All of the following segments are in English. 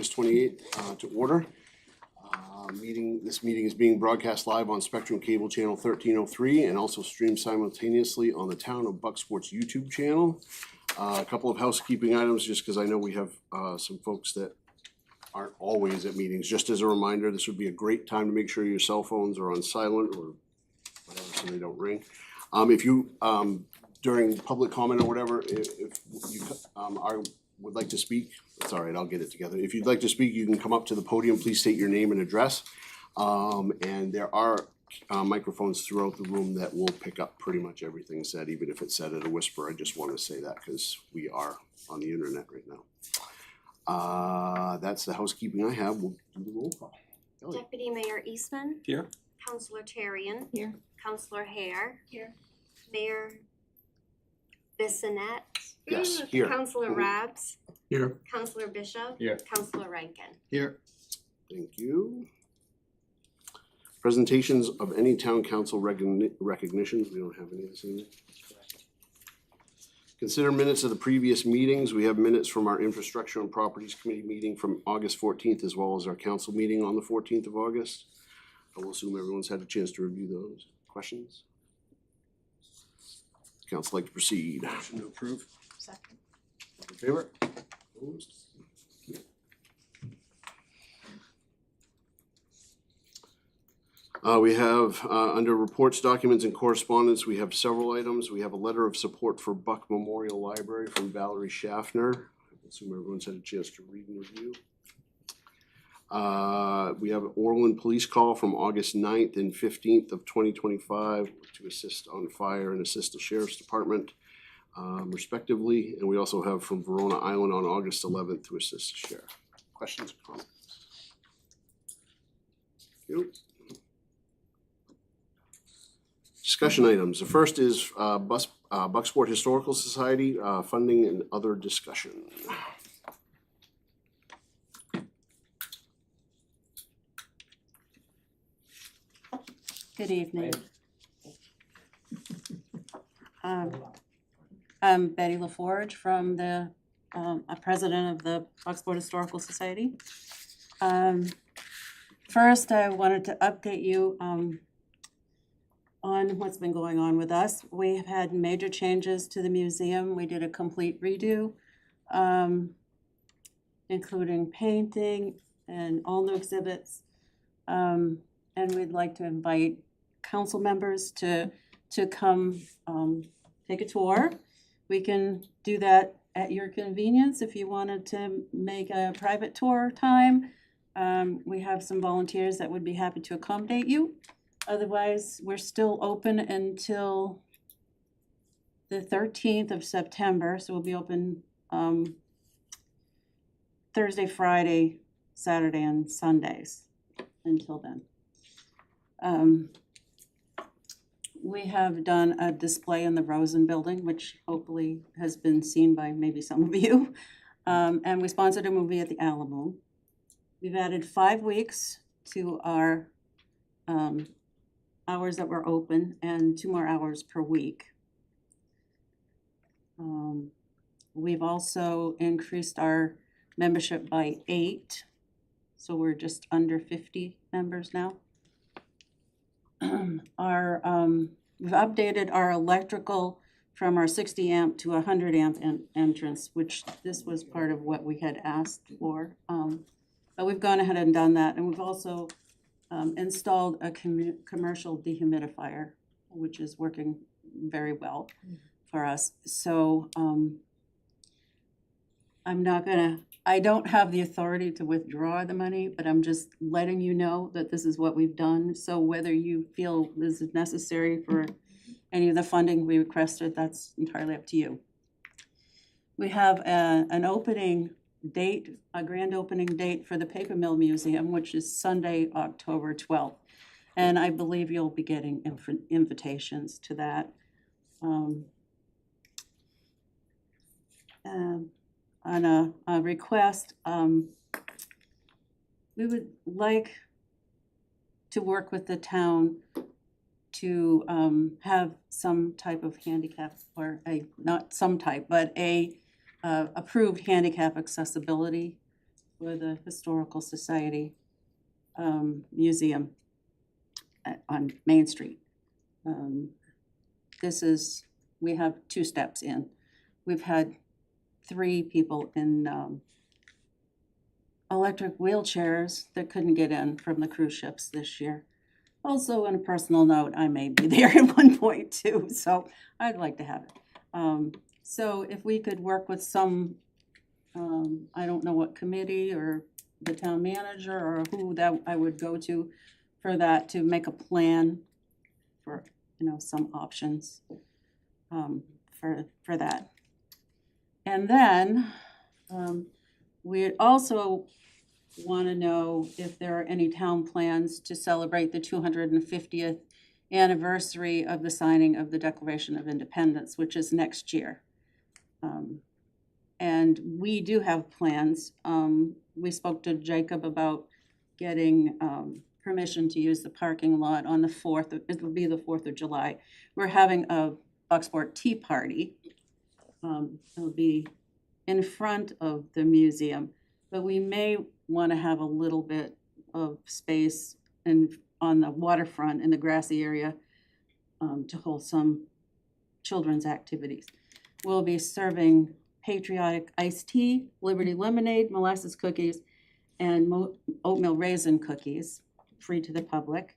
August 28th to order. This meeting is being broadcast live on Spectrum Cable Channel 1303 and also streamed simultaneously on the Town of Bucksport's YouTube channel. A couple of housekeeping items, just because I know we have some folks that aren't always at meetings. Just as a reminder, this would be a great time to make sure your cell phones are on silent or whatever so they don't ring. If you, during public comment or whatever, if you would like to speak, it's all right, I'll get it together. If you'd like to speak, you can come up to the podium, please state your name and address. And there are microphones throughout the room that will pick up pretty much everything said, even if it's said at a whisper. I just want to say that because we are on the internet right now. That's the housekeeping I have. We'll do the roll call. Ellie. Deputy Mayor Eastman. Here. Councillor Tarian. Here. Councillor Hare. Here. Mayor Bissonnette. Yes, here. Councillor Rabs. Here. Councillor Bishop. Here. Councillor Rankin. Here. Thank you. Presentations of any town council recognitions. We don't have any this evening. Consider minutes of the previous meetings. We have minutes from our Infrastructure and Properties Committee meeting from August 14th, as well as our council meeting on the 14th of August. I will assume everyone's had a chance to review those. Questions? Council like to proceed. Motion to approve. Second. All in favor? Opposed? We have, under reports, documents, and correspondence, we have several items. We have a letter of support for Buck Memorial Library from Valerie Schaffner. I assume everyone's had a chance to read and review. We have an Orland police call from August 9th and 15th of 2025 to assist on fire and assist the Sheriff's Department, respectively. And we also have from Verona Island on August 11th to assist the Sheriff. Questions or comments? Thank you. Discussion items. The first is Bucksport Historical Society funding and other discussion. Good evening. I'm Betty LaForge from the president of the Bucksport Historical Society. First, I wanted to update you on what's been going on with us. We have had major changes to the museum. We did a complete redo, including painting and all new exhibits. And we'd like to invite council members to come take a tour. We can do that at your convenience if you wanted to make a private tour time. We have some volunteers that would be happy to accommodate you. Otherwise, we're still open until the 13th of September, so we'll be open Thursday, Friday, Saturday, and Sundays until then. We have done a display in the Rosen Building, which hopefully has been seen by maybe some of you. And we sponsored a movie at the Alamo. We've added 5 weeks to our hours that were open and 2 more hours per week. We've also increased our membership by 8, so we're just under 50 members now. We've updated our electrical from our 60 amp to 100 amp entrance, which this was part of what we had asked for. But we've gone ahead and done that, and we've also installed a commercial dehumidifier, which is working very well for us. So I don't have the authority to withdraw the money, but I'm just letting you know that this is what we've done. So whether you feel this is necessary for any of the funding we requested, that's entirely up to you. We have an opening date, a grand opening date for the Paper Mill Museum, which is Sunday, October 12th. And I believe you'll be getting invitations to that. On a request, we would like to work with the town to have some type of handicap, or not some type, but a approved handicap accessibility for the Historical Society Museum on Main Street. We have 2 steps in. We've had 3 people in electric wheelchairs that couldn't get in from the cruise ships this year. Also, on a personal note, I may be there at one point too, so I'd like to have it. So if we could work with some, I don't know what committee or the town manager or who that I would go to for that, to make a plan for, some options for that. And then we also want to know if there are any town plans to celebrate the 250th anniversary of the signing of the Declaration of Independence, which is next year. And we do have plans. We spoke to Jacob about getting permission to use the parking lot on the 4th, it will be the 4th of July. We're having a Bucksport Tea Party. It'll be in front of the museum, but we may want to have a little bit of space on the waterfront in the grassy area to hold some children's activities. We'll be serving patriotic iced tea, Liberty lemonade, molasses cookies, and oatmeal raisin cookies, free to the public.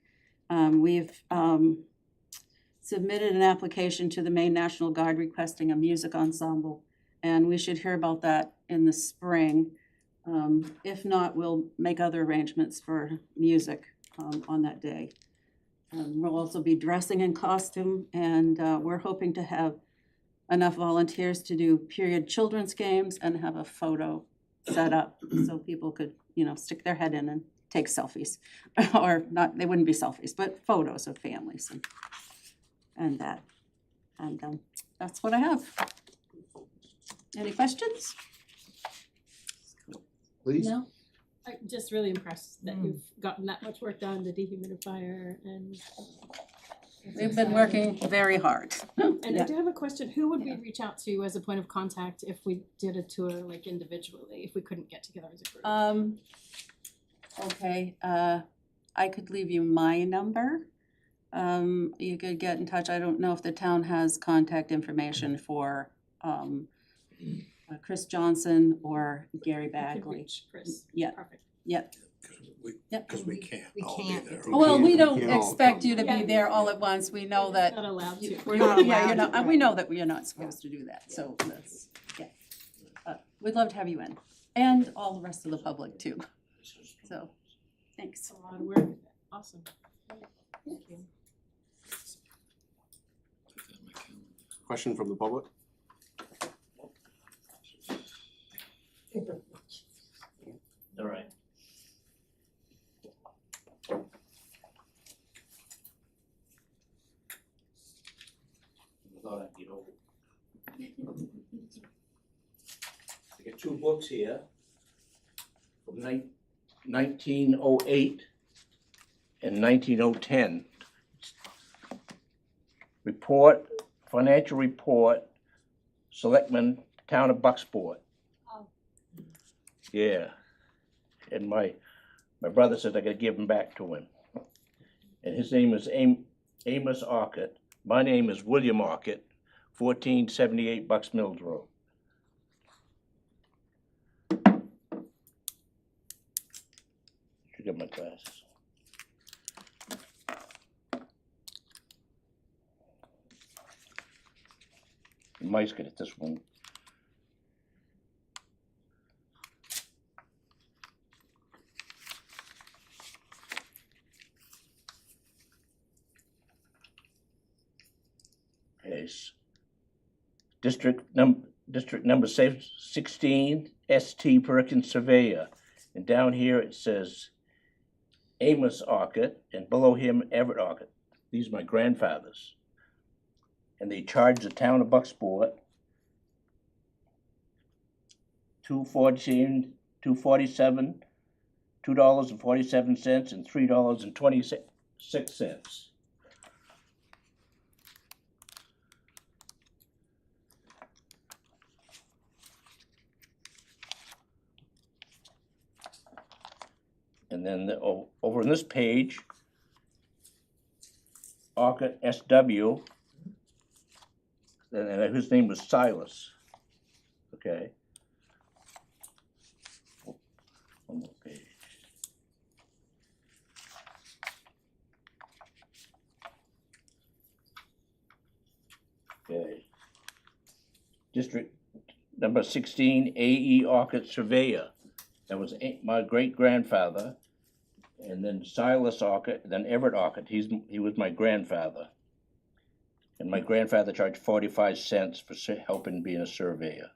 We've submitted an application to the Maine National Guard requesting a music ensemble, and we should hear about that in the spring. If not, we'll make other arrangements for music on that day. We'll also be dressing in costume, and we're hoping to have enough volunteers to do period children's games and have a photo set up so people could, stick their head in and take selfies. Or not, they wouldn't be selfies, but photos of families and that. And that's what I have. Any questions? Please? No, I'm just really impressed that you've gotten that much work done, the dehumidifier and. We've been working very hard. And I do have a question, who would we reach out to as a point of contact if we did a tour like individually, if we couldn't get together as a group? Okay, I could leave you my number. You could get in touch. I don't know if the town has contact information for Chris Johnson or Gary I could Bagley. reach Chris. Yeah. Perfect. Yep. Because Yep. we can't We all be can't. there. Well, we don't can't all expect come. you to be Yeah. there all at once. We know that. Not allowed to. We're not Yeah, you're allowed not, to, we know right. that you're not supposed to do that, so that's, yeah. We'd love to have you in, and all the rest of the public too, so, thanks. It's a lot of work. Awesome. Thank you. Question from the public? All right. Thought I'd get over it. I got 2 books here from 1908 and 1910. Financial report, Selectmen, Town of Bucksport. Oh. Yeah, and my brother said I gotta give them back to him. And his name is Amos Orcutt. My name is William Orcutt, 1478 Bucks Mills Road. Should get my glasses. You might get it this one. Yes. District number 16, S.T. Perkins Surveyor. And down here it says Amos Orcutt, and below him Everett Orcutt. These are my grandfathers. And they charge the town of Bucksport $2.47, $2.47, and $3.26. And then over on this page, Orchid SW, and his name was Silas. Okay. One more page. Okay. District number 16, A.E. Orchid Surveyor. That was my great-grandfather. And then Silas Orchid, then Everett Orchid, he was my grandfather. And my grandfather charged 45 cents for helping being a surveyor.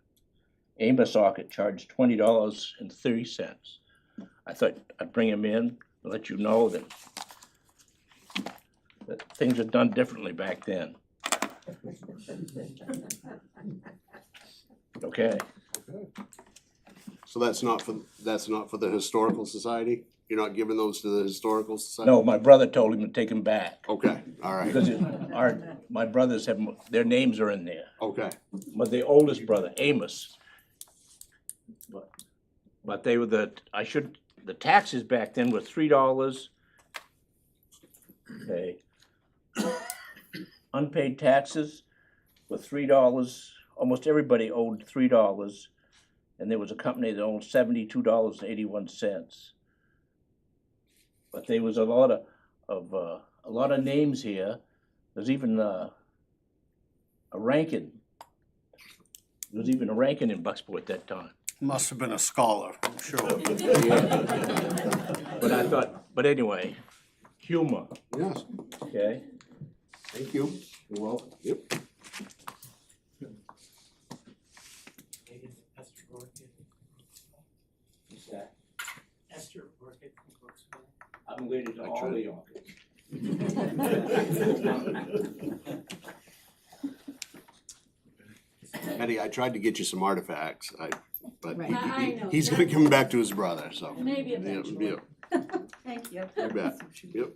Amos Orchid charged $20.30. I thought I'd bring him in and let you know that things are done differently back then. Okay. So that's not for the Historical Society? You're not giving those to the Historical Society? No, my brother told him to take him back. Okay, all right, Because my brothers have, their names are in there. okay, But the oldest brother, Amos. But they were the taxes back then were $3. Okay. Unpaid taxes were $3. Almost everybody owed $3. And there was a company that owned $72.81. But there was a lot of names here. There's even a Rankin. There was even a Rankin in Bucksport at that time. Must have been a scholar, I'm sure. But I thought, but anyway, humor, yes, okay? thank you. You're welcome. Yep. Esther Burkett from Brooksville. I'm related to all the Orchids. Eddie, I tried to get you some artifacts, but Right. I know. he's gonna come back to his brother, so. Maybe Yeah, eventually. yeah, Thank you. you bet. Yep.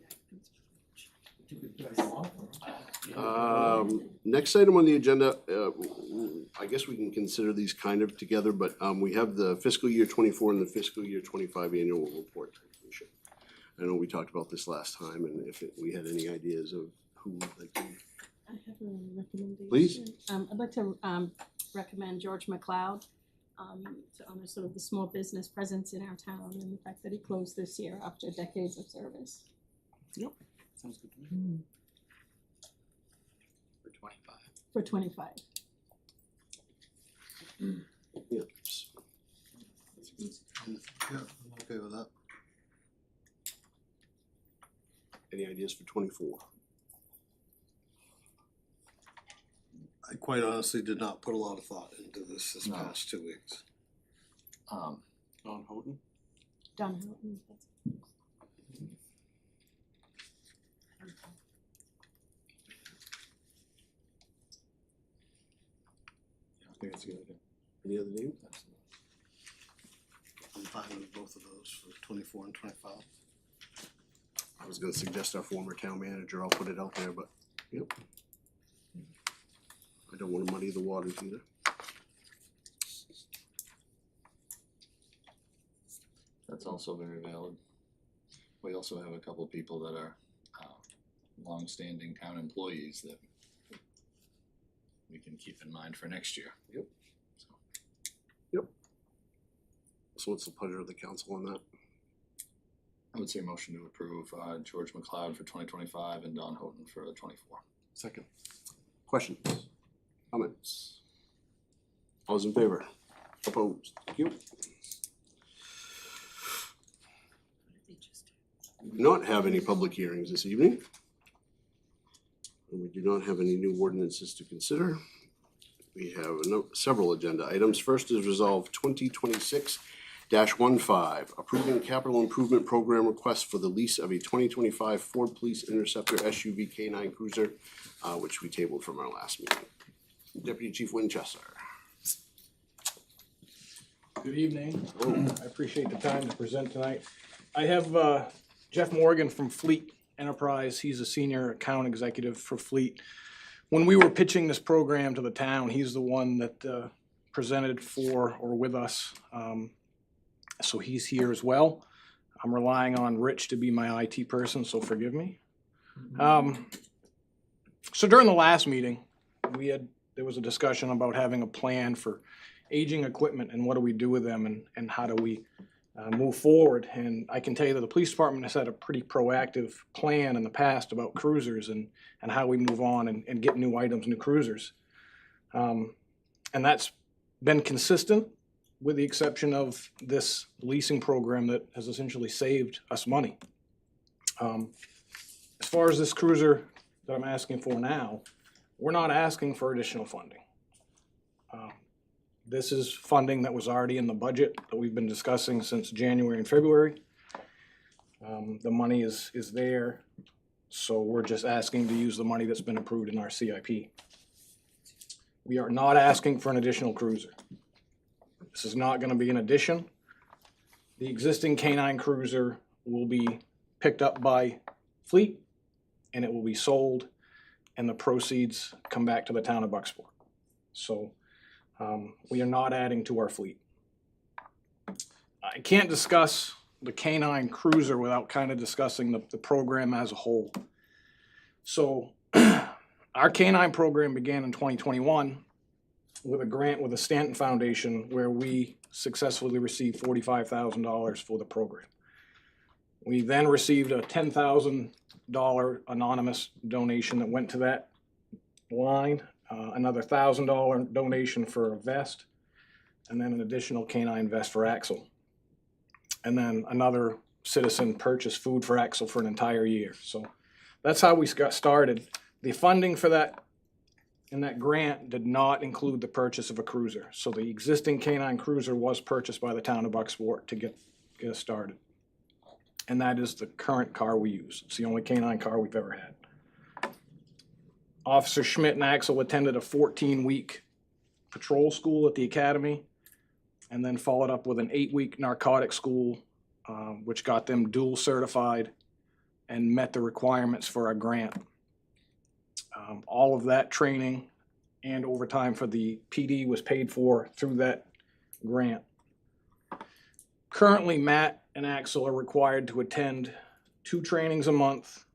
Next item on the agenda, I guess we can consider these kind of together, but we have the fiscal year 24 and the fiscal year 25 annual report. I know we talked about this last time, and if we had any ideas of who would like to. I have a recommendation. Please. I'd like to recommend George McLeod to honor sort of the small business presence in our town and the fact that he closed this year after decades of service. Sounds good to me. For 25. For 25. Yes. Yeah, I'm okay with that. Any ideas for 24? I quite honestly did not put a lot of thought into this No. past 2 weeks. Don Houghton? Don Houghton. I think it's a good idea. Any other names? I'm fine with both of those for 24 and 25. I was gonna suggest our former town manager, I'll put it out there, but, yep. I don't wanna muddy the waters either. That's also very valid. We also have a couple people that are longstanding town employees that we can keep in mind for next year. Yep. So, So what's the pleasure of the council on that? I would say motion to approve George McLeod for 2025 and Don Houghton for 24. Second. Questions? Comments? All those in favor? Opposed? Thank you. We do not have any public hearings this evening. And we do not have any new ordinances to consider. We have several agenda items. First is Resolve 2026-15, approving capital improvement program request for the lease of a 2025 Ford Police Interceptor SUV K9 Cruiser, which we tabled from our last meeting. Deputy Chief Winchester. Good evening. I appreciate the time to present tonight. I have Jeff Morgan from Fleet Enterprise. He's a senior account executive for Fleet. When we were pitching this program to the town, he's the one that presented for or with us. So he's here as well. I'm relying on Rich to be my IT person, so forgive me. So during the last meeting, there was a discussion about having a plan for aging equipment and what do we do with them and how do we move forward. And I can tell you that the police department has had a pretty proactive plan in the past about cruisers and how we move on and get new items, new cruisers. And that's been consistent with the exception of this leasing program that has essentially saved us money. As far as this cruiser that I'm asking for now, we're not asking for additional funding. This is funding that was already in the budget that we've been discussing since January and February. The money is there, so we're just asking to use the money that's been approved in our CIP. We are not asking for an additional cruiser. This is not gonna be an addition. The existing K-9 cruiser will be picked up by Fleet and it will be sold and the proceeds come back to the town of Bucksport. So we are not adding to our fleet. I can't discuss the K-9 cruiser without kind of discussing the program as a whole. So our K-9 program began in 2021 with a grant with the Stanton Foundation where we successfully received $45,000 for the program. We then received a $10,000 anonymous donation that went to that line, another $1,000 donation for a vest, and then an additional K-9 vest for Axel. And then another citizen purchased food for Axel for an entire year. So that's how we got started. The funding for that in that grant did not include the purchase of a cruiser. So the existing K-9 cruiser was purchased by the town of Bucksport to get us started. And that is the current car we use. It's the only K-9 car we've ever had. Officer Schmidt and Axel attended a 14-week patrol school at the academy and then followed up with an 8-week narcotic school, which got them dual certified and met the requirements for our grant. All of that training and overtime for the PD was paid for through that grant. Currently, Matt and Axel are required to attend 2 trainings a month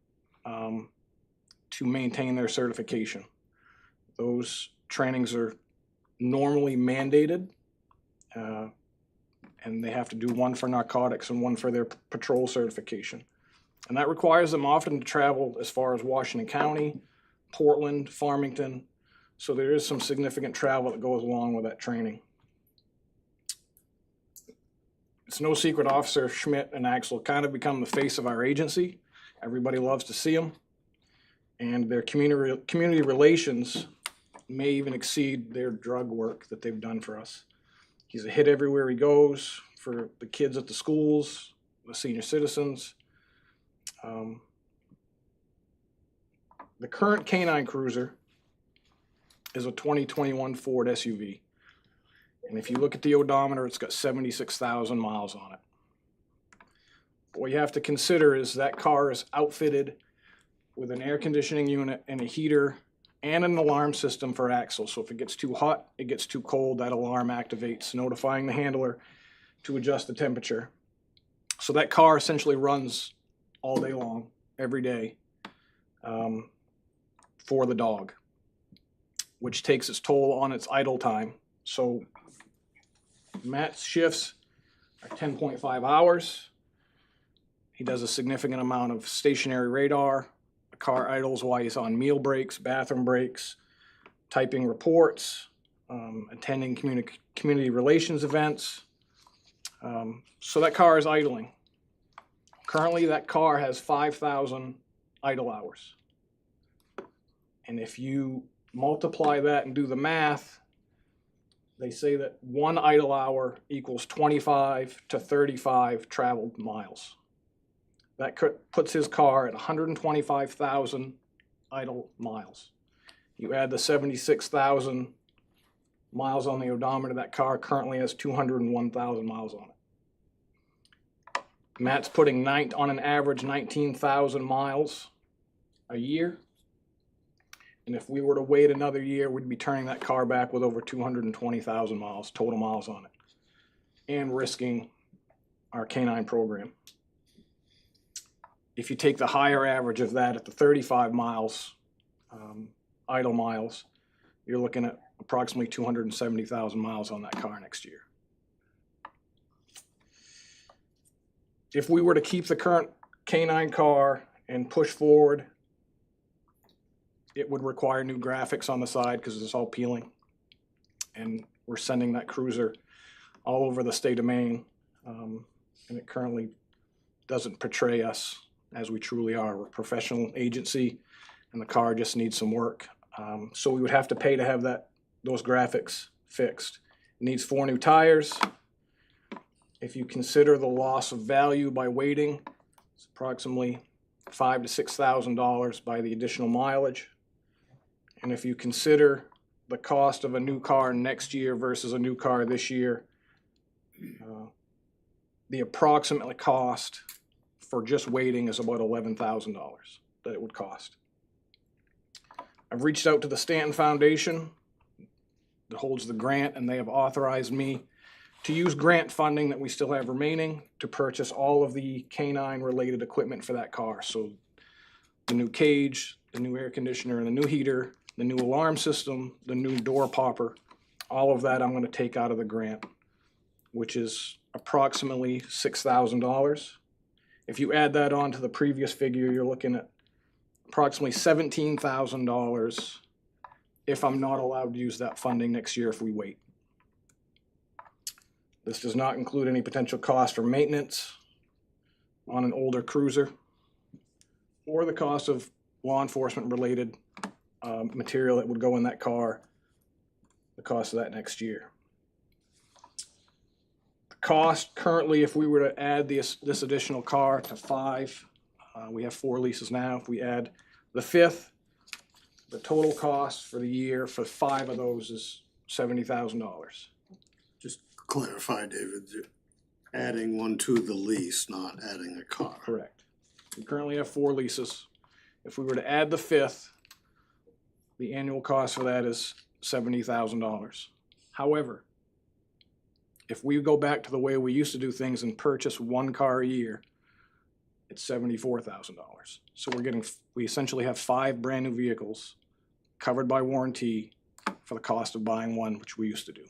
to maintain their certification. Those trainings are normally mandated, and they have to do one for narcotics and one for their patrol certification. And that requires them often to travel as far as Washington County, Portland, Farmington, so there is some significant travel that goes along with that training. It's no secret Officer Schmidt and Axel kind of become the face of our agency. Everybody loves to see them. And their community relations may even exceed their drug work that they've done for us. He's a hit everywhere he goes for the kids at the schools, the senior citizens. The current K-9 cruiser is a 2021 Ford SUV. And if you look at the odometer, it's got 76,000 miles on it. What you have to consider is that car is outfitted with an air conditioning unit and a heater and an alarm system for Axle. So if it gets too hot, it gets too cold, that alarm activates, notifying the handler to adjust the temperature. So that car essentially runs all day long, every day, for the dog, which takes its toll on its idle time. So Matt's shifts are 10.5 hours. He does a significant amount of stationary radar. The car idles while he's on meal breaks, bathroom breaks, typing reports, attending community relations events. So that car is idling. Currently, that car has 5,000 idle hours. And if you multiply that and do the math, they say that 1 idle hour equals 25 to 35 traveled miles. That puts his car at 125,000 idle miles. You add the 76,000 miles on the odometer, that car currently has 201,000 miles on it. Matt's putting on an average 19,000 miles a year. And if we were to wait another year, we'd be turning that car back with over 220,000 miles, total miles on it, and risking our K-9 program. if you take the higher average of that at the 35 miles, idle miles, you're looking at approximately 270,000 miles on that car next year. If we were to keep the current K9 car and push forward, it would require new graphics on the side because it's all peeling. And we're sending that cruiser all over the state of Maine. And it currently doesn't portray us as we truly are. We're a professional agency and the car just needs some work. So we would have to pay to have those graphics fixed. It needs 4 new tires. If you consider the loss of value by waiting, it's approximately $5,000 to $6,000 by the additional mileage. And if you consider the cost of a new car next year versus a new car this year, the approximate cost for just waiting is about $11,000 that it would cost. I've reached out to the Stanton Foundation that holds the grant, and they have authorized me to use grant funding that we still have remaining to purchase all of the K9 related equipment for that car. So the new cage, the new air conditioner and the new heater, the new alarm system, the new door popper, all of that I'm going to take out of the grant, which is approximately $6,000. If you add that on to the previous figure, you're looking at approximately $17,000 if I'm not allowed to use that funding next year if we wait. This does not include any potential cost for maintenance on an older cruiser or the cost of law enforcement related material that would go in that car, the cost of that next year. The cost currently, if we were to add this additional car to 5, we have 4 leases now. If we add the 5th, the total cost for the year for 5 of those is $70,000. Just clarify, David, you're adding one to the lease, not adding a car. Correct. We currently have 4 leases. If we were to add the 5th, the annual cost for that is $70,000. However, if we go back to the way we used to do things and purchase 1 car a year, it's $74,000. So we essentially have 5 brand new vehicles covered by warranty for the cost of buying 1, which we used to do.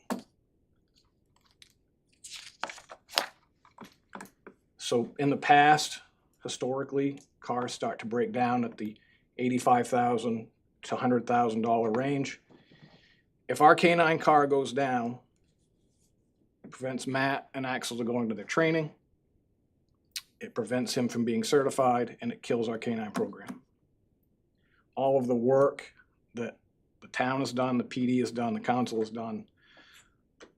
So in the past, historically, cars start to break down at the $85,000 to $100,000 range. If our K9 car goes down, it prevents Matt and Axel from going to their training. It prevents him from being certified, and it kills our K9 program. All of the work that the town has done, the PD has done, the council has done,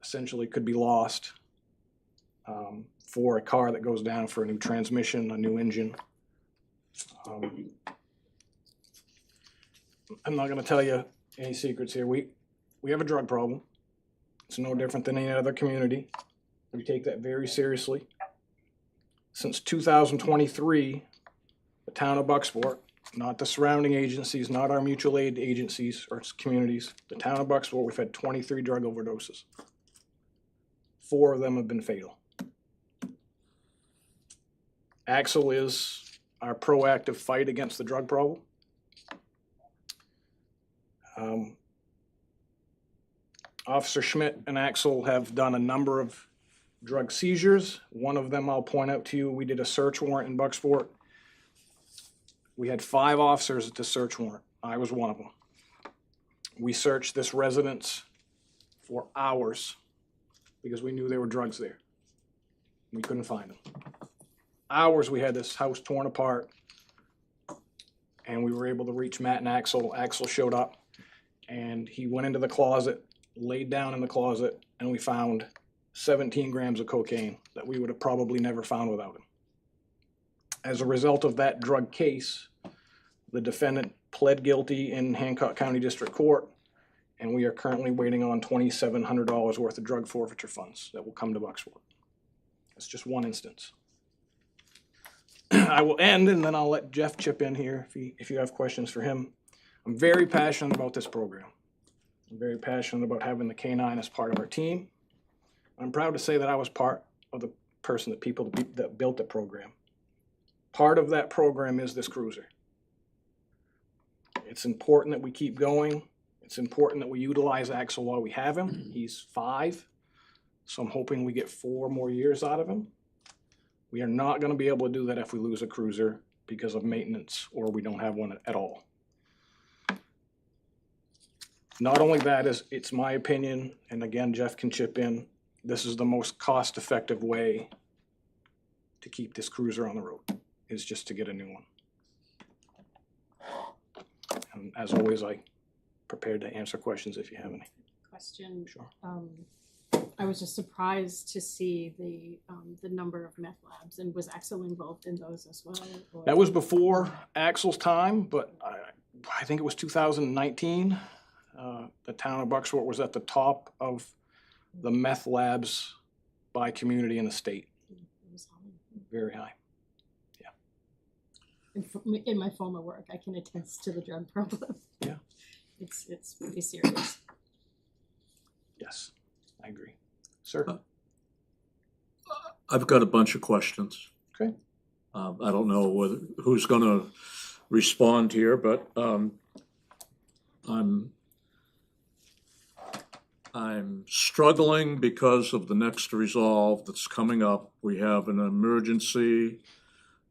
essentially could be lost for a car that goes down for a new transmission, a new engine. I'm not gonna tell you any secrets here. We have a drug problem. It's no different than any other community. We take that very seriously. Since 2023, the town of Bucksport, not the surrounding agencies, not our mutual aid agencies or communities, the town of Bucksport, we've had 23 drug overdoses. 4 of them have been fatal. Axel is our proactive fight against the drug problem. Officer Schmidt and Axel have done a number of drug seizures. One of them I'll point out to you, we did a search warrant in Bucksport. We had 5 officers at the search warrant. I was one of them. We searched this residence for hours because we knew there were drugs there. We couldn't find them. Hours we had this house torn apart, and we were able to reach Matt and Axel. Axel showed up, and he went into the closet, laid down in the closet, and we found 17 grams of cocaine that we would have probably never found without him. As a result of that drug case, the defendant pled guilty in Hancock County District Court, and we are currently waiting on $2,700 worth of drug forfeiture funds that will come to Bucksport. That's just one instance. I will end, and then I'll let Jeff chip in here if you have questions for him. I'm very passionate about this program. I'm very passionate about having the K9 as part of our team. I'm proud to say that I was part of the person that built the program. Part of that program is this cruiser. It's important that we keep going. It's important that we utilize Axel while we have him. He's 5, so I'm hoping we get 4 more years out of him. We are not gonna be able to do that if we lose a cruiser because of maintenance or we don't have one at all. Not only that, it's my opinion, and again, Jeff can chip in, this is the most cost-effective way to keep this cruiser on the road, is just to get a new one. And as always, I prepared to answer questions if you have any. Question. Sure. I was just surprised to see the number of meth labs, and was Axel involved in those as well? Or- That was before Axel's time, but I think it was 2019. The town of Bucksport was at the top of the meth labs by community in the state, It was high. very high. In my former work, I can attest to the drug problem. Yeah. It's pretty serious. Yes, I agree. Sir? I've got a bunch of questions. Okay. I don't know who's gonna respond here, but, I'm struggling because of the next resolve that's coming up. We have an emergency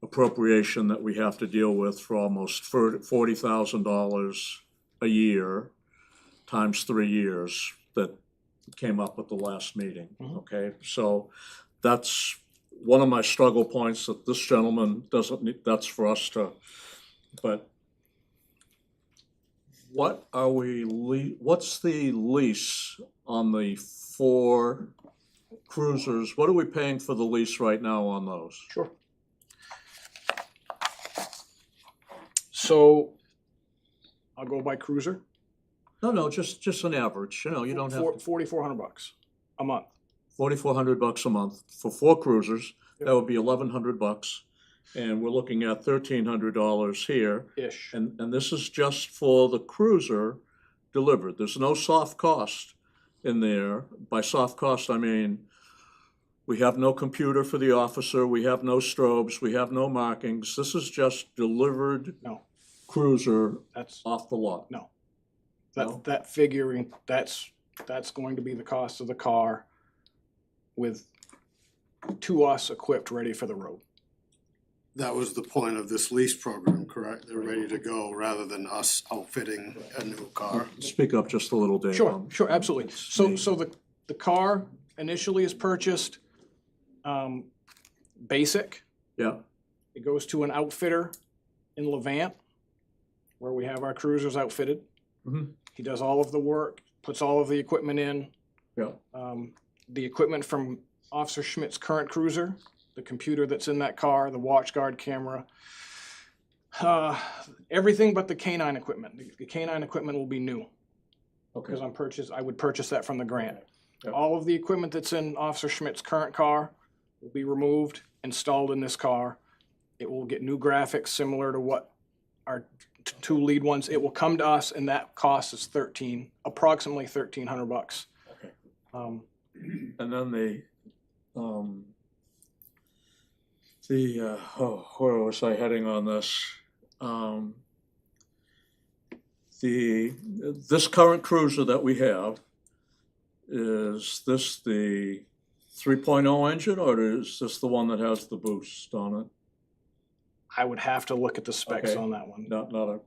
appropriation that we have to deal with for almost $40,000 a year times 3 years that came up at the last meeting, okay? So that's one of my struggle points that this gentleman doesn't need, that's for us to, but what are we, what's the lease on the 4 cruisers? What are we paying for the lease right now on those? Sure. So I'll go by cruiser. No, just an average, you know, you don't have to. $4,400 a month. $4,400 a month for 4 cruisers, Yep. that would be $1,100. And we're looking at $1,300 here. Ish. And this is just for the cruiser delivered. There's no soft cost in there. By soft cost, I mean, we have no computer for the officer, we have no strobes, we have no markings. This is just delivered No, cruiser that's, off the lot. no. No? That figuring, that's going to be the cost of the car with to us equipped, ready for the road. That was the point of this lease program, correct? They're ready to go rather than us outfitting a new car. Speak up just a little, Dave. Sure, sure, absolutely. So, me. so the car initially is purchased, basic. Yeah, It goes to an outfitter in Levant, where we have our cruisers outfitted. Mhm. He does all of the work, puts all of the equipment in. yeah. The equipment from Officer Schmidt's current cruiser, the computer that's in that car, the watch guard camera, everything but the canine equipment. The canine equipment will be new, Okay. because I would purchase that from the grant. Yep. All of the equipment that's in Officer Schmidt's current car will be removed, installed in this car. It will get new graphics similar to what our 2 lead ones. It will come to us, and that cost is approximately $1,300. Okay. Um, And then where was I heading on this? This current cruiser that we have, is this the 3.0 engine, or is this the one that has the boost on it? I would have to look at the specs Okay. on that one. Not a,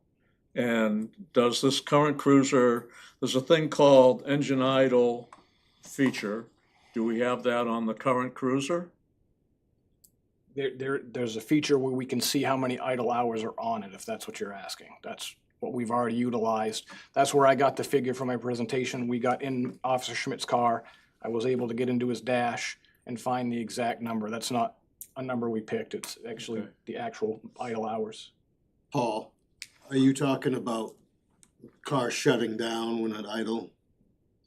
and does this current cruiser, there's a thing called engine idle feature. Do we have that on the current cruiser? There's a feature where we can see how many idle hours are on it, if that's what you're asking. That's what we've already utilized. That's where I got the figure for my presentation. We got in Officer Schmidt's car. I was able to get into his dash and find the exact number. That's not a number we picked. It's actually Okay. the actual idle hours. Paul, are you talking about car shutting down when it idle?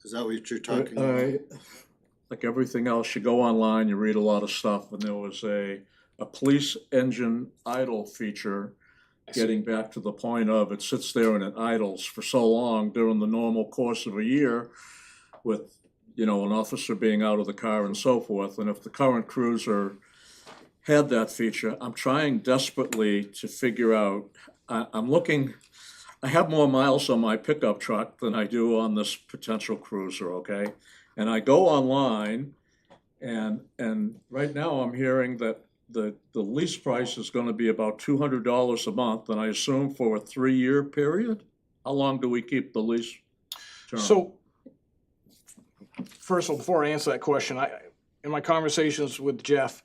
Is that what you're talking about? Like everything else, you go online, you read a lot of stuff, and there was a police engine idle feature, I see. getting back to the point of it sits there and it idles for so long during the normal course of a year with, an officer being out of the car and so forth. And if the current cruiser had that feature. I'm trying desperately to figure out, I'm looking, I have more miles on my pickup truck than I do on this potential cruiser, okay? And I go online and right now I'm hearing that the lease price is gonna be about $200 a month, and I assume for a 3-year period? How long do we keep the lease term? So, first of all, before I answer that question, in my conversations with Jeff,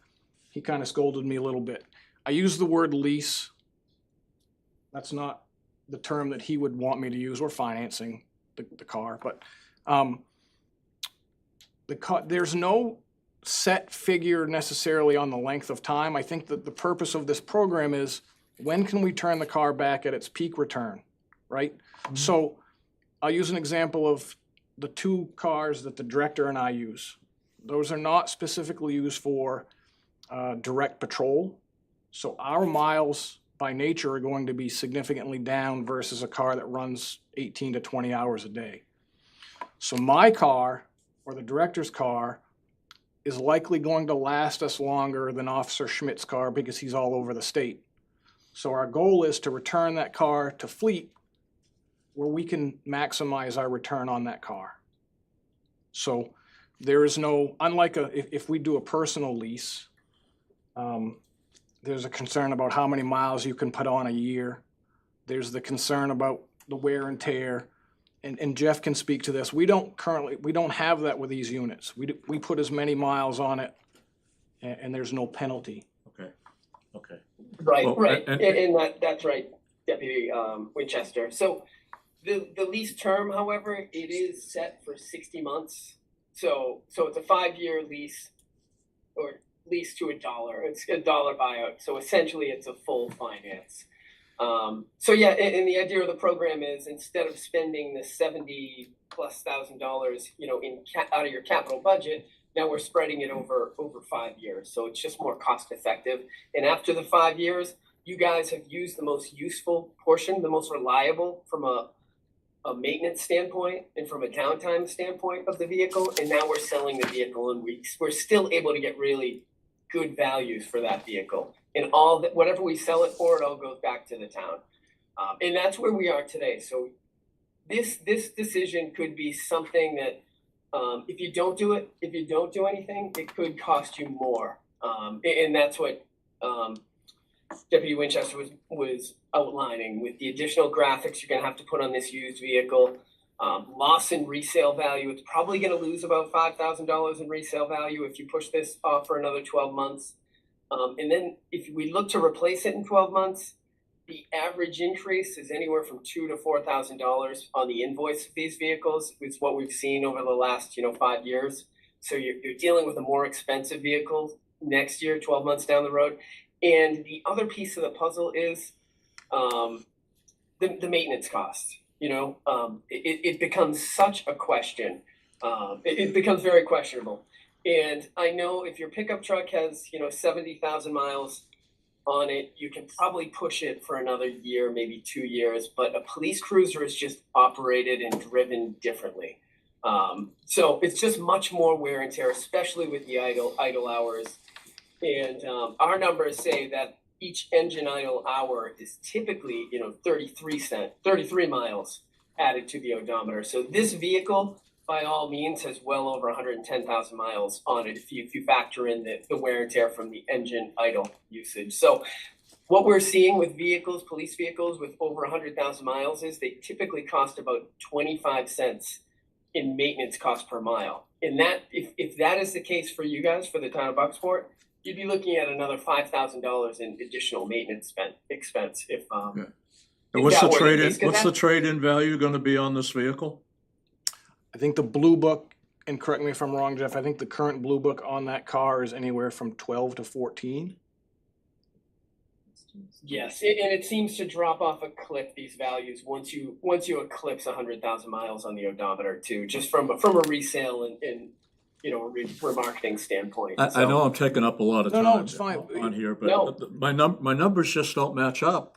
he kind of scolded me a little bit. I use the word lease. That's not the term that he would want me to use. We're financing the car, but there's no set figure necessarily on the length of time. I think that the purpose of this program is, when can we turn the car back at its peak return, right? So I'll use an example of the 2 cars that the director and I use. Those are not specifically used for direct patrol. So our miles by nature are going to be significantly down versus a car that runs 18 to 20 hours a day. So my car, or the director's car, is likely going to last us longer than Officer Schmidt's car because he's all over the state. So our goal is to return that car to fleet where we can maximize our return on that car. So there is no, unlike if we do a personal lease, there's a concern about how many miles you can put on a year. There's the concern about the wear and tear. And Jeff can speak to this. We don't have that with these units. We put as many miles on it and there's no penalty. Okay. Right, Well, right, and- and that's right, Deputy Winchester. So the lease term, however, it is set for 60 months. So it's a 5-year lease, or lease to $1. It's a $1 buyout. So essentially, it's a full finance. So yeah, and the idea of the program is, instead of spending the $70,000+, out of your capital budget, now we're spreading it over 5 years. So it's just more cost effective. And after the 5 years, you guys have used the most useful portion, the most reliable from a maintenance standpoint and from a downtime standpoint of the vehicle. And now we're selling the vehicle, and we're still able to get really good values for that vehicle. And all that, whatever we sell it for, it all goes back to the town. And that's where we are today. So this decision could be something that, if you don't do it, if you don't do anything, it could cost you more. And that's what Deputy Winchester was outlining with the additional graphics you're gonna have to put on this used vehicle. Loss in resale value, it's probably gonna lose about $5,000 in resale value if you push this off for another 12 months. And then if we look to replace it in 12 months, the average increase is anywhere from $2,000 to $4,000 on the invoice of these vehicles. It's what we've seen over the last 5 years. So you're dealing with a more expensive vehicle next year, 12 months down the road. And the other piece of the puzzle is the maintenance cost. It becomes such a question. It becomes very questionable. And I know if your pickup truck has 70,000 miles on it, you can probably push it for another year, maybe 2 years. But a police cruiser is just operated and driven differently. So it's just much more wear and tear, especially with the idle hours. And our numbers say that each engine idle hour is typically 33 miles added to the odometer. So this vehicle, by all means, has well over 110,000 miles on it if you factor in the wear and tear from the engine idle usage. So what we're seeing with vehicles, police vehicles with over 100,000 miles, is they typically cost about 25 cents in maintenance cost per mile. And that, if that is the case for you guys, for the town of Bucksport, you'd be looking at another $5,000 in additional maintenance expense if And what's the trade-in value gonna be on this vehicle? I think the Blue Book, and correct me if I'm wrong, Jeff, I think the current Blue Book on that car is anywhere from 12 to 14. Yes, and it seems to drop off a cliff, these values, once you eclipse 100,000 miles on the odometer too, just from a resale and remarketing standpoint. I know I'm taking up a lot of No, time it's fine. on here, No. but my numbers just don't match up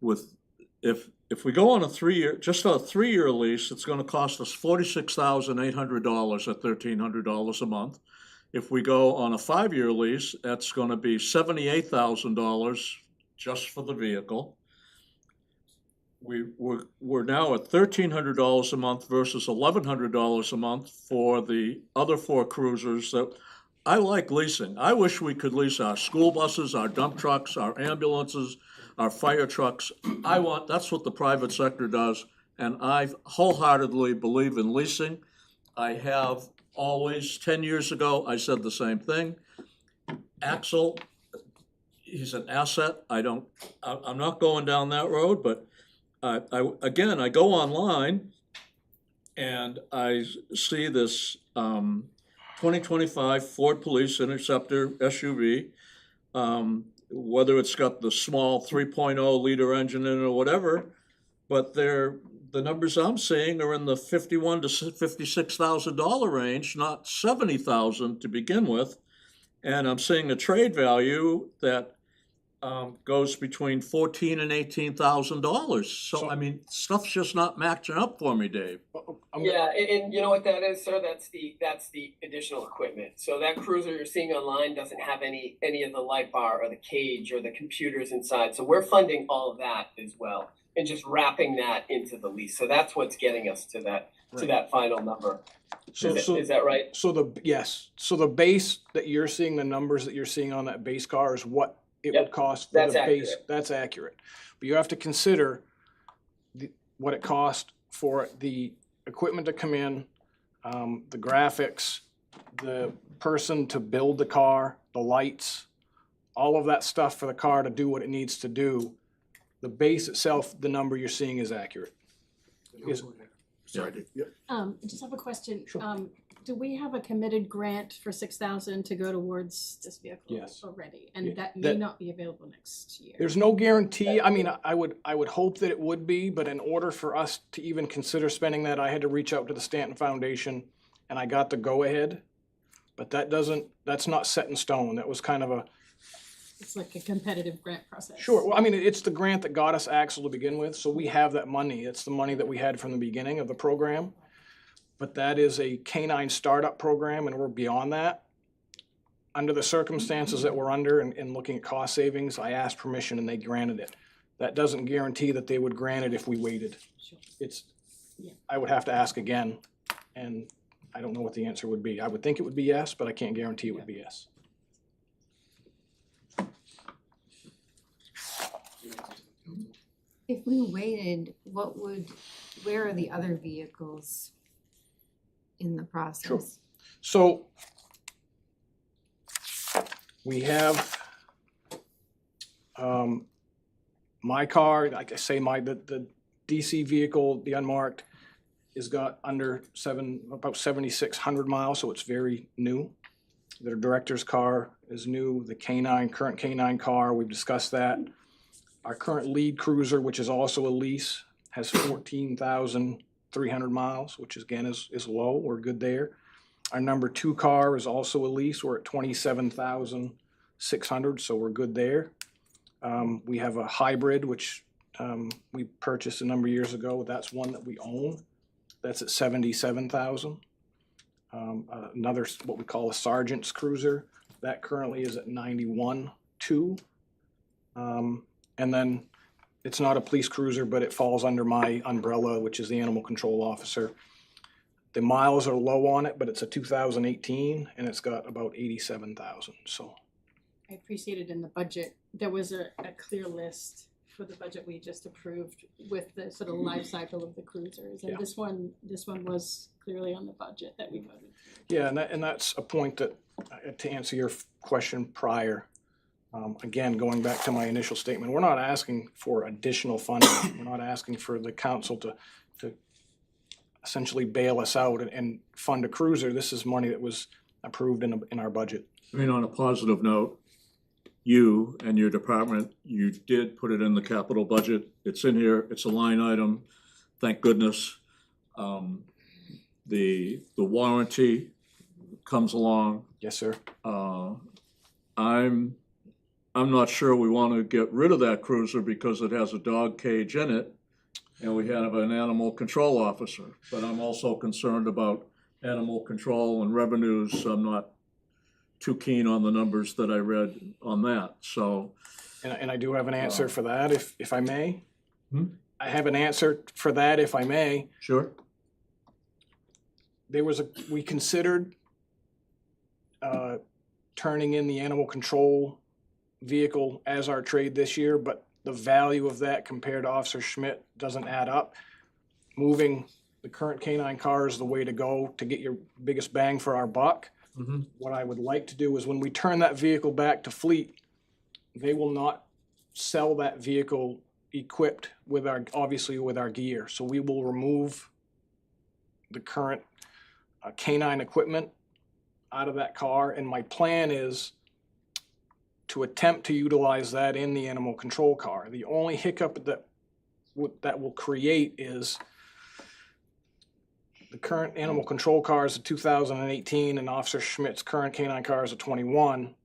with, if we go on a 3-year lease, it's gonna cost us $46,800 at $1,300 a month. If we go on a 5-year lease, that's gonna be $78,000 just for the vehicle. We're now at $1,300 a month versus $1,100 a month for the other 4 cruisers that, I like leasing. I wish we could lease our school buses, our dump trucks, our ambulances, our fire trucks. That's what the private sector does, and I wholeheartedly believe in leasing. I have always, 10 years ago, I said the same thing. Axel, he's an asset. I'm not going down that road, but I go online and I see this 2025 Ford Police Interceptor SUV. Whether it's got the small 3.0 liter engine in it or whatever, but the numbers I'm seeing are in the $51,000 to $56,000 range, not $70,000 to begin with. And I'm seeing a trade value that goes between $14,000 and $18,000. So I mean, stuff's just not matching up for me, Dave. Yeah, and you know what that is, sir? That's the additional equipment. So that cruiser you're seeing online doesn't have any of the light bar or the cage or the computers inside. So we're funding all of that as well, and just wrapping that into the lease. So that's what's getting us to that final number. Is that right? So the base that you're seeing, the numbers that you're seeing on that base car is what it would cost for That's the base. accurate. That's accurate. But you have to consider what it cost for the equipment to come in, the graphics, the person to build the car, the lights, all of that stuff for the car to do what it needs to do. The base itself, the number you're seeing is accurate. Sorry, Dave. Yep. I just have a question. Sure. Do we have a committed grant for $6,000 to go towards this vehicle Yes. already? Yeah, And that may that- not be available next year. There's no guarantee. I mean, I would hope that it would be, but in order for us to even consider spending that, I had to reach out to the Stanton Foundation and I got the go-ahead. But that's not set in stone. That was kind of It's like a competitive grant process. Sure, well, I mean, it's the grant that got us Axle to begin with, so we have that money. It's the money that we had from the beginning of the program. But that is a canine startup program, and we're beyond that. Under the circumstances that we're under and looking at cost savings, I asked permission and they granted it. That doesn't guarantee that they would grant it if we waited. Sure. Yeah. I would have to ask again, and I don't know what the answer would be. I would think it would be yes, but I can't guarantee it would be yes. If we waited, where are the other vehicles in the process? So we have my car, like I say, the DC vehicle, the unmarked, has got about 7,600 miles, so it's very new. The director's car is new, the current canine car, we've discussed that. Our current lead cruiser, which is also a lease, has 14,300 miles, which again is low, we're good there. Our number 2 car is also a lease, we're at 27,600, so we're good there. We have a hybrid, which we purchased a number of years ago, that's one that we own, that's at 77,000. Another, what we call a sergeant's cruiser, that currently is at 91,200. And then it's not a police cruiser, but it falls under my umbrella, which is the animal control officer. The miles are low on it, but it's a 2018 and it's got about 87,000, so. I appreciated in the budget, there was a clear list for the budget we just approved with the sort of life cycle of the cruisers. And Yeah. this one was clearly on the budget that we voted. Yeah, and that's a point that, to answer your question prior, again, going back to my initial statement, we're not asking for additional funding. We're not asking for the council to essentially bail us out and fund a cruiser. This is money that was approved in our budget. I mean, on a positive note, you and your department, you did put it in the capital budget. It's in here, it's a line item, thank goodness. The warranty comes along. Yes, sir. I'm not sure we want to get rid of that cruiser because it has a dog cage in it and we have an animal control officer. But I'm also concerned about animal control and revenues. I'm not too keen on the numbers that I read on that, so. And I do have an answer for that, if I may. Hmm? I have an answer for that, if I may. Sure. We considered turning in the animal control vehicle as our trade this year, but the value of that compared to Officer Schmidt doesn't add up. Moving the current K-9 car is the way to go to get your biggest bang for our buck. Mm-hmm. What I would like to do is when we turn that vehicle back to Fleet, they will not sell that vehicle equipped with obviously with our gear. So we will remove the current K-9 equipment out of that car, and my plan is to attempt to utilize that in the animal control car. The only hiccup that will create is the current animal control car is a 2018, and Officer Schmidt's current K-9 car is a 21.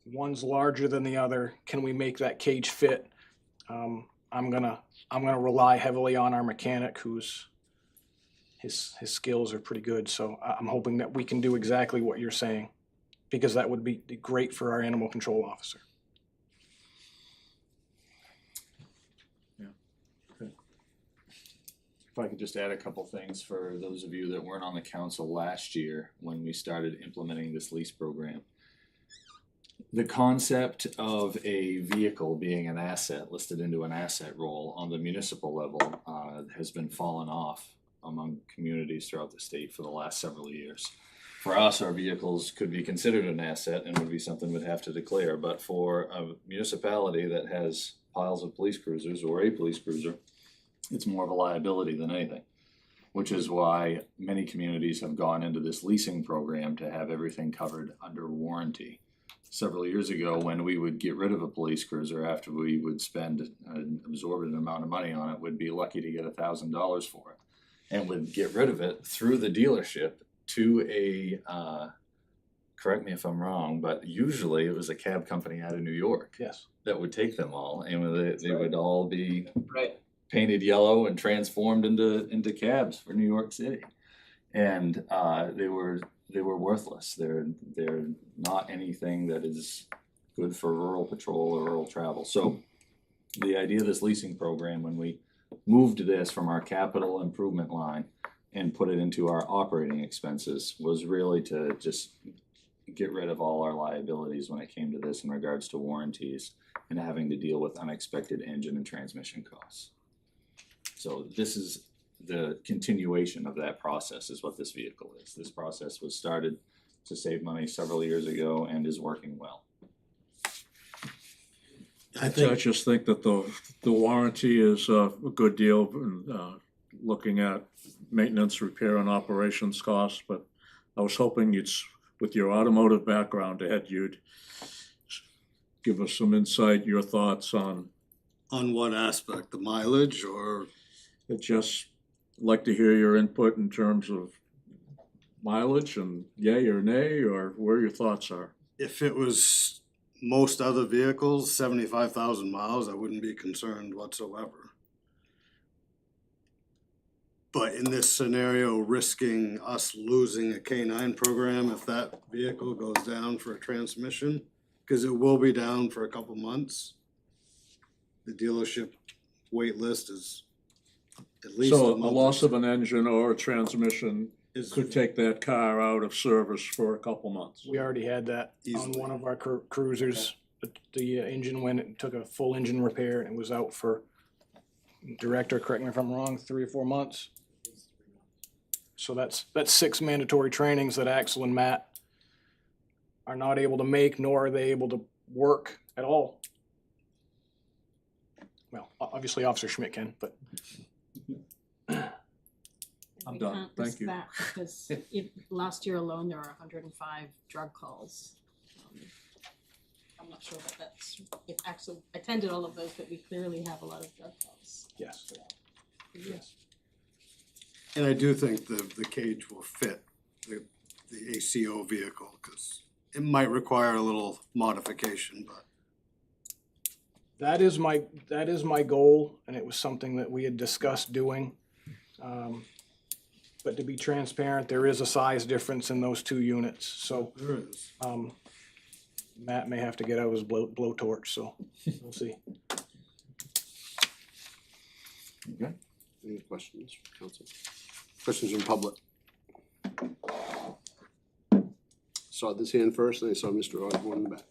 One's larger than the other. Can we make that cage fit? I'm gonna rely heavily on our mechanic, who's his skills are pretty good. So I'm hoping that we can do exactly what you're saying, because that would be great for our animal control officer. If I could just add a couple things for those of you that weren't on the council last year when we started implementing this lease program. The concept of a vehicle being an asset, listed into an asset role on the municipal level, has been fallen off among communities throughout the state for the last several years. For us, our vehicles could be considered an asset and would be something we'd have to declare, but for a municipality that has piles of police cruisers or a police cruiser, it's more of a liability than anything, which is why many communities have gone into this leasing program to have everything covered under warranty. Several years ago, when we would get rid of a police cruiser after we would spend an absorbent amount of money on it, we'd be lucky to get $1,000 for it, and would get rid of it through the dealership to a, correct me if I'm wrong, but usually it was a cab company out of New York. Yes. That would take them all, and they would all be Right. painted yellow and transformed into cabs for New York City, and they were worthless. They're not anything that is good for rural patrol or rural travel. So the idea of this leasing program, when we moved this from our capital improvement line and put it into our operating expenses, was really to just get rid of all our liabilities when it came to this in regards to warranties and having to deal with unexpected engine and transmission costs. So this is the continuation of that process, is what this vehicle is. This process was started to save money several years ago and is working well. I I think, just think that the warranty is a good deal, and looking at maintenance, repair, and operations costs, but I was hoping with your automotive background, Ed, you'd give us some insight, your thoughts on what aspect, the mileage or? it. Just like to hear your input in terms of mileage and yay or nay, or where your thoughts are. If it was most other vehicles, 75,000 miles, I wouldn't be concerned whatsoever. But in this scenario, risking us losing a K-9 program if that vehicle goes down for a transmission, because it will be down for a couple months. The dealership wait list is at least So a a month. loss of an engine or a transmission is could take that car out of service for a couple months. We already had that on Easily. one of our cruisers. The engine went, it took a full engine repair, and it was out for, director, correct me if I'm wrong, 3 or 4 months. So that's 6 mandatory trainings that Axel and Matt are not able to make, nor are they able to work at all. Well, obviously Officer Schmidt can, but I'm We done. can't Thank risk you. that because last year alone, there were 105 drug calls. I'm not sure that it actually attended all of those, but we clearly have a lot of drug calls. yes, yes. And I do think the cage will fit the ACO vehicle, because it might require a little modification, but That is my goal, and it was something that we had discussed doing. but to be transparent, there is a size difference in those two units, so, There is. Matt may have to get out his blowtorch, so we'll see. Any questions, council? Questions from public? Saw this hand first, and I saw Mr. Osborne in the back.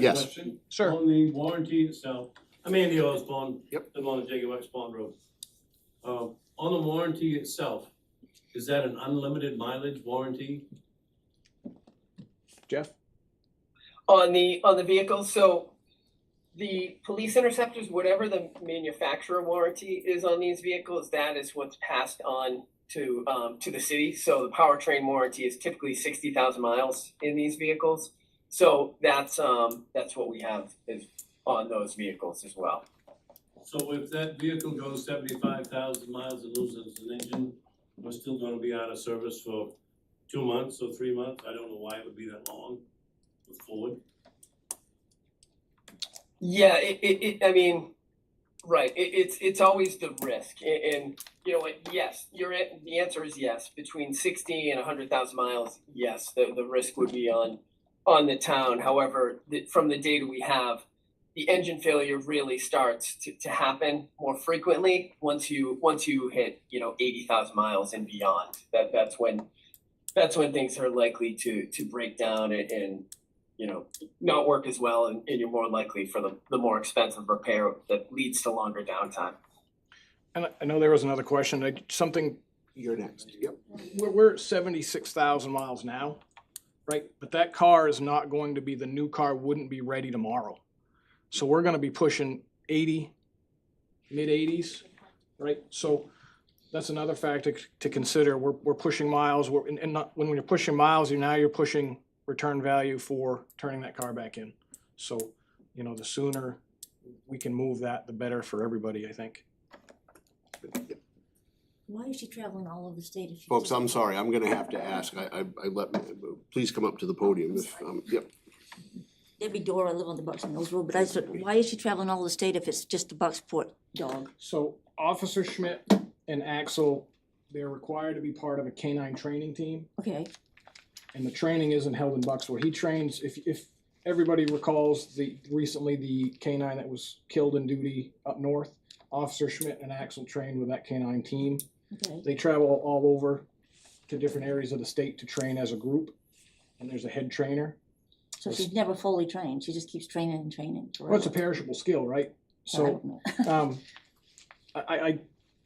Yes. Sure. On the warranty itself, I'm Andy Osborne. Yep. I'm on Jacob X Pond Road. On the warranty itself, is that an unlimited mileage warranty? Jeff? On the vehicle, so the police interceptors, whatever the manufacturer warranty is on these vehicles, that is what's passed on to the city. So the powertrain warranty is typically 60,000 miles in these vehicles. So that's what we have is on those vehicles as well. So if that vehicle goes 75,000 miles and loses an engine, we're still gonna be out of service for 2 months or 3 months? I don't know why it would be that long with Ford. Yeah, I mean, right, it's always the risk, and you know what, yes, the answer is yes, between 60 and 100,000 miles, yes, the risk would be on the town. However, from the data we have, the engine failure really starts to happen more frequently once you hit, 80,000 miles and beyond. That's when things are likely to break down and not work as well, and you're more likely for the more expensive repair that leads to longer downtime. And I know there was another question, something, You're next. Yep. we're at 76,000 miles now, right? But that car is not going to be, the new car wouldn't be ready tomorrow. So we're gonna be pushing 80, mid-80s, right? So that's another factor to consider. We're pushing miles, and not, when you're pushing miles, you're pushing return value for turning that car back in. So, the sooner we can move that, the better for everybody, I think. Why is she traveling all over the state if she's Folks, just- I'm sorry, I'm gonna have to ask, please come up to the podium if, yep. Debbie Dora, I live on the Bucks and Mills Road, but I said, why is she traveling all over the state if it's just a Bucksport dog? So Officer Schmidt and Axel, they're required to be part of a canine training team, Okay, and the training isn't held in Bucksport. He trains, if everybody recalls, recently the canine that was killed in duty up north, Officer Schmidt and Axel trained with that canine team. okay. They travel all over to different areas of the state to train as a group, and there's a head trainer. So she's never fully trained, she just keeps training and training Well, it's a forever. perishable skill, right? I So, don't know.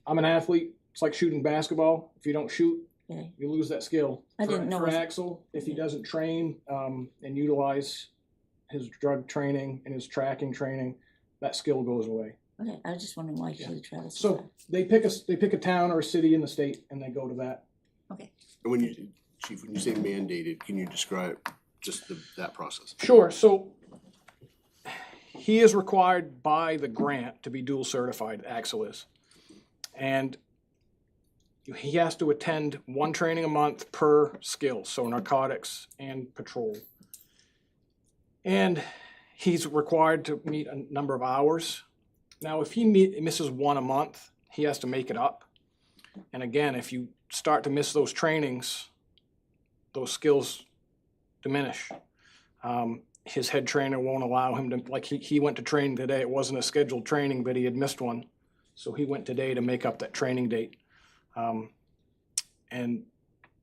I'm an athlete, it's like shooting basketball. If you don't shoot, Okay. you lose that skill. I didn't know For it- Axel, if he doesn't train, and utilize his drug training and his tracking training, that skill goes away. Okay, I was just wondering why she travels. So they pick a town or a city in the state and they go to that. Okay, And when you, Chief, when you say mandated, can you describe just that process? Sure, so he is required by the grant to be dual certified, Axel is. And he has to attend one training a month per skill, so narcotics and patrol. And he's required to meet a number of hours. Now, if he misses one a month, he has to make it up. And again, if you start to miss those trainings, those skills diminish. His head trainer won't allow him to, like he went to training today, it wasn't a scheduled training, but he had missed one. So he went today to make up that training date. And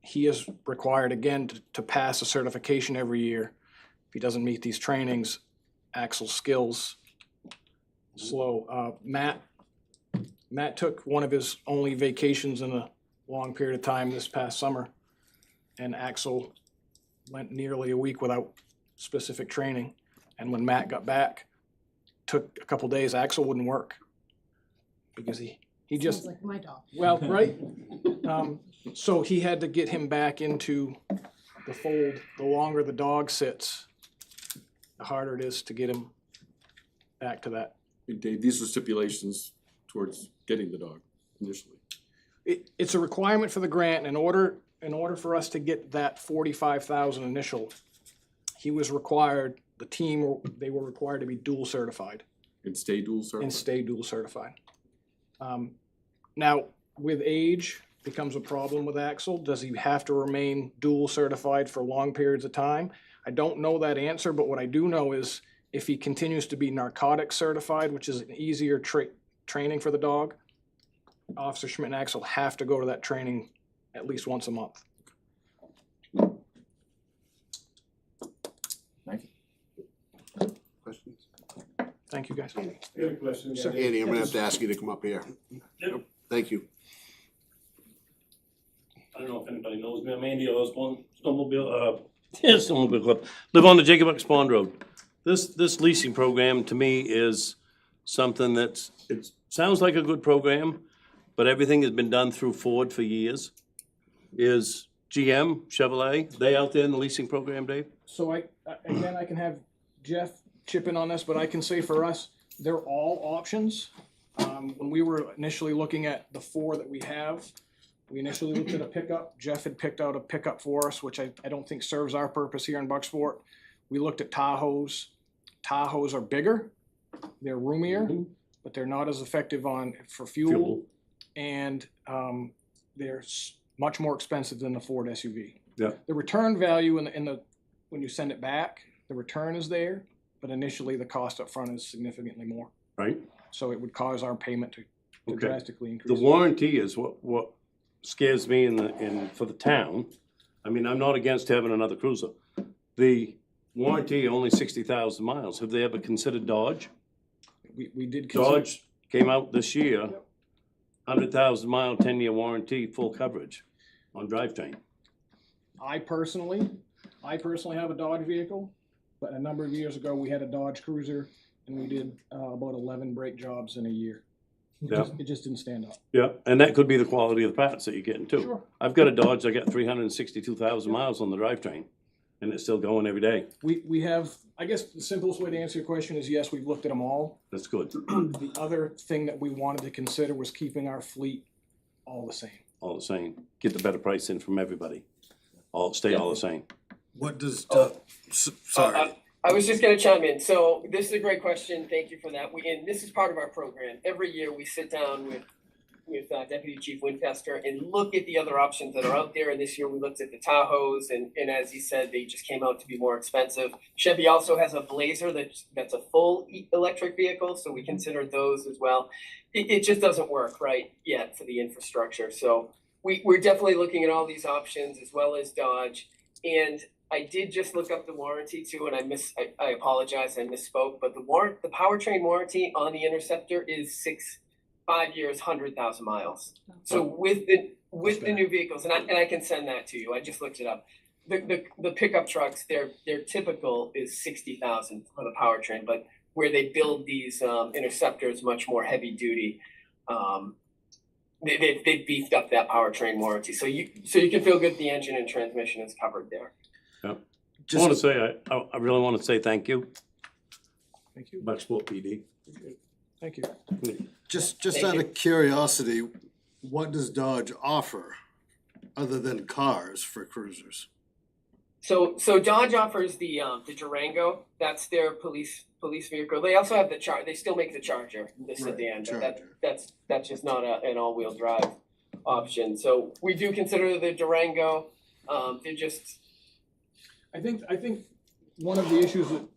he is required again to pass a certification every year. If he doesn't meet these trainings, Axel's skills slow. Matt took one of his only vacations in a long period of time this past summer, and Axel went nearly a week without specific training. And when Matt got back, took a couple days, Axel wouldn't work because he just, Sounds like my dog. well, right? So he had to get him back into the fold. The longer the dog sits, the harder it is to get him back to that. Dave, these are stipulations towards getting the dog initially. It's a requirement for the grant. In order for us to get that 45,000 initial, he was required, the team, they were required to be dual certified. And stay dual certified. And stay dual certified. Now, with age becomes a problem with Axel. Does he have to remain dual certified for long periods of time? I don't know that answer, but what I do know is if he continues to be narcotic certified, which is an easier training for the dog, Officer Schmidt and Axel have to go to that training at least once a month. Thank you. Questions? Thank you, guys. Good question. Sir. Andy, I'm gonna have to ask you to come up here. Yep. Thank you. I don't know if anybody knows me, I'm Andy Osborne, Snowmobile Club, live on the Jacob X Pond Road. This leasing program to me is something it sounds like a good program, but everything has been done through Ford for years. Is GM, Chevrolet, they out there in the leasing program, Dave? So again, I can have Jeff chip in on this, but I can say for us, they're all options. When we were initially looking at the 4 that we have, we initially looked at a pickup. Jeff had picked out a pickup for us, which I don't think serves our purpose here in Bucksport. We looked at Tahoes. Tahoes are bigger, they're roomier, but they're not as effective for fuel. And they're much more expensive than the Ford SUV. Yeah. The return value when you send it back, the return is there, but initially the cost up front is significantly more. Right. So it would cause our payment to Okay. drastically increase. The warranty is what scares me for the town. I mean, I'm not against having another cruiser. The warranty, only 60,000 miles. Have they ever considered Dodge? We did consider. Dodge came out this year, 100,000 mile, 10-year warranty, full coverage on drivetrain. I personally have a Dodge vehicle, but a number of years ago, we had a Dodge Cruiser, and we did about 11 brake jobs in a year. It just didn't stand up. Yeah, and that could be the quality of the parts that you're getting too. Sure. I've got a Dodge, I got 362,000 miles on the drivetrain, and it's still going every day. We have, I guess the simplest way to answer your question is yes, we've looked at them all. That's good, The other thing that we wanted to consider was keeping our fleet all the same. all the same. Get the better price in from everybody. Stay all the same. What does, sorry. I was just gonna chime in. So this is a great question. Thank you for that. And this is part of our program. Every year we sit down with Deputy Chief Winchester and look at the other options that are out there. And this year we looked at the Tahoes, and as he said, they just came out to be more expensive. Chevy also has a Blazer that's a full electric vehicle, so we considered those as well. It just doesn't work right yet for the infrastructure. So we're definitely looking at all these options as well as Dodge. And I did just look up the warranty too, and I apologize, I misspoke, but the powertrain warranty on the Interceptor is 5 years, 100,000 miles. So with the new vehicles, and I can send that to you. I just looked it up. The pickup trucks, their typical is 60,000 for the powertrain, but where they build these Interceptors much more heavy duty, they beefed up that powertrain warranty. So you can feel good the engine and transmission is covered there. I want to say, I really want to say thank you, Thank you. Bucksport PD. Thank you. just Thank out you. of curiosity, what does Dodge offer other than cars for cruisers? So Dodge offers the Durango. That's their police vehicle. They also have they still make the Charger, the sedan, but that's just not an all-wheel drive option. So we do consider the Durango. They're just. I think one of the issues that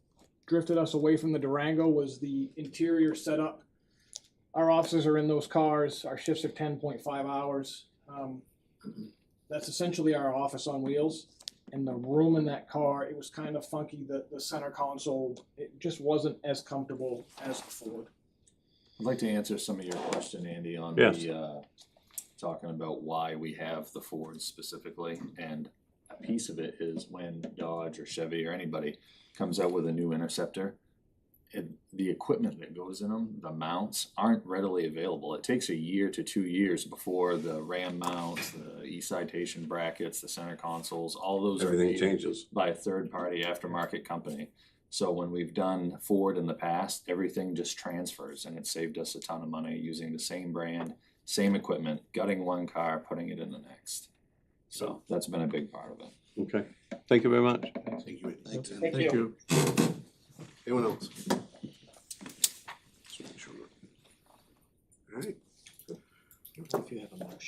drifted us away from the Durango was the interior setup. Our officers are in those cars. Our shifts are 10.5 hours. That's essentially our office on wheels. And the room in that car, it was kind of funky. The center console, it just wasn't as comfortable as the Ford. I'd like to answer some of your question, Andy, on Yes. the, talking about why we have the Fords specifically. And a piece of it is when Dodge or Chevy or anybody comes out with a new Interceptor, the equipment that goes in them, the mounts, aren't readily available. It takes a year to 2 years before the Ram mounts, the e-citation brackets, the center consoles, all those Everything are made changes. by a third-party aftermarket company. So when we've done Ford in the past, everything just transfers, and it saved us a ton of money using the same brand, same equipment, gutting one car, putting it in the next. So that's been a big part of it. Okay, thank you very much. Thank you. Thanks, Andy. Thank you. Anyone else? All right. If you have a motion.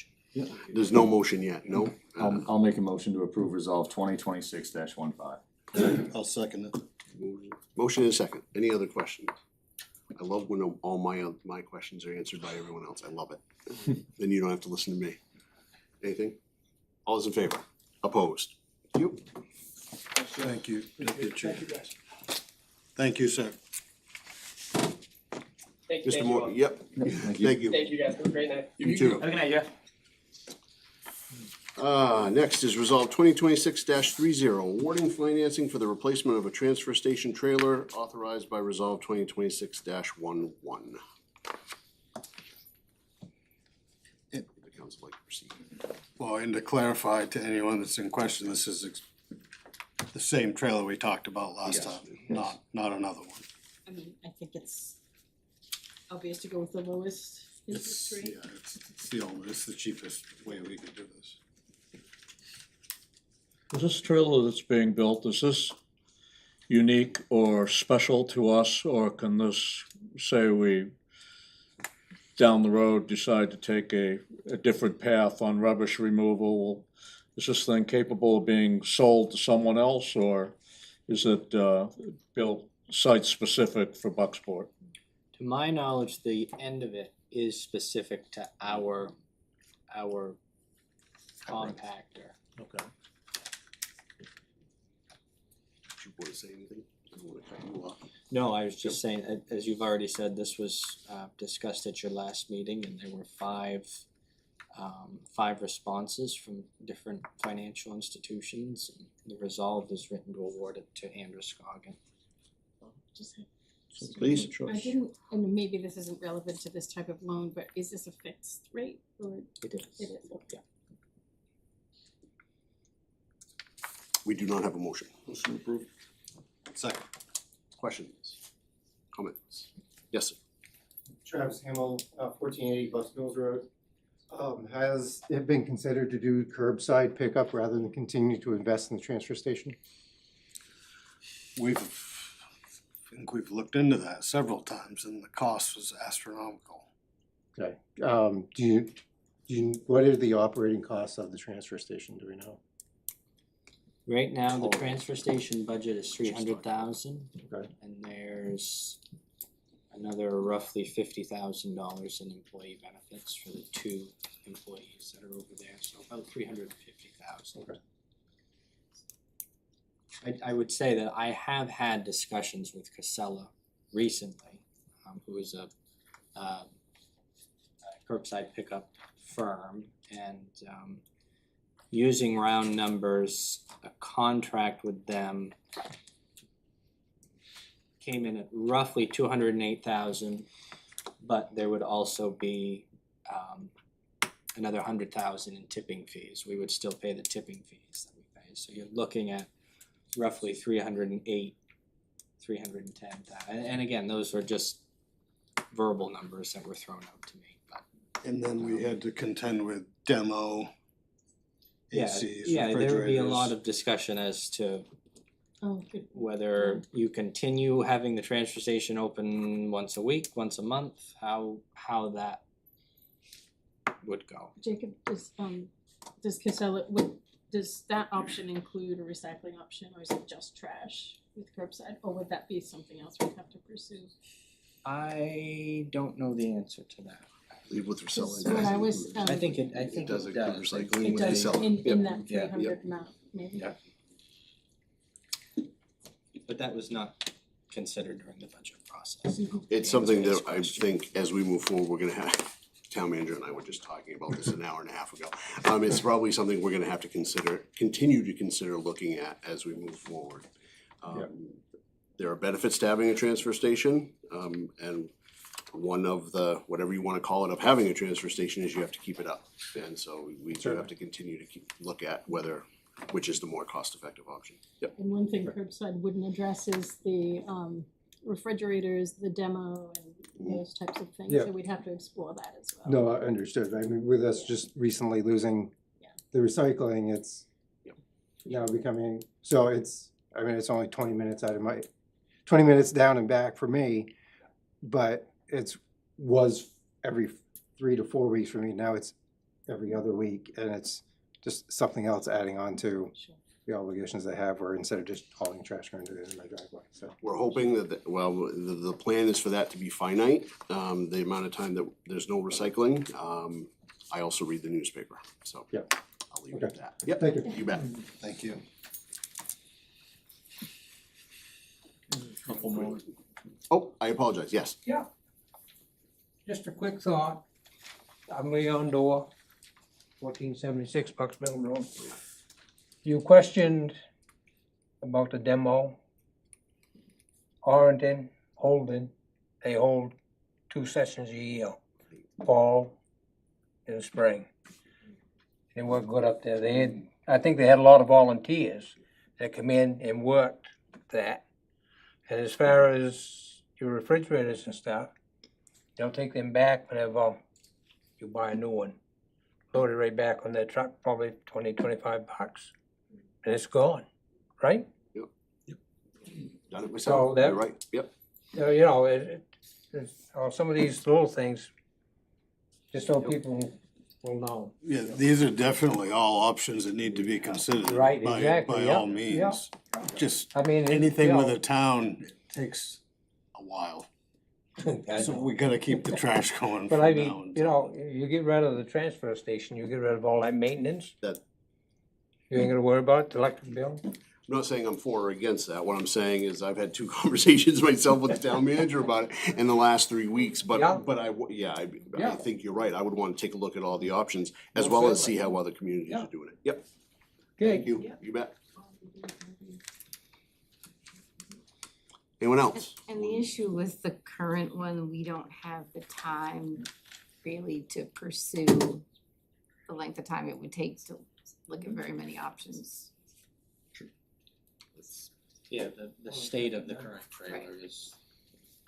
There's no motion yet, no? I'll make a motion to approve resolve 2026-15. I'll second it. Motion and a second. Any other questions? I love when all my questions are answered by everyone else. I love it. Then you don't have to listen to me. Anything? All those in favor? Opposed? You? Thank you. Deputy Chair. Thank you, guys. Thank you, sir. Thank you, Mr. thank you Moore, all. yep. Thank you. Thank you guys, have a great night. You too. Have a good night, Jeff. Next is Resolve 2026-30, awarding financing for the replacement of a transfer station trailer authorized by Resolve 2026-11. The council like to proceed. Well, and to clarify to anyone that's in question, this is the same trailer we talked about last Yes. time, not another one. I mean, I think it's obvious to go with the lowest interest It's, rate. yeah, it's the cheapest way we could do this. Is this trailer that's being built, is this unique or special to us, or can this, say we down the road decide to take a different path on rubbish removal? Is this thing capable of being sold to someone else, or is it built site-specific for Bucksport? To my knowledge, the end of it is specific to our compactor. Okay. Did you want to say anything? I don't want to cut you off. No, I was just saying, as you've already said, this was discussed at your last meeting, and there were five responses from different financial institutions. And the resolve is written to award it to Androscoggin. Just Please. I didn't, and maybe this isn't relevant to this type of loan, but is this a fixed rate or? It is. It is, okay. We do not have a motion. Motion approved. Second. Questions? Comments? Yes, sir. Travis Hamel, 1480 Bucks Mills Road. Has it been considered to do curbside pickup rather than continue to invest in the transfer station? I think we've looked into that several times and the cost was astronomical. Okay. Do you, what are the operating costs of the transfer station, do we know? Right now, the transfer station budget is 300,000. Okay. And there's another roughly $50,000 in employee benefits for the two employees that are over there, so about 350,000. Okay. I would say that I have had discussions with Casella recently, who is a curbside pickup firm, and using round numbers, a contract with them came in at roughly 208,000, but there would also be another 100,000 in tipping fees. We would still pay the tipping fees that we pay. So you're looking at roughly 310,000. And again, those are just verbal numbers that were thrown out to me. But And then we had to contend with demo, ACs, yeah, there would be a lot refrigerators. of discussion as to Oh, good. whether you continue having the transfer station open once a week, once a month, how that would go. Jacob, does Casella, does that option include a recycling option, or is it just trash with curbside, or would that be something else we'd have to pursue? I don't know the answer to that. Leave with That's reselling. what I was, I think it It does does. include recycling It with does, reselling. in that Yeah. 300 amount, maybe? Yeah. But that was not considered during the budget process. It's something that I think as we move forward, we're gonna have, town manager and I were just talking about this an hour and a half ago. It's probably something we're gonna have to continue to consider looking at as we move forward. There are benefits to having a transfer station, and one of the, whatever you wanna call it, of having a transfer station is you have to keep it up. And so we do have to continue to look at which is the more cost-effective option. Yep. And one thing curbside wouldn't address is the refrigerators, the demo, and those types of things, Yeah. so we'd have to explore that as well. No, I understood. I mean, with us just recently losing the recycling, it's now becoming, so it's, I mean, it's only 20 minutes down and back for me, but was every 3 to 4 weeks for me. Now it's every other week, and it's just something else adding on to the obligations they have, or instead of just hauling trash going to the end of my driveway, so. We're hoping that, the plan is for that to be finite, the amount of time that there's no recycling. I also read the newspaper, so. Yep. I'll leave it at Okay. that. Yep. Thank you. You bet. Thank you. Couple more. Oh, I apologize, yes. Yeah. Just a quick thought. I'm Leon Dorr, 1476 Bucks Mill Road. You questioned about the demo. Orrington, Holden, they hold 2 sessions a year, fall and spring. They work good up there. I think they had a lot of volunteers that come in and worked that. And as far as your refrigerators and stuff, they'll take them back whenever you buy a new one. Load it right back on their truck, probably 20, 25 bucks. And it's gone, right? Done it myself, So that- you're right, yep. You know, some of these little things, just so people will know. Yeah, these are definitely all options that need to be considered. Right, by- exactly, By yeah, all means. Just I mean, anything with you a town takes a while. know, So we gotta keep the trash going But from I now mean, until. you know, you get rid of the transfer station, you get rid of all that maintenance. That- You ain't gonna worry about the electric bill. I'm not saying I'm for or against that. What I'm saying is I've had 2 conversations myself with the town manager about it in the last 3 weeks. But, Yeah. but I Yeah. think you're right. I would want to take a look at all the options as Most well as certainly. see how other communities Yeah. are doing it. Yep, Okay. thank you. You bet. Anyone else? And the issue with the current one, we don't have the time really to pursue the length of time it would take to look at very many options. Yeah, the state of the current trailer is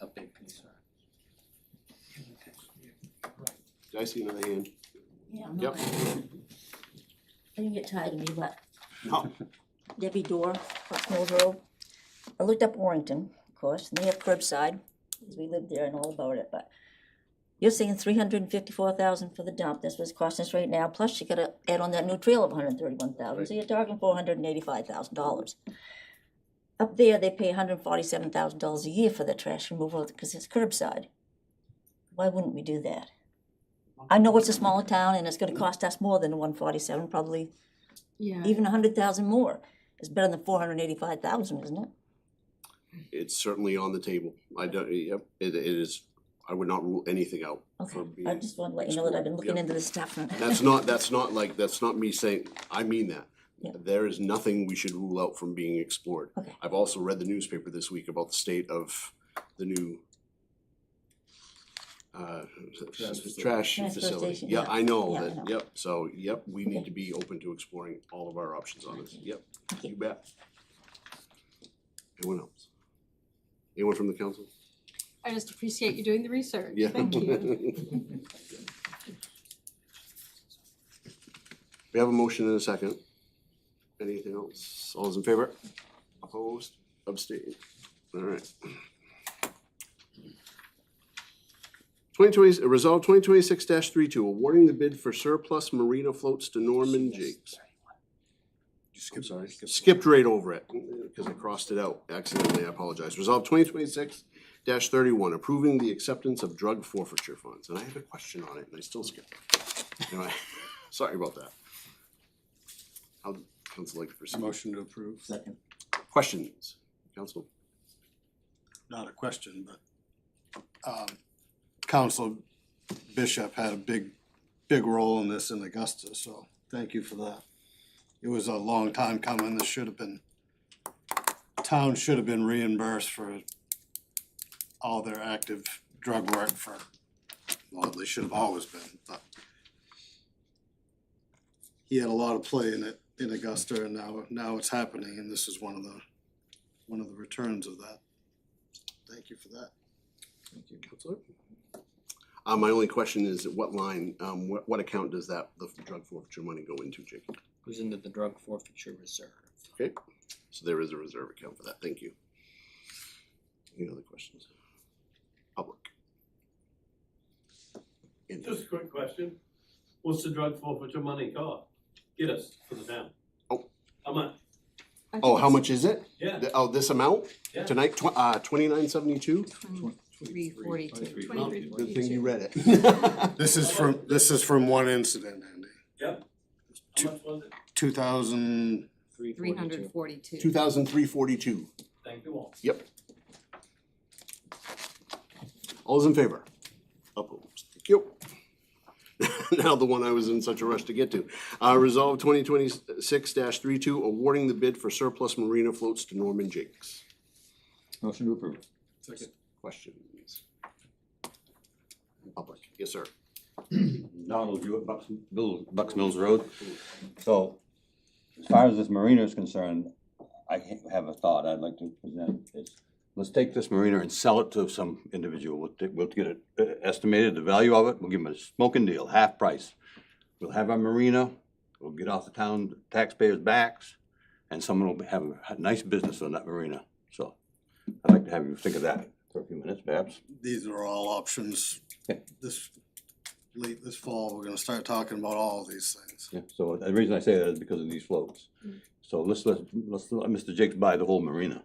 a big concern. Did I see another hand? Yeah, Yep. I didn't get tired of me, but No. Debbie Dorr, Fox Mills Road. I looked up Warrington, of course, and they have curbside, because we lived there and all about it, but you're saying 354,000 for the dump, that's what's costing us right now, plus you gotta add on that new trail of 131,000, so you're talking $485,000. Up there, they pay $147,000 a year for the trash removal, because it's curbside. Why wouldn't we do that? I know it's a smaller town and it's gonna cost us more than the 147, probably Yeah. even 100,000 more. It's better than 485,000, isn't it? It's certainly on the table. Yep, it is. I would not rule anything out Okay, for being. I just wanted to let you know that I've been looking Yep. into this stuff. and- That's not me saying, I mean that. Yeah. There is nothing we should rule out from being explored. Okay. I've also read the newspaper this week about the state of the new trash Transfer facility. station, Yeah, yeah. I know Yeah, I that, know. yep, so, yep, we need Okay. to be open to exploring all of our options on this, yep, Okay. you bet. Anyone else? Anyone from the council? I just appreciate you doing the research. Yeah. Thank you. We have a motion and a second. Anything else? All those in favor? Opposed? Abstained? All right. 2020, resolve 2026-32, awarding the bid for surplus marina floats to Norman Jakes. I'm sorry, skipped right over it, because I crossed it out accidentally, I apologize. Resolve 2026-31, approving the acceptance of drug forfeiture funds, and I had a question on it, and I still skipped it. Anyway, sorry about that. How, council like to proceed? Motion to approve. Second. Questions, council? Not a question, but, Council Bishop had a big role in this in Augusta, so thank you for that. It was a long time coming. This should have been, town should have been reimbursed for all their active drug work for, well, they should have always been, but he had a lot of play in it in Augusta, and now it's happening, and this is one of the returns of that. Thank you for that. Thank you, councilor. My only question is, at what line, what account does the drug forfeiture money go into, Jake? Goes into the drug forfeiture reserve. Okay, so there is a reserve account for that, thank you. Any other questions? Public. Just a quick question. What's the drug forfeiture money cost? Get us for the town. Oh. How much? Oh, how much is it? Yeah. Oh, this amount? Yeah. Tonight, $29.72? 342. Good thing you read it. This is from one incident, Andy. Yep. How much was it? 2000, 342. 2,342. Thank you all. Yep. All's in favor? Opposed? Thank you. Now the one I was in such a rush to get to. Resolve 2026-32, awarding the bid for surplus marina floats to Norman Jakes. Motion to approve. Second. Questions? Public, yes, sir. Donald Jewett, Bucks Mills Road. So, as far as this marina is concerned, I have a thought I'd like to present. Is let's take this marina and sell it to some individual. We'll get it estimated, the value of it. We'll give them a smoking deal, half price. We'll have our marina. We'll get off the town taxpayers' backs, and someone will have a nice business on that marina. So, I'd like to have you think of that for a few minutes, perhaps. these are all options. Late this fall, we're gonna start talking about all of these things. Yeah, so the reason I say that is because of these floats. So let's let Mr. Jakes buy the whole marina.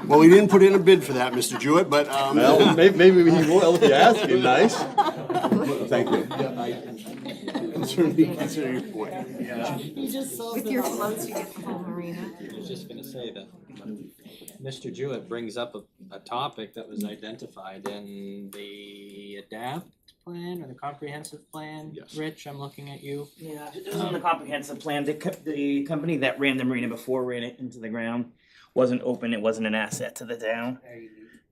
Well, we didn't put in a bid for that, Mr. Jewett, but, Well, maybe he will if you ask him, nice. Thank you. I'll certainly consider your point. You just sold With it your all. floats, you get the whole marina. I was just gonna say that Mr. Jewett brings up a topic that was identified in the ADAPT plan or the comprehensive plan. Yes. Rich, I'm looking at you. Yeah, this is on the comprehensive plan. The company that ran the marina before ran it into the ground wasn't open. It wasn't an asset to the town.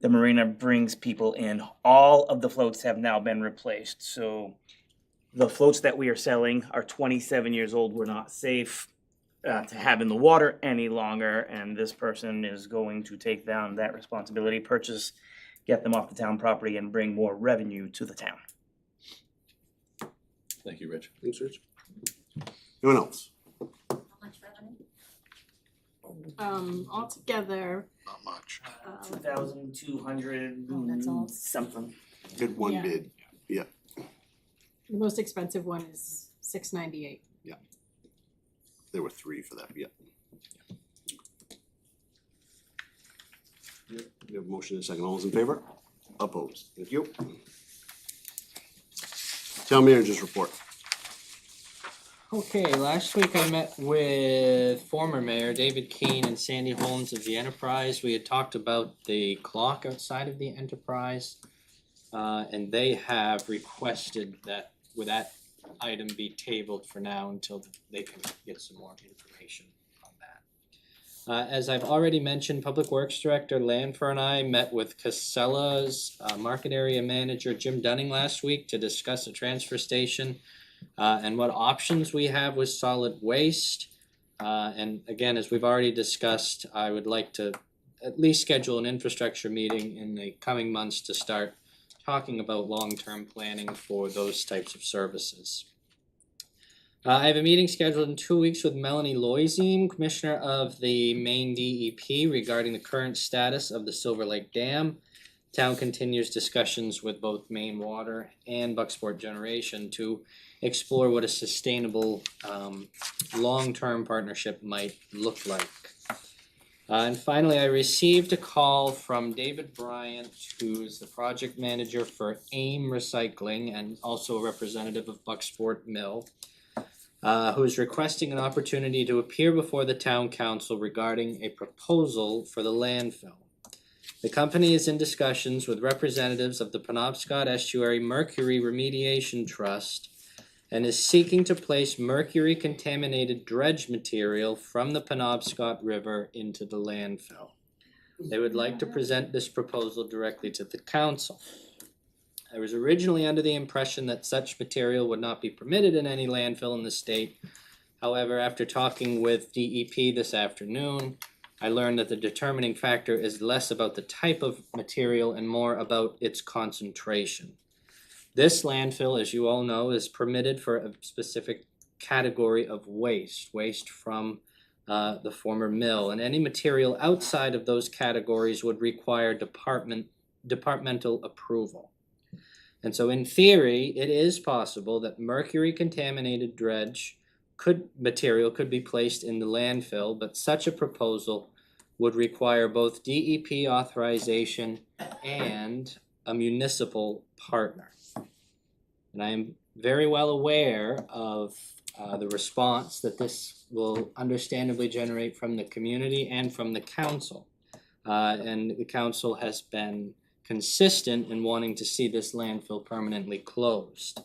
The marina brings people in. All of the floats have now been replaced. So the floats that we are selling are 27 years old. We're not safe to have in the water any longer. And this person is going to take down that responsibility, purchase, get them off the town property, and bring more revenue to the town. Thank you, Rich. Thanks, Rich. Anyone else? How much revenue? Altogether, Not much. 2,200 Oh, that's all. something. Did one Yeah. bid. Yeah. the most expensive one is $698. There were three for that, yeah. We have a motion and a second. All those in favor? Opposed? Thank you. Town manager's report. Okay, last week I met with former mayor David Keene and Sandy Holmes of the Enterprise. We had talked about the clock outside of the Enterprise. And they have requested that that item be tabled for now until they can get some more information on that. As I've already mentioned, Public Works Director Lanfer and I met with Casella's Market Area Manager Jim Dunning last week to discuss a transfer station and what options we have with solid waste. And again, as we've already discussed, I would like to at least schedule an infrastructure meeting in the coming months to start talking about long-term planning for those types of services. I have a meeting scheduled in 2 weeks with Melanie Loizine, Commissioner of the Maine DEP, regarding the current status of the Silver Lake Dam. Town continues discussions with both Maine Water and Bucksport Generation to explore what a sustainable long-term partnership might look like. And finally, I received a call from David Bryant, who's the project manager for AIM Recycling and also a representative of Bucksport Mill, who is requesting an opportunity to appear before the town council regarding a proposal for the landfill. The company is in discussions with representatives of the Penobscot Estuary Mercury Remediation Trust and is seeking to place mercury-contaminated dredge material from the Penobscot River into the landfill. They would like to present this proposal directly to the council. I was originally under the impression that such material would not be permitted in any landfill in the state. However, after talking with DEP this afternoon, I learned that the determining factor is less about the type of material and more about its concentration. This landfill, as you all know, is permitted for a specific category of waste from the former mill, and any material outside of those categories would require departmental approval. And so in theory, it is possible that mercury contaminated material could be placed in the landfill, but such a proposal would require both DEP authorization and a municipal partner. And I am very well aware of the response that this will understandably generate from the community and from the council. And the council has been consistent in wanting to see this landfill permanently closed.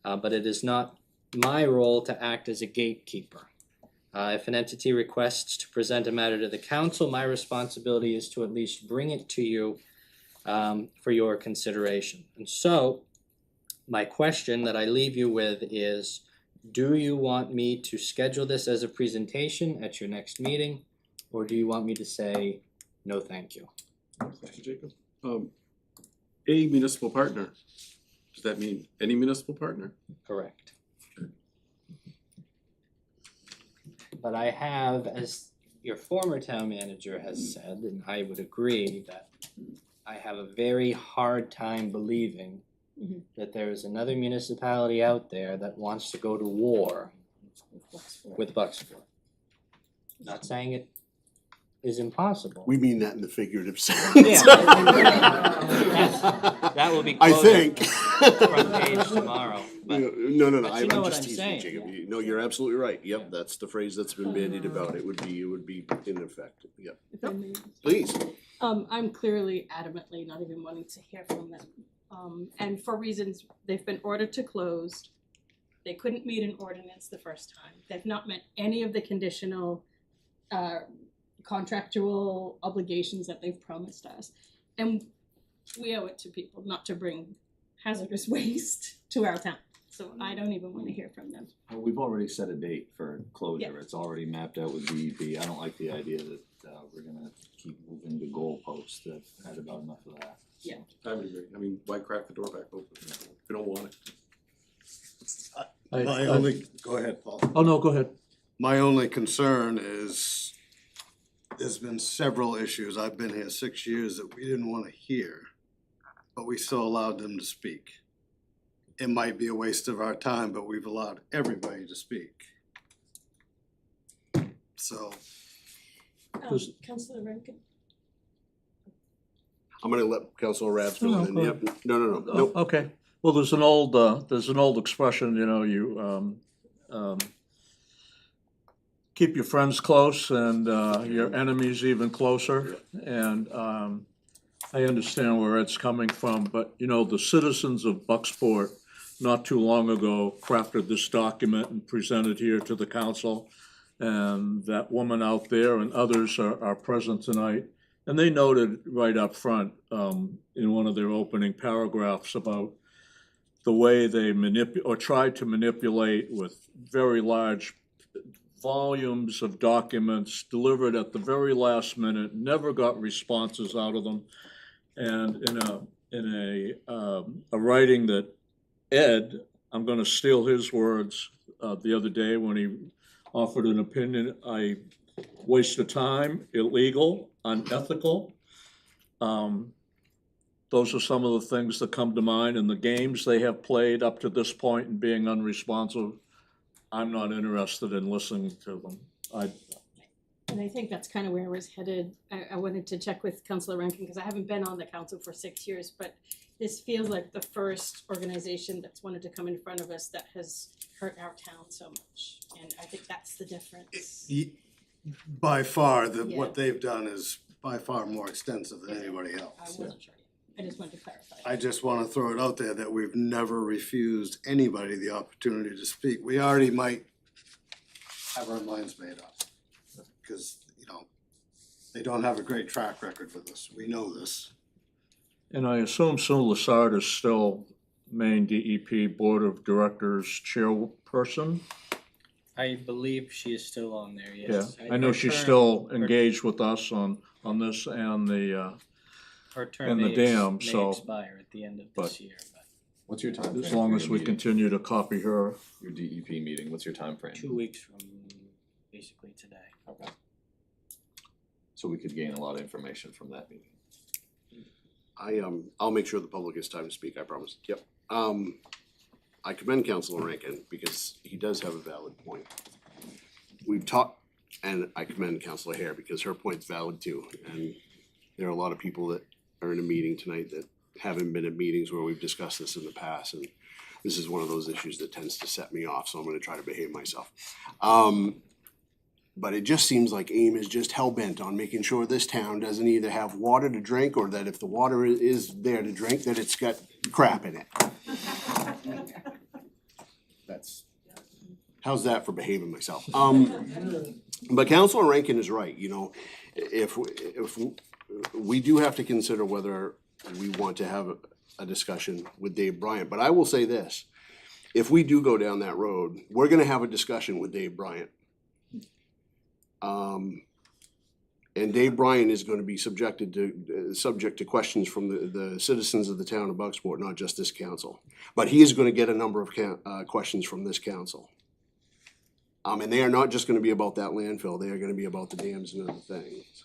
But it is not my role to act as a gatekeeper. If an entity requests to present a matter to the council, my responsibility is to at least bring it to you for your consideration. And so, my question that I leave you with is, do you want me to schedule this as a presentation at your next meeting, or do you want me to say, no, thank you? Mr. Jacob, a municipal partner, does that mean any municipal partner? Correct. But I have, as your former town manager has said, and I would agree, that I have a very hard time believing that there is another municipality out there that wants to go to war with Bucksport. Not saying it is impossible. We mean that in the figurative sense. Yeah. That will be I quoted think. front page tomorrow. But, No, but you know I'm what just I'm teasing, saying. Jacob. No, you're absolutely right. Yep, that's the phrase that's been bandied about. It would be in effect. Yep. If I may. Please. I'm clearly adamantly not even wanting to hear from them. And for reasons, they've been ordered to close. They couldn't meet an ordinance the first time. They've not met any of the conditional contractual obligations that they've promised us. And we owe it to people not to bring hazardous waste to our town. So I don't even want to hear from them. Well, we've already set a date for closure. Yeah. It's already mapped out with DEP. I don't like the idea that we're gonna keep moving the goalposts. I've had about enough of that. Yeah. I would agree. I mean, why crack the door back open? If you don't want it. Go ahead, Paul. Oh, no, go ahead. My only concern is there's been several issues. I've been here 6 years that we didn't want to hear, but we still allowed them to speak. It might be a waste of our time, but we've allowed everybody to speak. So, Councilor Rankin? I'm gonna let Councilor Rabs go No, then. go Yep. ahead. No. Oh, Nope. okay. Well, there's an old expression, you know, you keep your friends close and your enemies even closer. And I understand where it's coming from, but you know, the citizens of Bucksport not too long ago crafted this document and presented here to the council. And that woman out there and others are present tonight. And they noted right up front in one of their opening paragraphs about the way they tried to manipulate with very large volumes of documents delivered at the very last minute, never got responses out of them. And in a writing that Ed, I'm gonna steal his words, the other day when he offered an opinion, I waste of time, illegal, unethical. Those are some of the things that come to mind, and the games they have played up to this point in being unresponsive. I'm not interested in listening to them. And I think that's kind of where I was headed. I wanted to check with Councilor Rankin because I haven't been on the council for 6 years, but this feels like the first organization that's wanted to come in front of us that has hurt our town so much. And I think that's the difference. by far, Yeah. what they've done is by far more extensive than anybody I else. wasn't sure. I just wanted to clarify. I just wanna throw it out there that we've never refused anybody the opportunity to speak. We already might have our minds made up. Cause, you know, they don't have a great track record with us. We know this. And I assume Sue Lassard is still Maine DEP Board of Directors chairperson? I believe she is still on there, yes. Yeah, I know she's still engaged with us on this and the, Her term and the may dam, may so. expire at the end of but this year, but What's your time frame? As long for as your we meeting? continue to copy her. Your DEP meeting, what's your time frame? 2 weeks from basically today. Okay. So we could gain a lot of information from that meeting. I'll make sure the public has time to speak, I promise. Yep. I commend Councilor Rankin because he does have a valid point. We've talked, and I commend Councilor Hare because her point's valid too. And there are a lot of people that are in a meeting tonight that haven't been at meetings where we've discussed this in the past, and this is one of those issues that tends to set me off, so I'm gonna try to behave myself. But it just seems like AIM is just hell-bent on making sure this town doesn't either have water to drink, or that if the water is there to drink, that it's got crap in it. That's, how's that for behaving myself? But Councilor Rankin is right, you know, if we do have to consider whether we want to have a discussion with Dave Bryant, but I will say this, if we do go down that road, we're gonna have a discussion with Dave Bryant. And Dave Bryant is gonna be subject to questions from the citizens of the town of Bucksport, not just this council. But he is gonna get a number of questions from this council. And they are not just gonna be about that landfill, they are gonna be about the dams and other things.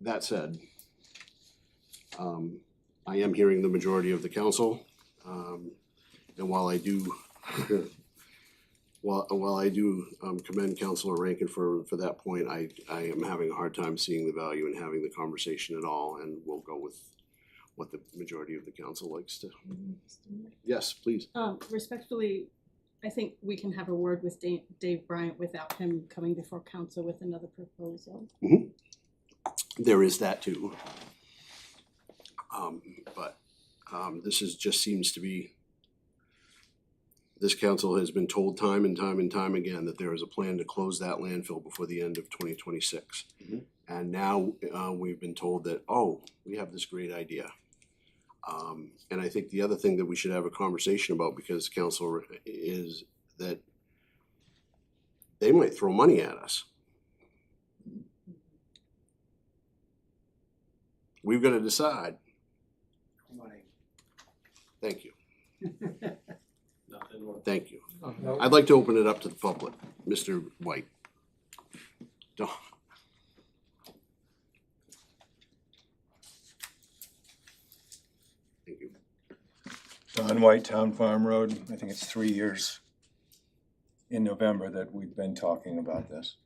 That said, I am hearing the majority of the council, and while I do commend Councilor Rankin for that point, I am having a hard time seeing the value in having the conversation at all, and we'll go with what the majority of the council likes to. Yes, please. Respectfully, I think we can have a word with Dave Bryant without him coming before council with another proposal. Mm-hmm. There is that too. But this just seems to be, this council has been told time and time again that there is a plan to close that landfill before the end of 2026. Mhm. And now we've been told that, oh, we have this great idea. And I think the other thing that we should have a conversation about, because council, is that they might throw money at us. We've got to decide. Thank you. Nothing more. Thank you. I'd like to open it up to the public. Mr. White. Don. Thank you. Don White, Town Farm Road. I think it's 3 years in November that we've been talking about this.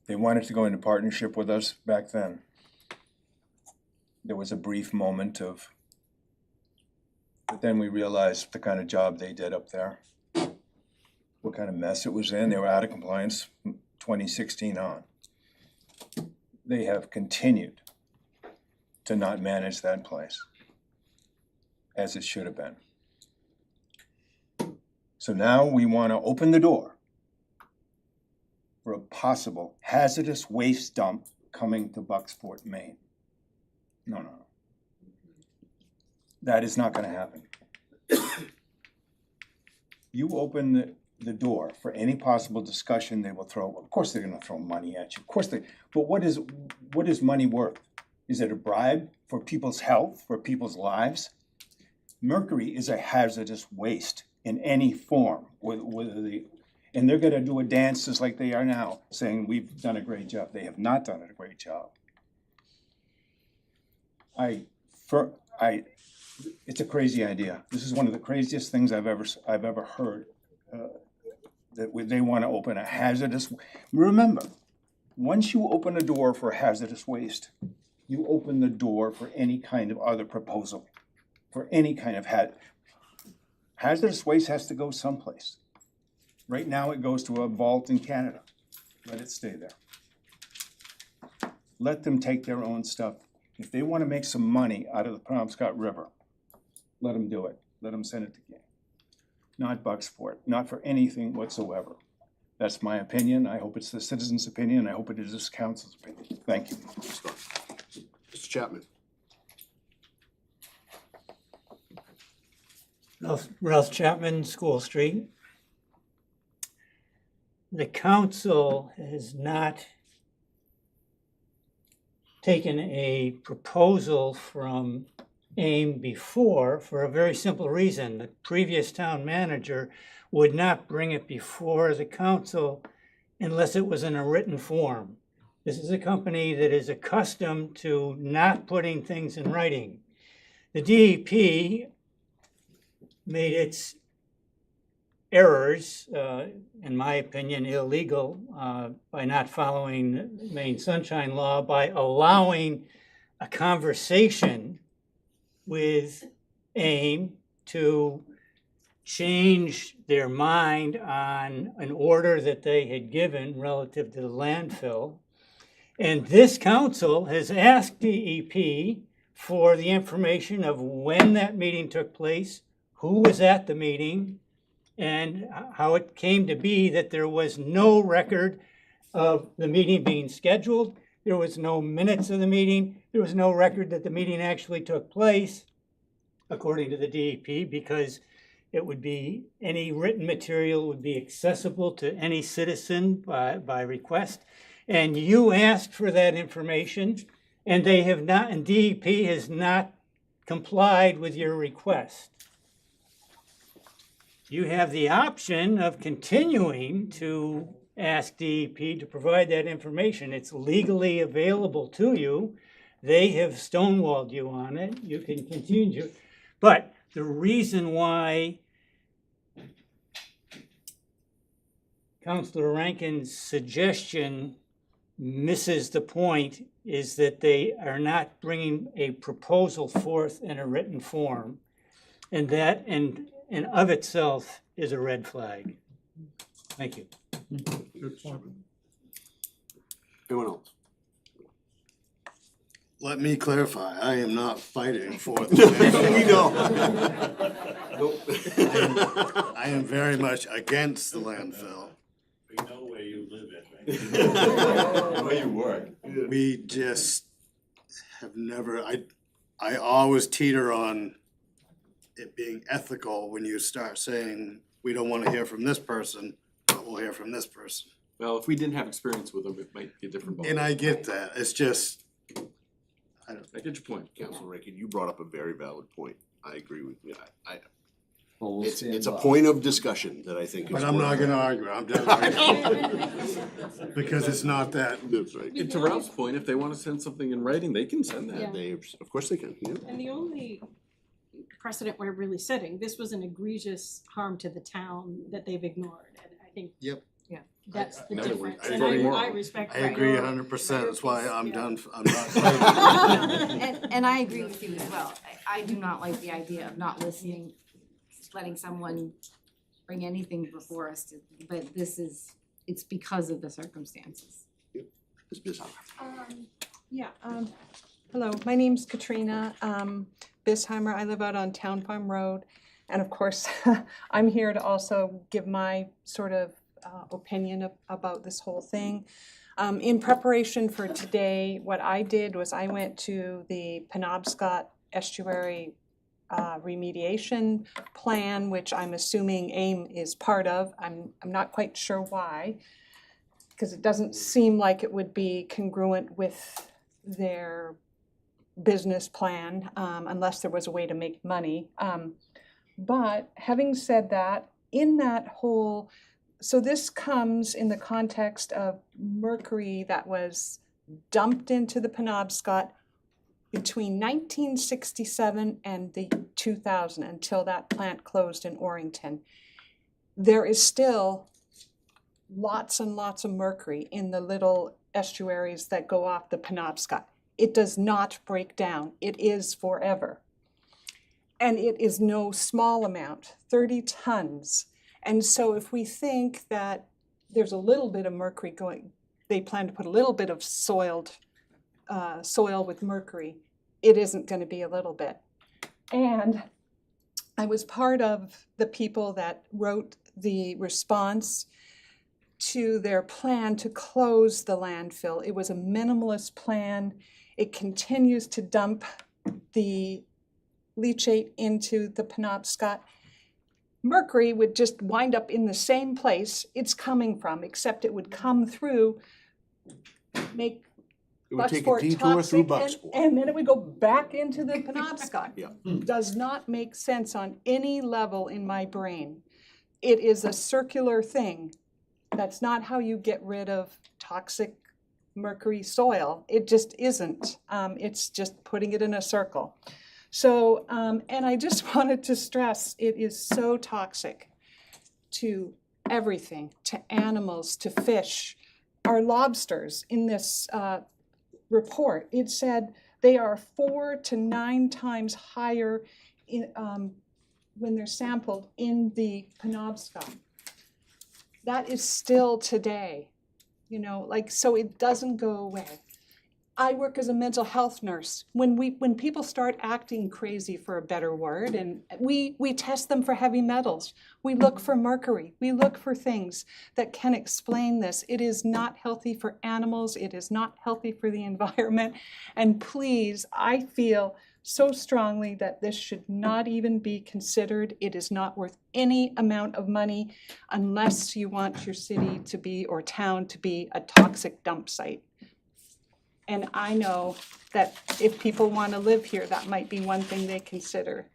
They wanted to go into partnership with us back then. There was a brief moment of, but then we realized the kind of job they did up there, what kind of mess it was in. They were out of compliance from 2016 on. They have continued to not manage that place as it should have been. So now we want to open the door for a possible hazardous waste dump coming to Bucksport, Maine. No. That is not gonna happen. You open the door for any possible discussion they will throw, of course they're gonna throw money at you, of course but what is money worth? Is it a bribe for people's health, for people's lives? Mercury is a hazardous waste in any form, and they're gonna do a dance just like they are now, saying we've done a great job. They have not done a great job. It's a crazy idea. This is one of the craziest things I've ever heard. That they want to open a hazardous. Remember, once you open a door for hazardous waste, you open the door for any kind of other proposal, for any kind of hazardous waste has to go someplace. Right now, it goes to a vault in Canada. Let it stay there. Let them take their own stuff. If they want to make some money out of the Penobscot River, let them do it. Let them send it to King. Not Bucksport, not for anything whatsoever. That's my opinion. I hope it's the citizens' opinion. I hope it is this council's opinion. Thank you. Mr. Chapman. Ralph Chapman, School Street. The council has not taken a proposal from AIM before for a very simple reason. The previous town manager would not bring it before the council unless it was in a written form. This is a company that is accustomed to not putting things in writing. The DEP made its errors, in my opinion, illegal, by not following Maine Sunshine Law, by allowing a conversation with AIM to change their mind on an order that they had given relative to the landfill. And this council has asked DEP for the information of when that meeting took place, who was at the meeting, and how it came to be that there was no record of the meeting being scheduled, there was no minutes of the meeting, there was no record that the meeting actually took place, according to the DEP, because it would be, any written material would be accessible to any citizen by request. And you asked for that information, and they have not, and DEP has not complied with your request. You have the option of continuing to ask DEP to provide that information. It's legally available to you. They have stonewalled you on it. You can continue. But the reason why Councilor Rankin's suggestion misses the point is that they are not bringing a proposal forth in a written form. And that in of itself is a red flag. Thank you. Anyone else? Let me clarify, I am not fighting for the We know. I am very much against the landfill. We know where you live at, Where you work. We just have never, I always teeter on it being ethical when you start saying, we don't wanna hear from this person, but we'll hear from this person. Well, if we didn't have experience with them, it might be a different ballgame. And I get that, it's just, I get your point. Councilor Rankin, you brought up a very valid point. I agree with you. Well, we'll It's stand a by. point of discussion that I think is. but I'm not worth- gonna argue, I'm done arguing. Because it's not that, That's right. And to Ralph's point, if they wanna send something in writing, they can send that. Yeah. They, of course they can, yeah. And the only precedent we're really setting, this was an egregious harm to the town that they've ignored, and I think Yep. yeah, that's the I- I- difference, I and agree. I respect. I agree your- 100%, that's why I'm Yeah. done, I'm not fighting. And I agree with you as well. I do not like the idea of not listening, letting someone bring anything before us, but this is, it's because of the circumstances. Ms. Bishop. Hello, my name's Katrina Bisheimer. I live out on Town Farm Road. And of course, I'm here to also give my sort of opinion about this whole thing. In preparation for today, what I did was I went to the Penobscot Estuary remediation plan, which I'm assuming AIM is part of. I'm not quite sure why, because it doesn't seem like it would be congruent with their business plan, unless there was a way to make money. But having said that, in that whole, so this comes in the context of mercury that was dumped into the Penobscot between 1967 and the 2000, until that plant closed in Orrington. There is still lots and lots of mercury in the little estuaries that go off the Penobscot. It does not break down. It is forever. And it is no small amount, 30 tons. And so if we think that there's a little bit of mercury going, they plan to put a little bit of soil with mercury, it isn't going to be a little bit. And I was part of the people that wrote the response to their plan to close the landfill. It was a minimalist plan. It continues to dump the leachate into the Penobscot. Mercury would just wind up in the same place it's coming from, except it would come through, make It would take a Bucksport detour through toxic, Bucksport. and then it would go back into the Penobscot. Yeah. Does not make sense on any level in my brain. It is a circular thing. That's not how you get rid of toxic mercury soil. It just isn't. It's just putting it in a circle. So, and I just wanted to stress, it is so toxic to everything, to animals, to fish. Our lobsters in this report, it said they are 4 to 9 times higher in, when they're sampled in the Penobscot. That is still today, you know, like, so it doesn't go away. I work as a mental health nurse. When people start acting crazy, for a better word, and we test them for heavy metals. We look for mercury. We look for things that can explain this. It is not healthy for animals. It is not healthy for the environment. And please, I feel so strongly that this should not even be considered. It is not worth any amount of money unless you want your city to be, or town to be, a toxic dump site. And I know that if people want to live here, that might be one thing they consider.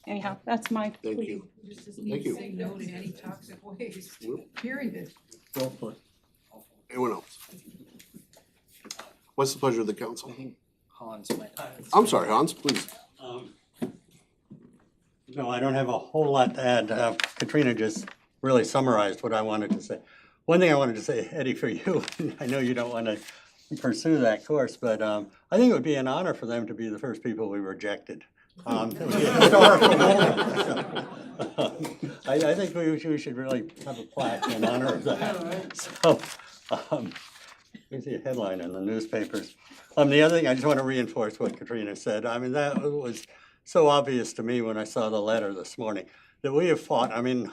Anyhow, that's my plea. Thank you. Thank you. Say no to any toxic waste, period. Well put. Anyone else? What's the pleasure of the council? Hans might. I'm sorry, Hans, please. No, I don't have a whole lot to add. Katrina just really summarized what I wanted to say. One thing I wanted to say, Eddie, for you, I know you don't want to pursue that course, but I think it would be an honor for them to be the first people we rejected. It would be a historical moment. I think we should really have a plaque in honor of that. So, you see a headline in the newspapers. The other thing, I just want to reinforce what Katrina said. I mean, that was so obvious to me when I saw the letter this morning, that we have fought, I mean,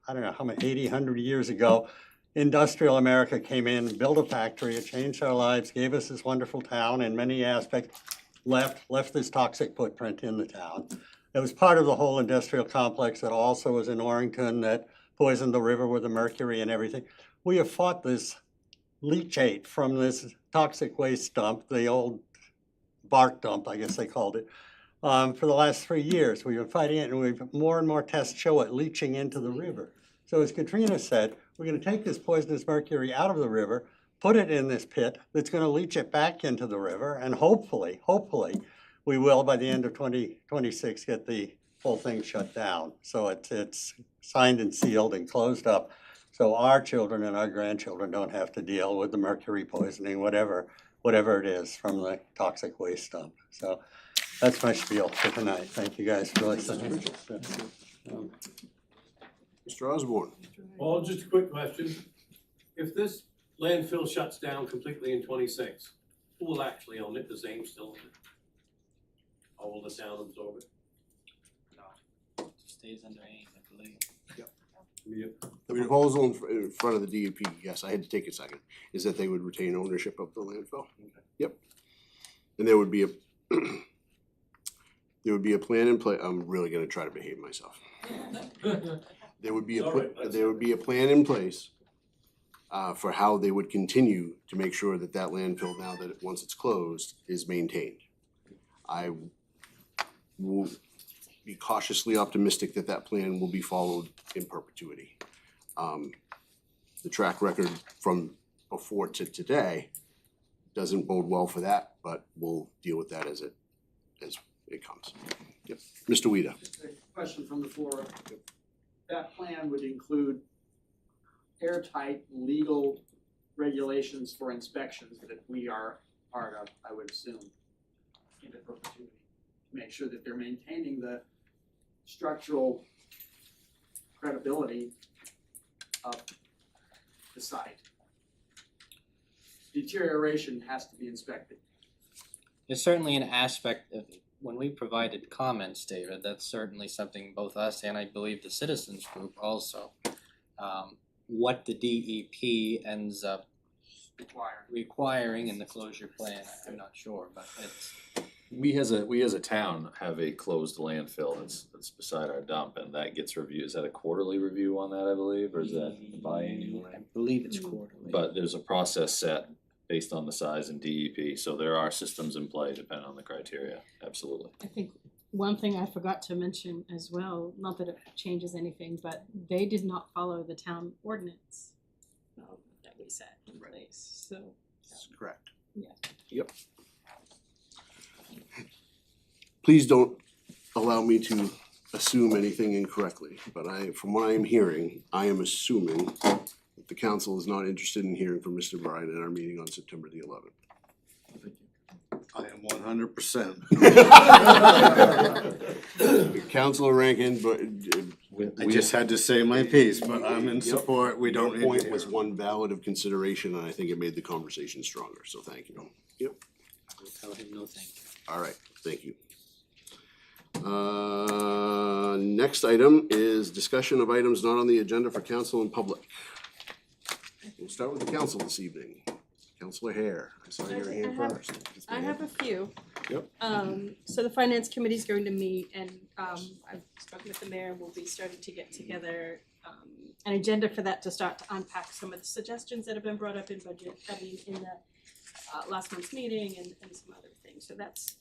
I don't know how many, 80, 100 years ago, industrial America came in, built a factory, it changed our lives, gave us this wonderful town in many aspects, left this toxic footprint in the town. It was part of the whole industrial complex that also was in Orrington that poisoned the river with the mercury and everything. We have fought this leachate from this toxic waste dump, the old bark dump, I guess they called it, for the last 3 years. We've been fighting it, and we've more and more tests show it leaching into the river. So as Katrina said, we're going to take this poisonous mercury out of the river, put it in this pit that's going to leach it back into the river, and hopefully, we will, by the end of 2026, get the whole thing shut down. So it's signed and sealed and closed up, so our children and our grandchildren don't have to deal with the mercury poisoning, whatever it is, from the toxic waste dump. So that's my spiel for tonight. Thank you guys for listening. Mr. Osborne. Paul, just a quick question. If this landfill shuts down completely in 26, who will actually own it? Does Ames still own it? Or will the town absorb it? No, it stays under Ames, I believe. The proposal in front of the DEP, yes, I had to take a second, is that they would retain ownership of the landfill. Yep. And there would be a plan in place. I'm really gonna try to behave myself. There would be a plan in place for how they would continue to make sure that that landfill, now that once it's closed, is maintained. I will be cautiously optimistic that that plan will be followed in perpetuity. The track record from before to today doesn't bode well for that, but we'll deal with that as it comes. Yep. Mr. Weeda. Just a question from the floor. That plan would include airtight legal regulations for inspections that we are part of, I would assume, into perpetuity. Make sure that they're maintaining the structural credibility of the site. Deterioration has to be inspected. There's certainly an aspect of, when we provided comments, David, that's certainly something both us and I believe the citizens group also. What the DEP ends up requiring in the closure plan, I'm not sure, but it's. We as a town have a closed landfill that's beside our dump, and that gets reviewed. Is that a quarterly review on that, I believe, or is that biannual? I believe it's quarterly. But there's a process set based on the size and DEP, so there are systems in play depending on the criteria, absolutely. I think one thing I forgot to mention as well, not that it changes anything, but they did not follow the town ordinance that we set in place. So Yes, correct. Yeah. Yep. Please don't allow me to assume anything incorrectly, but from what I am hearing, I am assuming that the council is not interested in hearing from Mr. Bryan at our meeting on September the 11th. I am 100%. Councilor Rankin, but I just had to say my piece, but I'm in support. We don't Your need to point hear was it. one valid of consideration, and I think it made the conversation stronger, so thank you. Yep, I will tell him no thank you. all right, thank you. Next item is discussion of items not on the agenda for council and public. We'll start with the council this evening. Councilor Hare, I saw your hand first. I have a few. Yep. So the finance committee is going to meet and I've spoken with the mayor, we'll be starting to get together an agenda for that to start to unpack some of the suggestions that have been brought up in budget, in the last month's meeting and some other things. So that's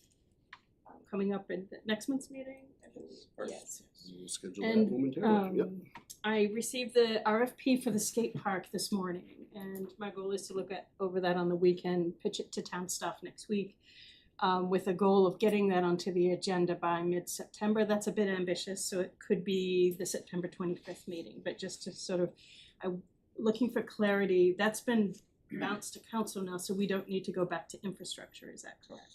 coming up in the next month's meeting, I believe. Yes. We'll schedule that momentarily, yep. I received the RFP for the skate park this morning, and my goal is to look over that on the weekend, pitch it to town staff next week, with a goal of getting that onto the agenda by mid-September. That's a bit ambitious, so it could be the September 25th meeting, but just to sort of, looking for clarity, that's been bounced to council now, so we don't need to go back to infrastructure, is that correct?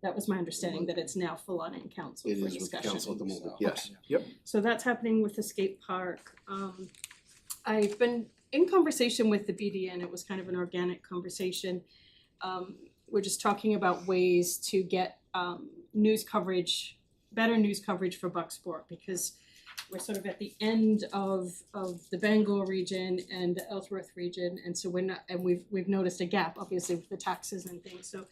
That was my understanding, that it's now full on in council It for is with the discussion. council at the moment, So, yes, okay. yep. So that's happening with the skate park. I've been in conversation with the BDN, it was kind of an organic conversation. We're just talking about ways to get news coverage, better news coverage for Bucksport, because we're sort of at the end of the Bangor region and the Ellsworth region, and so we're not, and we've noticed a gap, obviously, with the taxes and things, so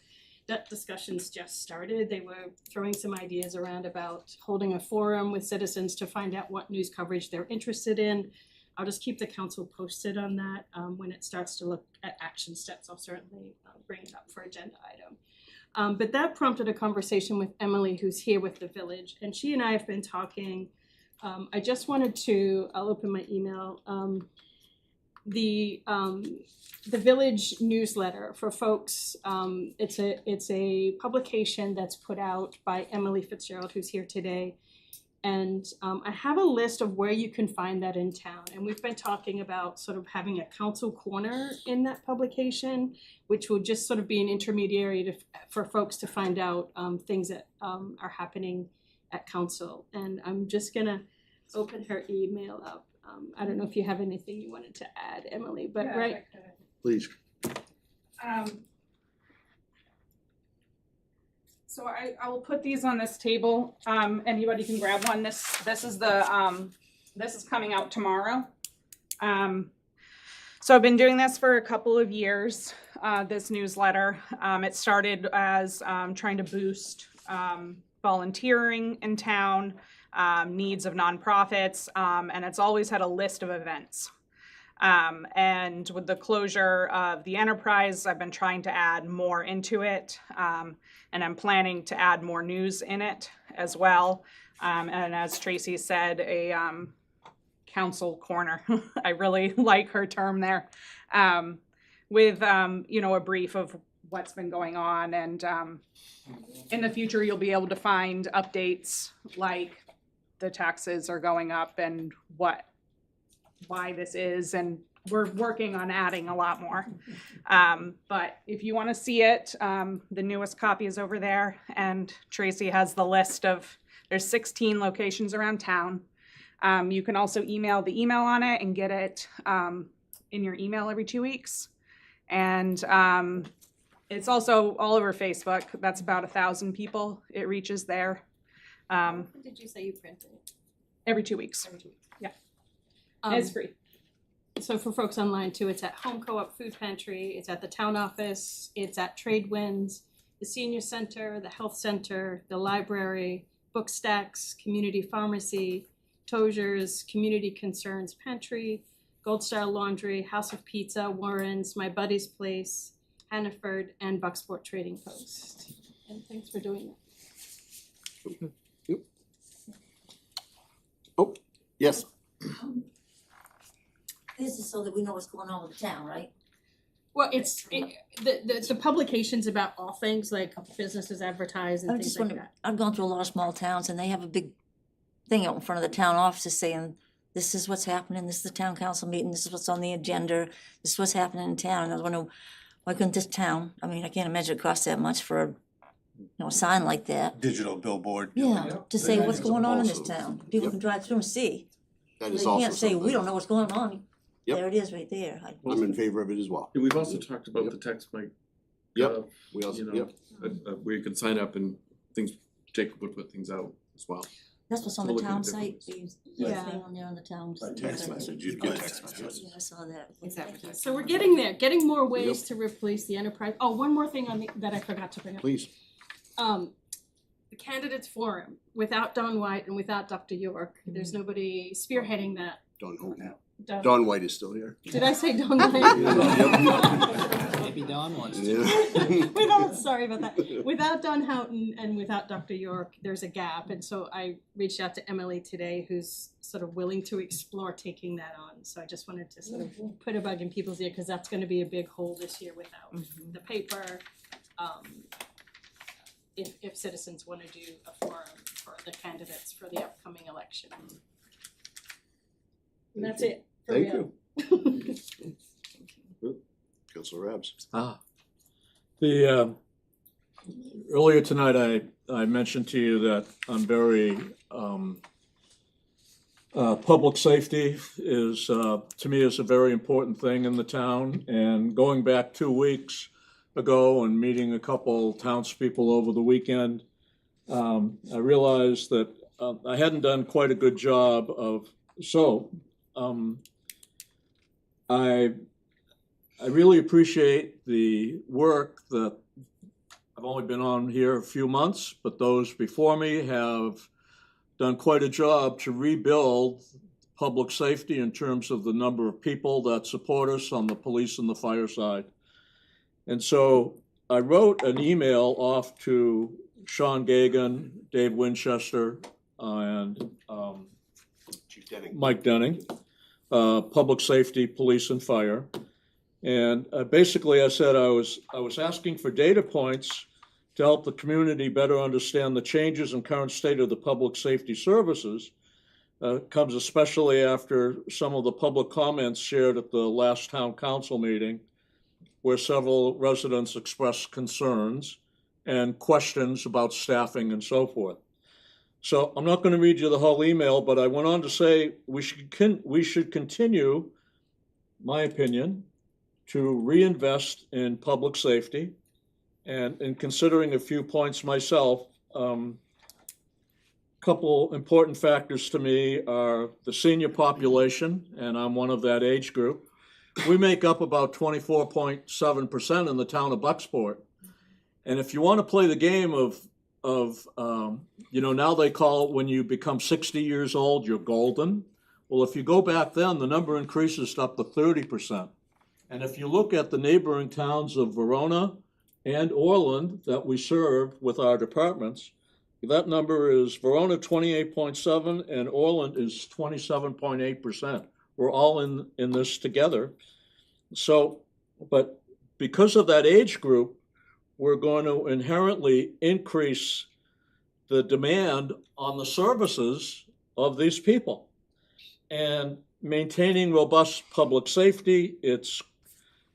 that discussion's just started. They were throwing some ideas around about holding a forum with citizens to find out what news coverage they're interested in. I'll just keep the council posted on that. When it starts to look at action steps, I'll certainly bring it up for agenda item. But that prompted a conversation with Emily, who's here with the village, and she and I have been talking. I just wanted to, I'll open my email. The village newsletter for folks, it's a publication that's put out by Emily Fitzgerald, who's here today. And I have a list of where you can find that in town. And we've been talking about sort of having a council corner in that publication, which will just sort of be an intermediary for folks to find out things that are happening at council. And I'm just gonna open her email up. I don't know if you have anything you wanted to add, Emily, but Yeah, right. Please. So I will put these on this table. Anybody can grab one. This is the this is coming out tomorrow. So I've been doing this for a couple of years. This newsletter. It started as trying to boost volunteering in town, needs of nonprofits, and it's always had a list of events. And with the closure of the enterprise, I've been trying to add more into it, and I'm planning to add more news in it as well. And as Tracy said, a council corner. I really like her term there. With a brief of what's been going on, and in the future you'll be able to find updates like the taxes are going up and why this is, and we're working on adding a lot more. But if you want to see it, the newest copy is over there, and Tracy has the list of, there's 16 locations around town. You can also email the email on it and get it in your email every 2 weeks. And it's also all over Facebook. That's about 1,000 people it reaches there. When did you say you printed it? Every 2 weeks. Yeah. It's free. So for folks online too, it's at Home Co-op Food Pantry, it's at the town office, it's at Tradewinds, the senior center, the health center, the library, Book Stacks, Community Pharmacy, Tozer's, Community Concerns Pantry, Gold Star Laundry, House of Pizza, Warren's, My Buddy's Place, Hannaford, and Bucksport Trading Post. And thanks for doing that. Yep. Oh, yes. This is so that we know what's going on with the town, right? Well, the publication's about all things, like businesses advertise and I things just like wonder, that. I've gone through a lot of small towns and they have a big thing out in front of the town offices saying, this is what's happening, this is the town council meeting, this is what's on the agenda, this is what's happening in town. And I was wondering, why couldn't this town, I mean, I can't imagine it costs that much for a sign like that. Digital billboard. Yeah, to say what's going on in this Also- town. People can drive through and see. That They is also can't say, we something. don't know what's going on. Yep. There it is right there. I'm in favor of it as well. And we've also talked about the text mic. Yep. We also, You know, yep. where you can sign up and things, Jacob would put things out as well. That's what's on To the look at town the site, difference. the Yeah. thing on there on the town. Text message, you'd get text messages. Yeah, I saw that. It's advertised. So we're getting there, getting more ways to replace the enterprise. Oh, one more thing that I forgot to bring up. Please. The candidates forum, without Don White and without Dr. York, there's nobody spearheading that. Don Hogan. Don- Don White is still here. Did I say Don White? Maybe Dawn wants to. Yeah. Without, sorry about that. Without Don Houghton and without Dr. York, there's a gap. And so I reached out to Emily today, who's sort of willing to explore taking that on. So I just wanted to sort of put a bug in people's ear, because that's gonna be a big hole this year without the paper. If citizens wanna do a forum for the candidates for the upcoming election. And that's it. for Thank real. you. Councilor Rabs. The, earlier tonight, I mentioned to you that I'm very, public safety is, to me, is a very important thing in the town. And going back 2 weeks ago and meeting a couple townspeople over the weekend, I realized that I hadn't done quite a good job of, I really appreciate the work that I've only been on here a few months, but those before me have done quite a job to rebuild public safety in terms of the number of people that support us on the police and the fire side. And so I wrote an email off to Sean Gagan, Dave Winchester, and Chief Denning. Mike Denning, Public Safety, Police and Fire. And basically I said I was asking for data points to help the community better understand the changes in current state of the public safety services. Comes especially after some of the public comments shared at the last town council meeting, where several residents expressed concerns and questions about staffing and so forth. So I'm not going to read you the whole email, but I went on to say we should continue, my opinion, to reinvest in public safety. And in considering a few points myself, couple important factors to me are the senior population, and I'm one of that age group. We make up about 24.7% in the town of Bucksport. And if you want to play the game of now they call it when you become 60 years old, you're golden. Well, if you go back then, the number increases up to 30%. And if you look at the neighboring towns of Verona and Orland that we serve with our departments, that number is Verona 28.7 and Orland is 27.8%. We're all in this together. So, but because of that age group, we're going to inherently increase the demand on the services of these people. And maintaining robust public safety, it's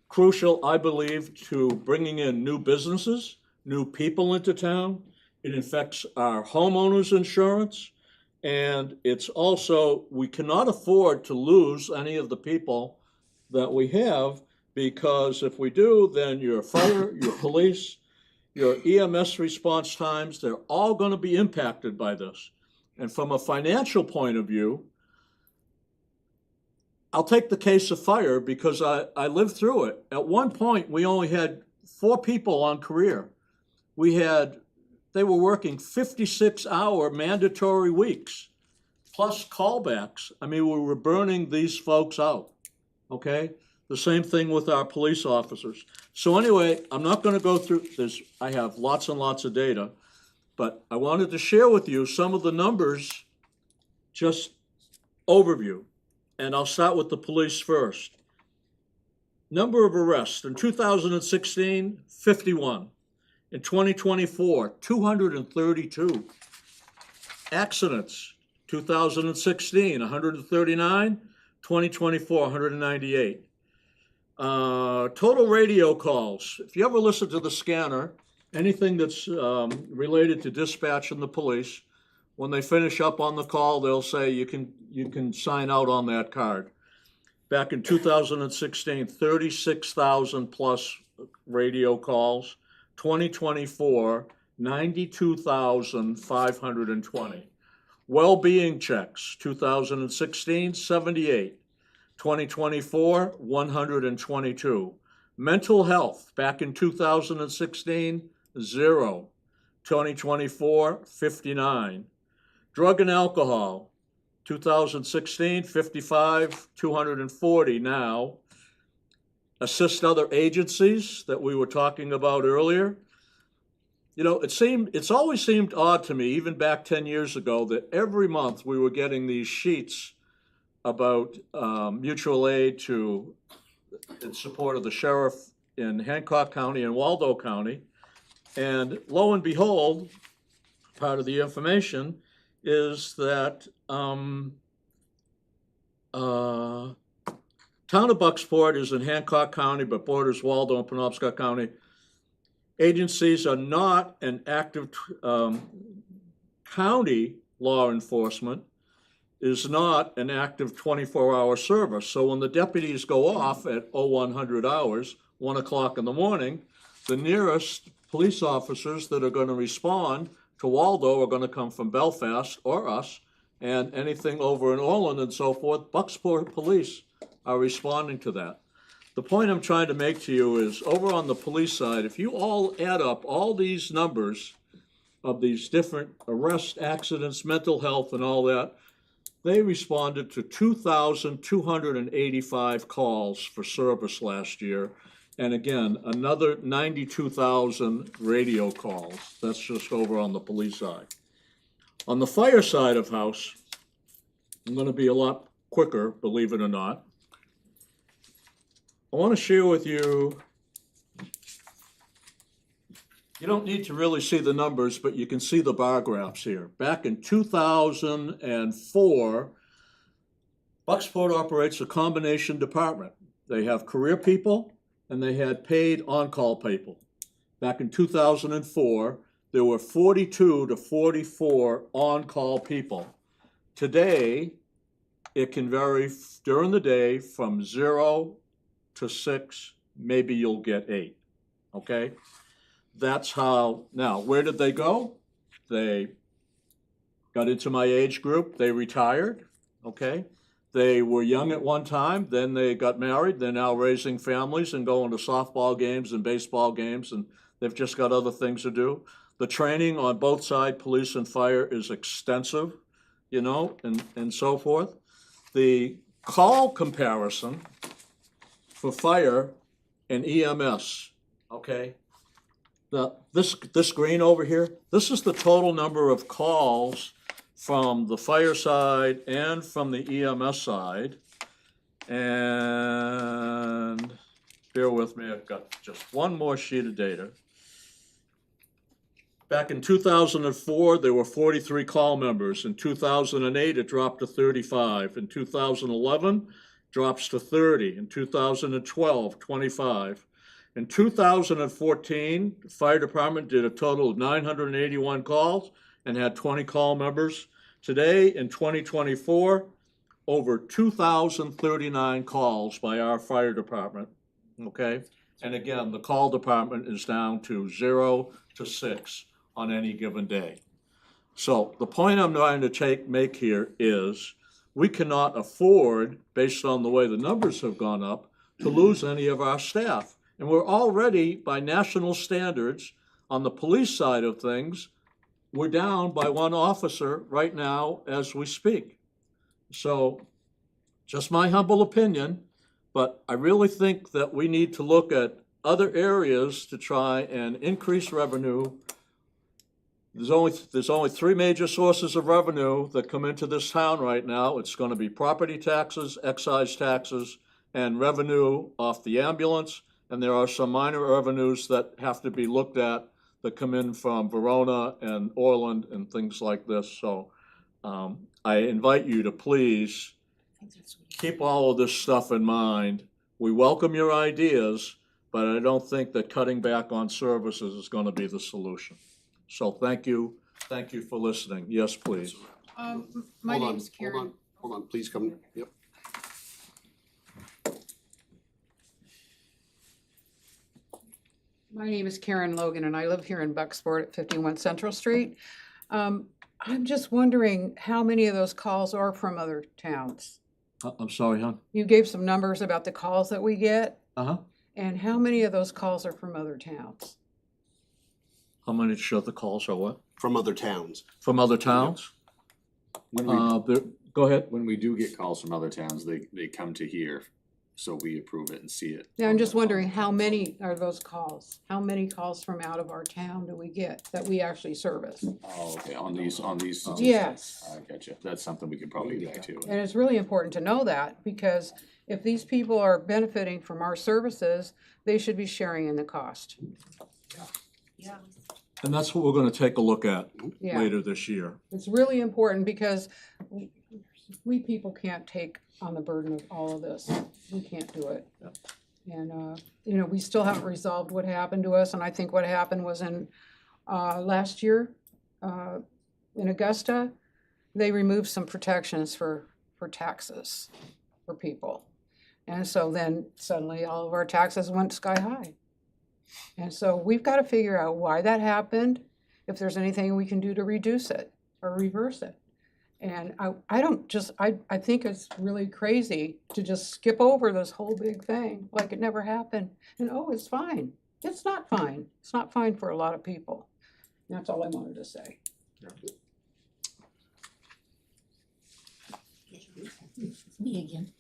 crucial, I believe, to bringing in new businesses, new people into town. It affects our homeowners insurance. And it's also, we cannot afford to lose any of the people that we have, because if we do, then your fire, your police, your EMS response times, they're all going to be impacted by this. And from a financial point of view, I'll take the case of fire because I lived through it. At one point, we only had 4 people on career. They were working 56-hour mandatory weeks, plus callbacks. I mean, we were burning these folks out, okay? The same thing with our police officers. So anyway, I'm not going to go through this. I have lots and lots of data, but I wanted to share with you some of the numbers, just overview. And I'll start with the police first. Number of arrests in 2016, 51. In 2024, 232. Accidents, 2016, 139. 2024, 198. Total radio calls. If you ever listen to the scanner, anything that's related to dispatch and the police, when they finish up on the call, they'll say you can sign out on that card. Back in 2016, 36,000 plus radio calls. 2024, 92,520. Well-being checks, 2016, 78. 2024, 122. Mental health, back in 2016, 0. 2024, 59. Drug and alcohol, 2016, 55, 240 now. Assist other agencies that we were talking about earlier. You know, it's always seemed odd to me, even back 10 years ago, that every month we were getting these sheets about mutual aid in support of the sheriff in Hancock County and Waldo County. And lo and behold, part of the information is that Town of Bucksport is in Hancock County, but borders Waldo and Penobscot County. Agencies are not an active county law enforcement, is not an active 24-hour service. So when the deputies go off at 0100 hours, 1 o'clock in the morning, the nearest police officers that are going to respond to Waldo are going to come from Belfast or us, and anything over in Orland and so forth, Bucksport police are responding to that. The point I'm trying to make to you is, over on the police side, if you all add up all these numbers of these different arrests, accidents, mental health, and all that, they responded to 2,285 calls for service last year. And again, another 92,000 radio calls. That's just over on the police side. On the fire side of house, I'm going to be a lot quicker, believe it or not. I want to share with you, you don't need to really see the numbers, but you can see the bar graphs here. Back in 2004, Bucksport operates a combination department. They have career people and they had paid on-call people. Back in 2004, there were 42 to 44 on-call people. Today, it can vary during the day from 0 to 6, maybe you'll get 8, okay? That's how, now, where did they go? They got into my age group, they retired, okay? They were young at one time, then they got married, they're now raising families and going to softball games and baseball games, and they've just got other things to do. The training on both sides, police and fire, is extensive, you know, and so forth. The call comparison for fire and EMS, okay? This green over here, this is the total number of calls from the fire side and from the EMS side. And bear with me, I've got just one more sheet of data. Back in 2004, there were 43 call members. In 2008, it dropped to 35. In 2011, drops to 30. In 2012, 25. In 2014, the fire department did a total of 981 calls and had 20 call members. Today, in 2024, over 2,039 calls by our fire department, okay? And again, the call department is down to 0 to 6 on any given day. So the point I'm trying to make here is, we cannot afford, based on the way the numbers have gone up, to lose any of our staff. And we're already, by national standards, on the police side of things, we're down by 1 officer right now as we speak. So, just my humble opinion, but I really think that we need to look at other areas to try and increase revenue. There's only 3 major sources of revenue that come into this town right now. It's going to be property taxes, excise taxes, and revenue off the ambulance, and there are some minor revenues that have to be looked at that come in from Verona and Orland and things like this. So I invite you to please keep all of this stuff in mind. We welcome your ideas, but I don't think that cutting back on services is gonna be the solution. So thank you for listening. Yes, please. My Hold on, name's Karen. Hold on, please come, yep. My name is Karen Logan and I live here in Bucksport at 51 Central Street. I'm just wondering how many of those calls are from other towns? I'm sorry, hon? You gave some numbers about the calls that we get, Uh-huh. and how many of those calls are from other towns? How many show the calls are what? From other towns. From other towns? Go ahead. When we do get calls from other towns, they come to here, so we approve it and see it. Yeah, I'm just wondering how many are those calls? How many calls from out of our town do we get that we actually service? Oh, okay, on these statistics. Yes. I gotcha. That's something we could probably get back to. And it's really important to know that, because if these people are benefiting from our services, they should be sharing in the cost. Yeah. And that's what we're gonna take a look at Yeah. later this year. It's really important because we people can't take on the burden of all of this. We can't do it. And, you know, we still haven't resolved what happened to us, and I think what happened was in, last year, in Augusta, they removed some protections for taxes for people. And so then suddenly all of our taxes went sky high. And so we've got to figure out why that happened, if there's anything we can do to reduce it or reverse it. And I think it's really crazy to just skip over this whole big thing like it never happened. And oh, it's fine. It's not fine. It's not fine for a lot of people. And that's all I wanted to say. It's me again.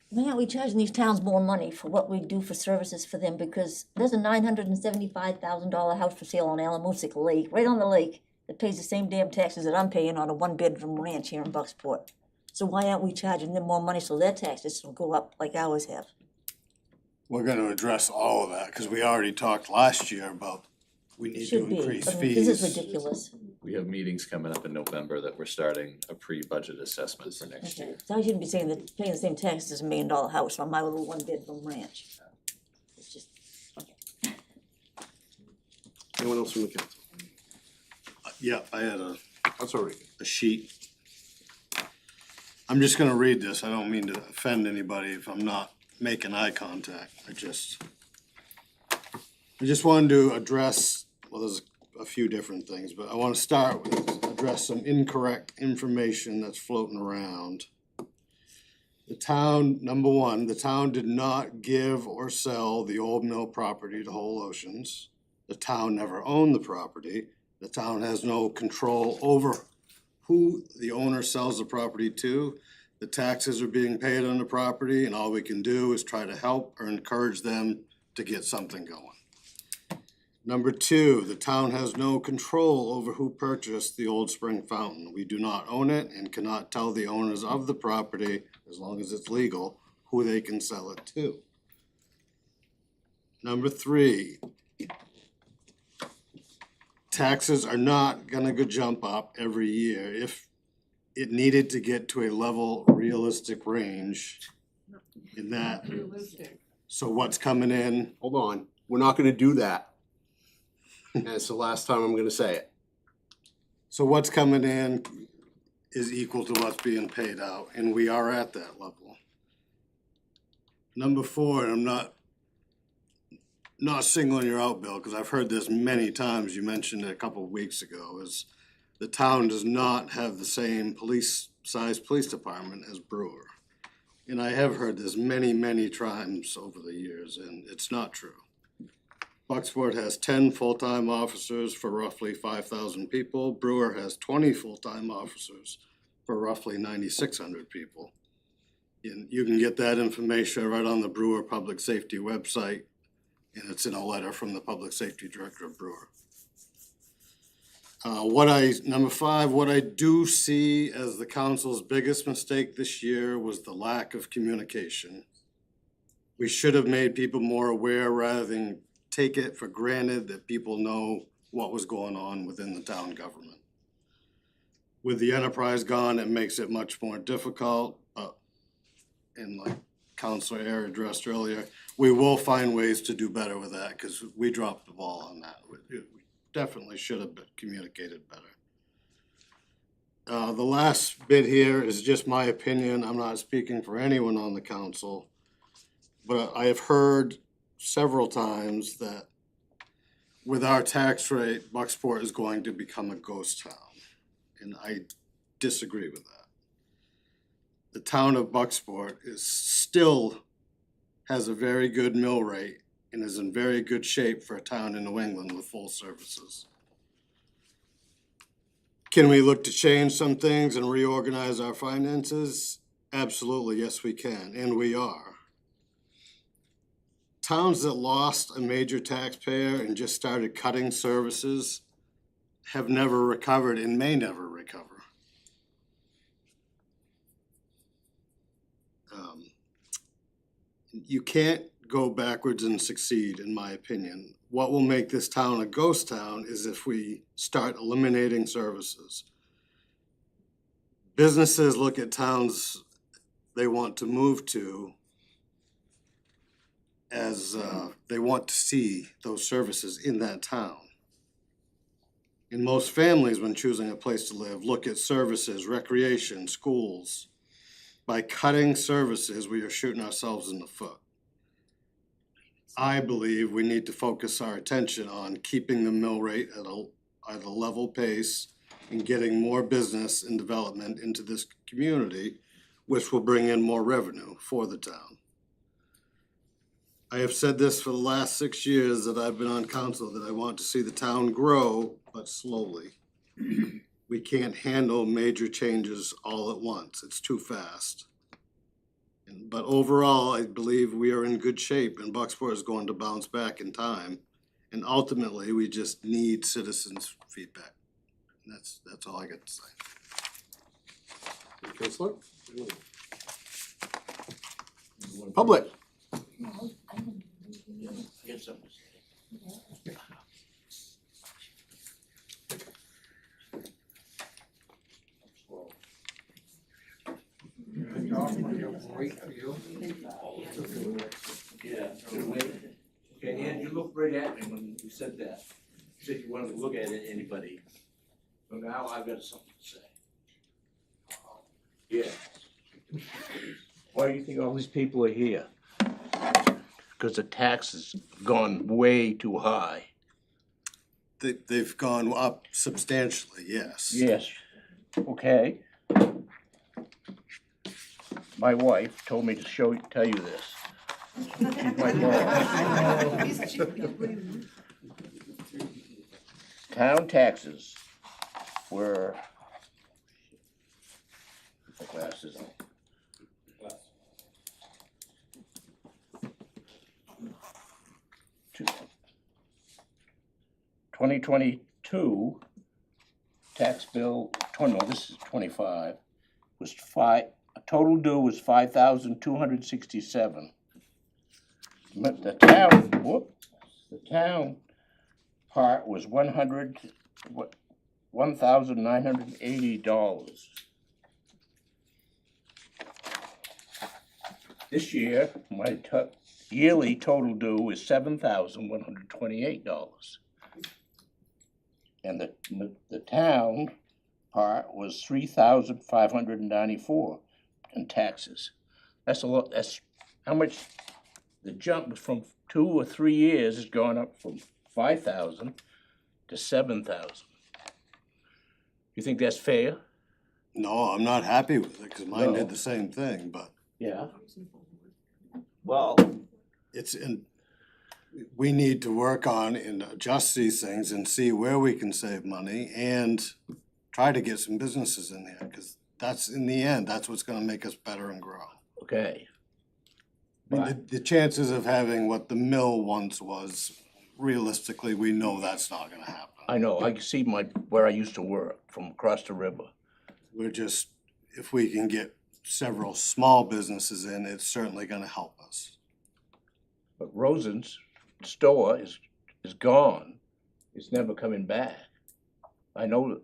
Why aren't we charging these towns more money for what we do for services for them? Because there's a $975,000 house for sale on Alamoosic Lake, right on the lake, that pays the same damn taxes that I'm paying on a one-bedroom ranch here in Bucksport. So why aren't we charging them more money so their taxes will go up like ours have? We're gonna address all of that, because we already talked last year about we need to Should be, increase I mean, fees. this is ridiculous. We have meetings coming up in November that we're starting a pre-budget assessment for next year. Okay, so I shouldn't be saying that paying the same taxes as $1 million house on my little one-bedroom ranch. It's just, Anyone else from the council? Yeah, I had That's all right. a sheet. I'm just gonna read this. I don't mean to offend anybody if I'm not making eye contact. I just wanted to address, well, there's a few different things, but I wanna start with address some incorrect information that's floating around. The town, number one, the town did not give or sell the old mill property to Whole Oceans. The town never owned the property. The town has no control over who the owner sells the property to. The taxes are being paid on the property, and all we can do is try to help or encourage them to get something going. Number two, the town has no control over who purchased the Old Spring Fountain. We do not own it and cannot tell the owners of the property, as long as it's legal, who they can sell it to. Number three, taxes are not gonna go jump up every year. If it needed to get to a level realistic range in that, so what's coming in? Hold on, we're not gonna do that. And it's the last time I'm gonna say it. So what's coming in is equal to what's being paid out, and we are at that level. Number four, and I'm not singling you out, Bill, because I've heard this many times, you mentioned it a couple of weeks ago, is the town does not have the same size police department as Brewer. And I have heard this many, many times over the years, and it's not true. Bucksport has 10 full-time officers for roughly 5,000 people. Brewer has 20 full-time officers for roughly 9,600 people. And you can get that information right on the Brewer Public Safety website, and it's in a letter from the Public Safety Director of Brewer. Number five, what I do see as the council's biggest mistake this year was the lack of communication. We should have made people more aware rather than take it for granted that people know what was going on within the town government. With the enterprise gone, it makes it much more difficult, and like Councilor Air addressed earlier, we will find ways to do better with that, because we dropped the ball on that. We definitely should have been communicated better. The last bit here is just my opinion. I'm not speaking for anyone on the council, but I have heard several times that with our tax rate, Bucksport is going to become a ghost town, and I disagree with that. The town of Bucksport still has a very good mill rate and is in very good shape for a town in New England with full services. Can we look to change some things and reorganize our finances? Absolutely, yes, we can, and we are. Towns that lost a major taxpayer and just started cutting services have never recovered and may never recover. You can't go backwards and succeed, in my opinion. What will make this town a ghost town is if we start eliminating services. Businesses look at towns they want to move to as they want to see those services in that town. And most families, when choosing a place to live, look at services, recreation, schools. By cutting services, we are shooting ourselves in the foot. I believe we need to focus our attention on keeping the mill rate at a level pace and getting more business and development into this community, which will bring in more revenue for the town. I have said this for the last 6 years that I've been on council, that I want to see the town grow, but slowly. We can't handle major changes all at once. It's too fast. But overall, I believe we are in good shape and Bucksport is going to bounce back in time. And ultimately, we just need citizens' feedback. And that's all I got to say. Counselor? Public. Get something to say. Yeah. Okay, and you looked right at me when you said that. You said you wanted to look at it, anybody. But now I've got something to say. Yeah. Why do you think all these people are here? Because the tax has gone way too high. They've gone up substantially, yes. Yes, okay. My wife told me to tell you this. She's my boss. Town taxes were, put my glasses on. 2022 tax bill, this is 25, was a total due was 5,267. But the town part was $1,980. This year, my yearly total due is $7,128. And the town part was $3,594 in taxes. That's a lot. That's how much the jump from 2 or 3 years has gone up from 5,000 to 7,000. You think that's fair? No, I'm not happy with it because mine did the same thing, but. Yeah. Well, we need to work on and adjust these things and see where we can save money and try to get some businesses in there, because that's, in the end, that's what's gonna make us better and grow. Okay. I mean, the chances of having what the mill once was, realistically, we know that's not gonna happen. I know, I can see where I used to work from across the river. We're just, if we can get several small businesses in, it's certainly gonna help us. But Rosen's store is gone. It's never coming back. I know,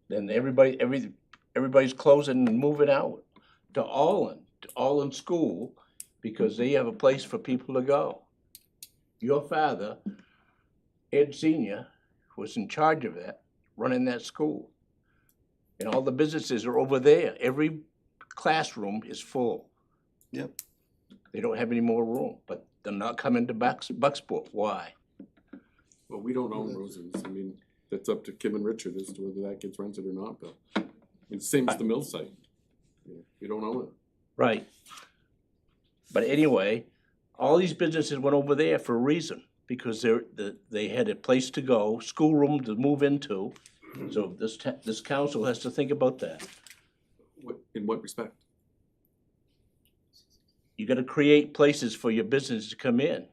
then everybody's closing and moving out to Allen School, because they have a place for people to go. Your father, Ed Senior, was in charge of that, running that school. And all the businesses are over there. Every classroom is full. Yep. They don't have any more room, but they're not coming to Bucksport. Why? Well, we don't own Rosen's. I mean, that's up to Kim and Richard as to whether that gets rented or not, but it's same as the mill site. We don't own it. Right. But anyway, all these businesses went over there for a reason, because they had a place to go, schoolroom to move into. So this council has to think about that. In what respect? You gotta create places for your business to come in,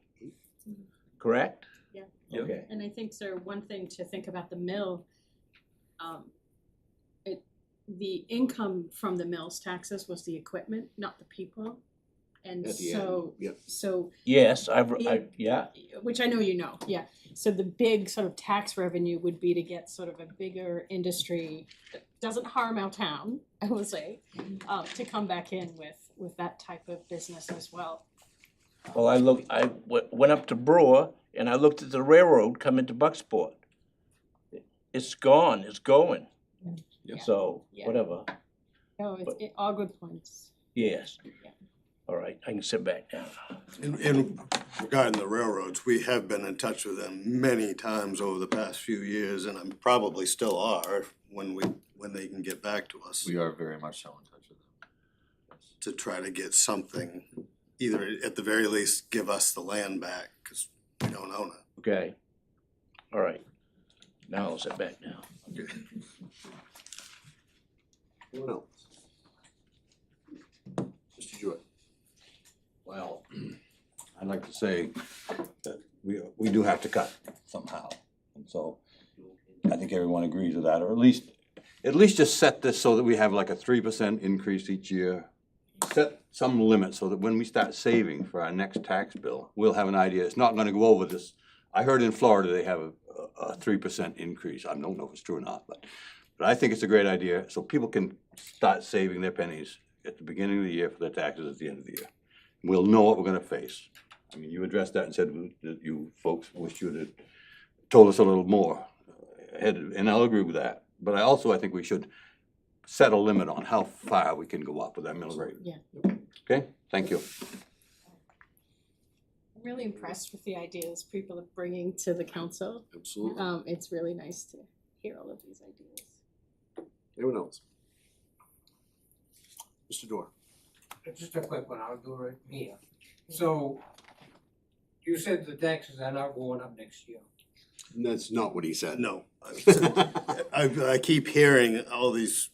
correct? Yeah. Okay. And I think, sir, one thing to think about the mill, the income from the mill's taxes was the equipment, not the people. And At the so, end, yep. so, Yes, yeah. which I know you know, yeah. So the big sort of tax revenue would be to get sort of a bigger industry that doesn't harm our town, I will say, to come back in with that type of business as well. Well, I went up to Brewer and I looked at the railroad coming to Bucksport. It's gone, it's going. Yeah. So, Yeah. whatever, No, it's all good points. yes. All right, I can sit back now. In regarding the railroads, we have been in touch with them many times over the past few years, and probably still are when they can get back to us. We are very much so in touch with them. To try to get something, either at the very least, give us the land back, because we don't own it. Okay, all right. Now I'll sit back now. Anyone else? Mr. Jewett. Well, I'd like to say that we do have to cut somehow. And so I think everyone agrees with that, or at least just set this so that we have like a 3% increase each year. Set some limit so that when we start saving for our next tax bill, we'll have an idea. It's not gonna go over this. I heard in Florida they have a 3% increase. I don't know if it's true or not, but I think it's a great idea, so people can start saving their pennies at the beginning of the year for their taxes at the end of the year. We'll know what we're gonna face. I mean, you addressed that and said that you folks wished you had told us a little more, and I'll agree with that. But I think we should set a limit on how far we can go up with that mill rate. Yeah. Okay, thank you. I'm really impressed with the ideas people are bringing to the council. Absolutely. It's really nice to hear all of these ideas. Anyone else? Mr. Dorr. Just a quick one, I'll do it here. So, you said the taxes are not going up next year. That's not what he said. No. I keep hearing all these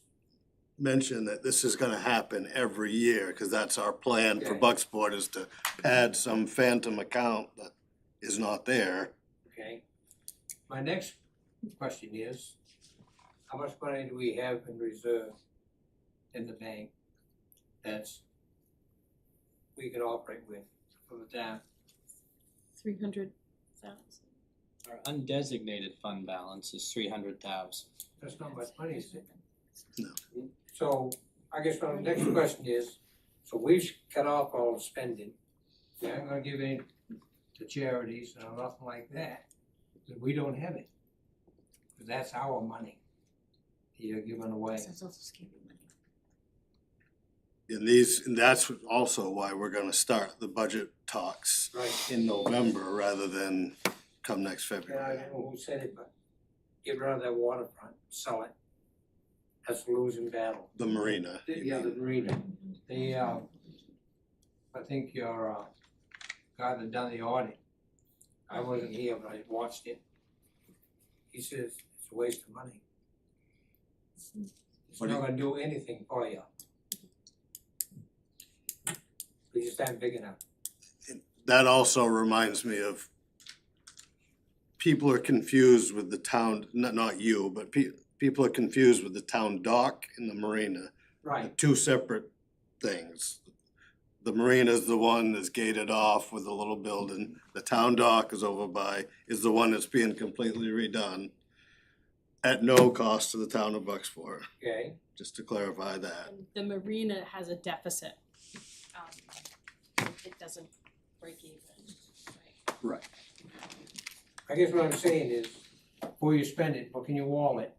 mention that this is gonna happen every year, because that's our plan for Okay. Bucksport, is to pad some phantom account that is not there. Okay? My next question is, how much money do we have in reserve in the bank that's we can operate with for the town? 300,000. Our undesignated fund balance is 300,000. That's not much money, is it? No. So, I guess my next question is, so we've cut off all the spending. We aren't gonna give any to charities or nothing like that, because we don't have it. Because that's our money you're giving away. And that's also why we're gonna start the budget talks Right. in November rather than come next And I February. don't know who said it, but get rid of that waterfront, sell it. That's a losing battle. The marina. Yeah, the marina. I think your guy that done the audit, I wasn't here, but I watched it. He says it's a waste of money. It's not gonna do anything for you. We just aren't big enough. That also reminds me of people are confused with the town, not you, but people are confused with the town dock and the marina. Right. They're two separate things. The marina's the one that's gated off with a little building. The town dock is is the one that's being completely redone at no cost to the town of Bucksport, Okay. just to clarify that. The marina has a deficit. It doesn't break even. Right. I guess what I'm saying is, before you spend it, look in your wallet.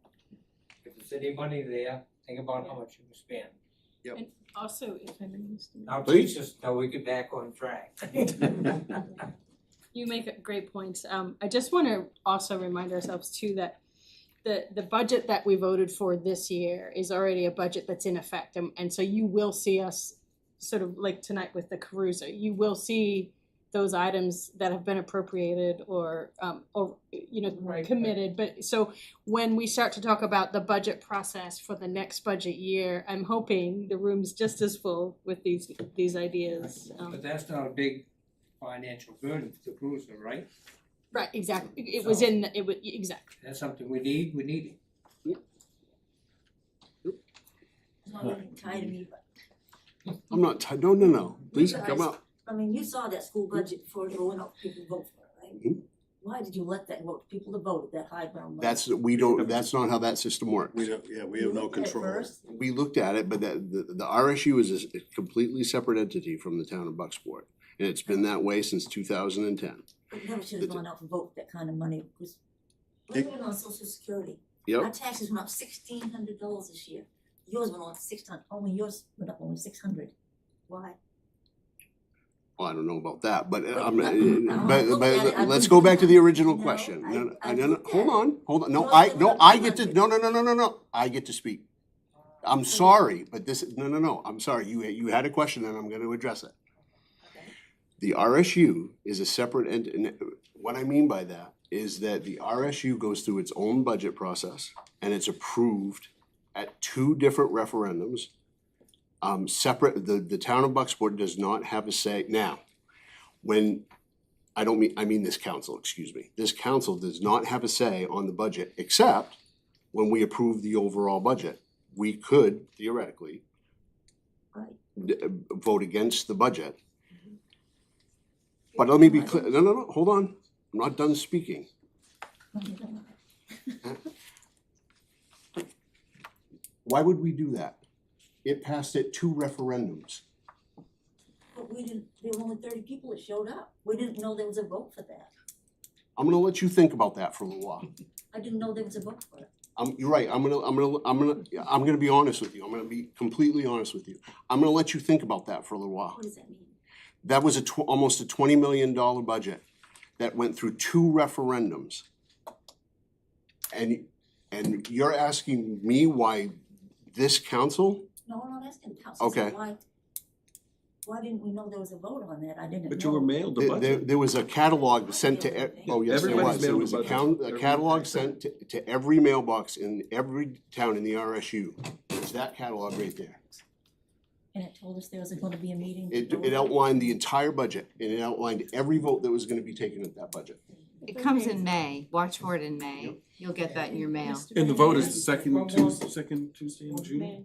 If there's any money there, think about how much you can spend. Yep. And also, if I may, Mr. Now Mayor. teach us how we get back on track. You make a great points. I just wanna also remind ourselves too that the budget that we voted for this year is already a budget that's in effect. And so you will see us sort of like tonight with the Caruso, you will see those items that have been appropriated or committed. But so when we start to talk about the budget process for the next budget year, I'm hoping the room's just as full with these ideas. But that's not a big financial burden for the cruiser, right? Right, exactly. It was exactly. That's something we need it. It's not really tied to me, but I'm not, no, please, You come guys- up. I mean, you saw that school budget before it went up, people vote for it, right? Mhm. Why did you let that vote, people to vote at that high ground level? That's not how that system works. We have no You looked at it control. first? We looked at it, but the RSU is a completely separate entity from the town of Bucksport. And it's been that way since 2010. But never should have gone out and voted for that kind of money, because we're living on social security. Yep. Our taxes went up $1,600 this year. Yours went on 600, only yours went up only 600. Why? Well, I don't know about that, but But I'm, I looked at it, I let's wouldn't go do back to that. the original No, question. I No, looked at hold on. No, Yours I went up I to get to, 100. no. I get to speak. I'm sorry, but this, no, I'm sorry. You had a question and I'm gonna address it. The RSU is a separate and what I mean by that is that the RSU goes through its own budget process and it's approved at two different referendums. Separate, the town of Bucksport does not have a say. Now, when, I mean this council, excuse me. This council does not have a say on the budget, except when we approve the overall budget. We could theoretically vote against the budget. But let me be clear, no, hold on. I'm not done speaking. Why would we do that? It passed at two referendums. But we didn't, there were only 30 people that showed up. We didn't know there was a vote for that. I'm gonna let you think about that for a little while. I didn't know there was a vote for it. You're right, I'm gonna be honest with you. I'm gonna be completely honest with you. I'm gonna let you think about that for a little while. What does that mean? That was almost a $20 million budget that went through two referendums. And you're asking me why this council? No, I'm not asking the council. Okay. Why didn't we know there was a vote on that? I didn't know. But you were mailed the budget. There was a catalog sent to, oh yes, there Everybody's was. There mailed was the a budget. catalog sent to every mailbox in every town in the RSU. It's that catalog right there. And it told us there was gonna be a meeting. to It go over outlined the entire budget, and it outlined every vote that was gonna be taken at that budget. It comes in May, watch for it in May, you'll get that in your mail. And the vote is the second Tuesday in June?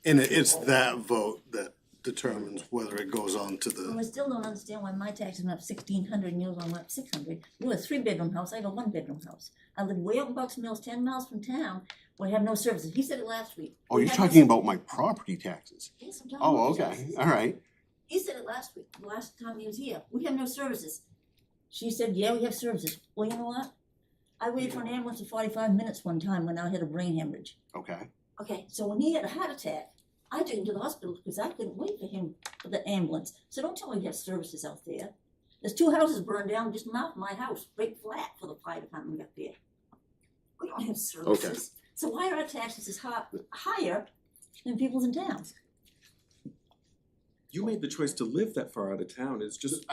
And it's that vote that determines whether it goes on to Well, I the, still don't understand why my taxes went up 1,600 and yours went up 600. You have a 3-bedroom house, I have a 1-bedroom house. I live way up in Bucks Mills, 10 miles from town, where I have no services. He said it last week. Oh, We you're have no talking ser- about my property taxes? Yes, I'm talking Oh, about okay, services. all right. He said it last week, the last time he was here. We have no services. She said, yeah, we have services. Well, you know what? I waited for an ambulance for 45 minutes one time when I had a brain hemorrhage. Okay. Okay, so when he had a heart attack, I took him to the hospital because I couldn't wait for him for the ambulance. So don't tell me you have services out there. There's 2 houses burned down just north of my house, right flat for the fire department up there. We don't have services. So why are our taxes higher than people's in town? You made the choice to live that far out of town, it's just.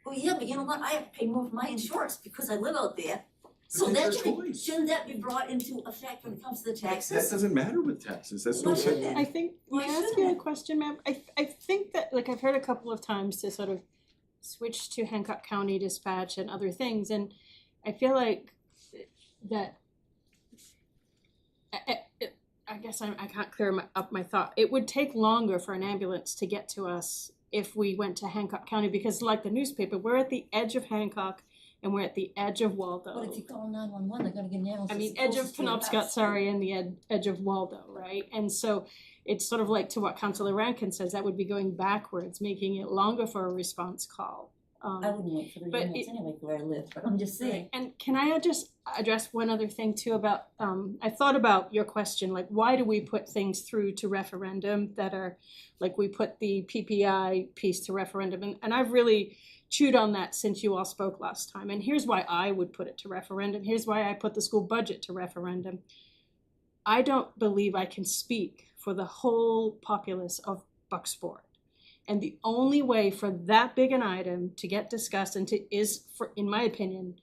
Well, yeah, but you know what? I have to pay more for my insurance because I live out there. So But that that's your choice. shouldn't that be brought into effect when it comes to the taxes? That doesn't matter with taxes, that's no. Why should that? I think, may I ask you a question, ma'am? I think that, like, I've heard a couple of times to sort of switched to Hancock County Dispatch and other things, and I feel like that I guess I can't clear up my thought. It would take longer for an ambulance to get to us if we went to Hancock County, because like the newspaper, we're at the edge of Hancock and we're at the edge of Waldo. But if you call 911, they're gonna get an ambulance. I mean, that's edge of closest to your Penobscot, house. sorry, and the edge of Waldo, right? And so it's sort of like to what Councilor Rankin says, that would be going backwards, making it longer for a response call. I wouldn't wait for the but ambulance anyway, where I live, but I'm just saying. And can I just address one other thing too about, I thought about your question, like, why do we put things through to referendum that are, like, we put the PPI piece to referendum, and I've really chewed on that since you all spoke last time, and here's why I would put it to referendum, here's why I put the school budget to referendum. I don't believe I can speak for the whole populace of Bucksport. And the only way for that big an item to get discussed and is, in my opinion,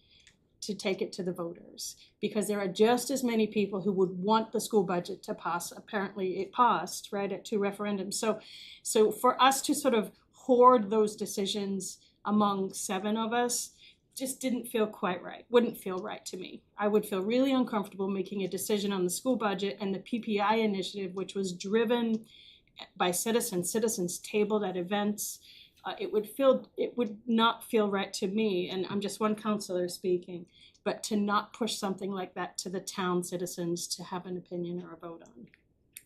to take it to the voters. Because there are just as many people who would want the school budget to pass. Apparently it passed, right, at 2 referendums. So for us to sort of hoard those decisions among 7 of us just didn't feel quite right, wouldn't feel right to me. I would feel really uncomfortable making a decision on the school budget and the PPI initiative, which was driven by citizens tabled at events. It would not feel right to me, and I'm just one counselor speaking, but to not push something like that to the town citizens to have an opinion or a vote on.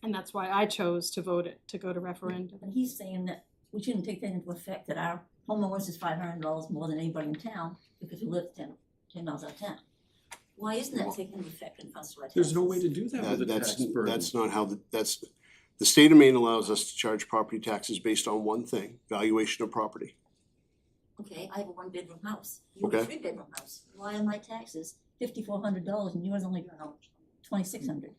And that's why I chose to vote it, to go to referendum. And he's saying that we shouldn't take that into effect, that our homeowners is $500 more than anybody in town because we live 10 miles out of town. Why isn't that taken into effect in Constable? There's no way to do that with a That's, tax burden. that's not how, the state of Maine allows us to charge property taxes based on one thing, valuation of property. Okay, I have a 1-bedroom house. You have a Okay. 3-bedroom house. Why are my taxes $5,400 and yours only $2,600?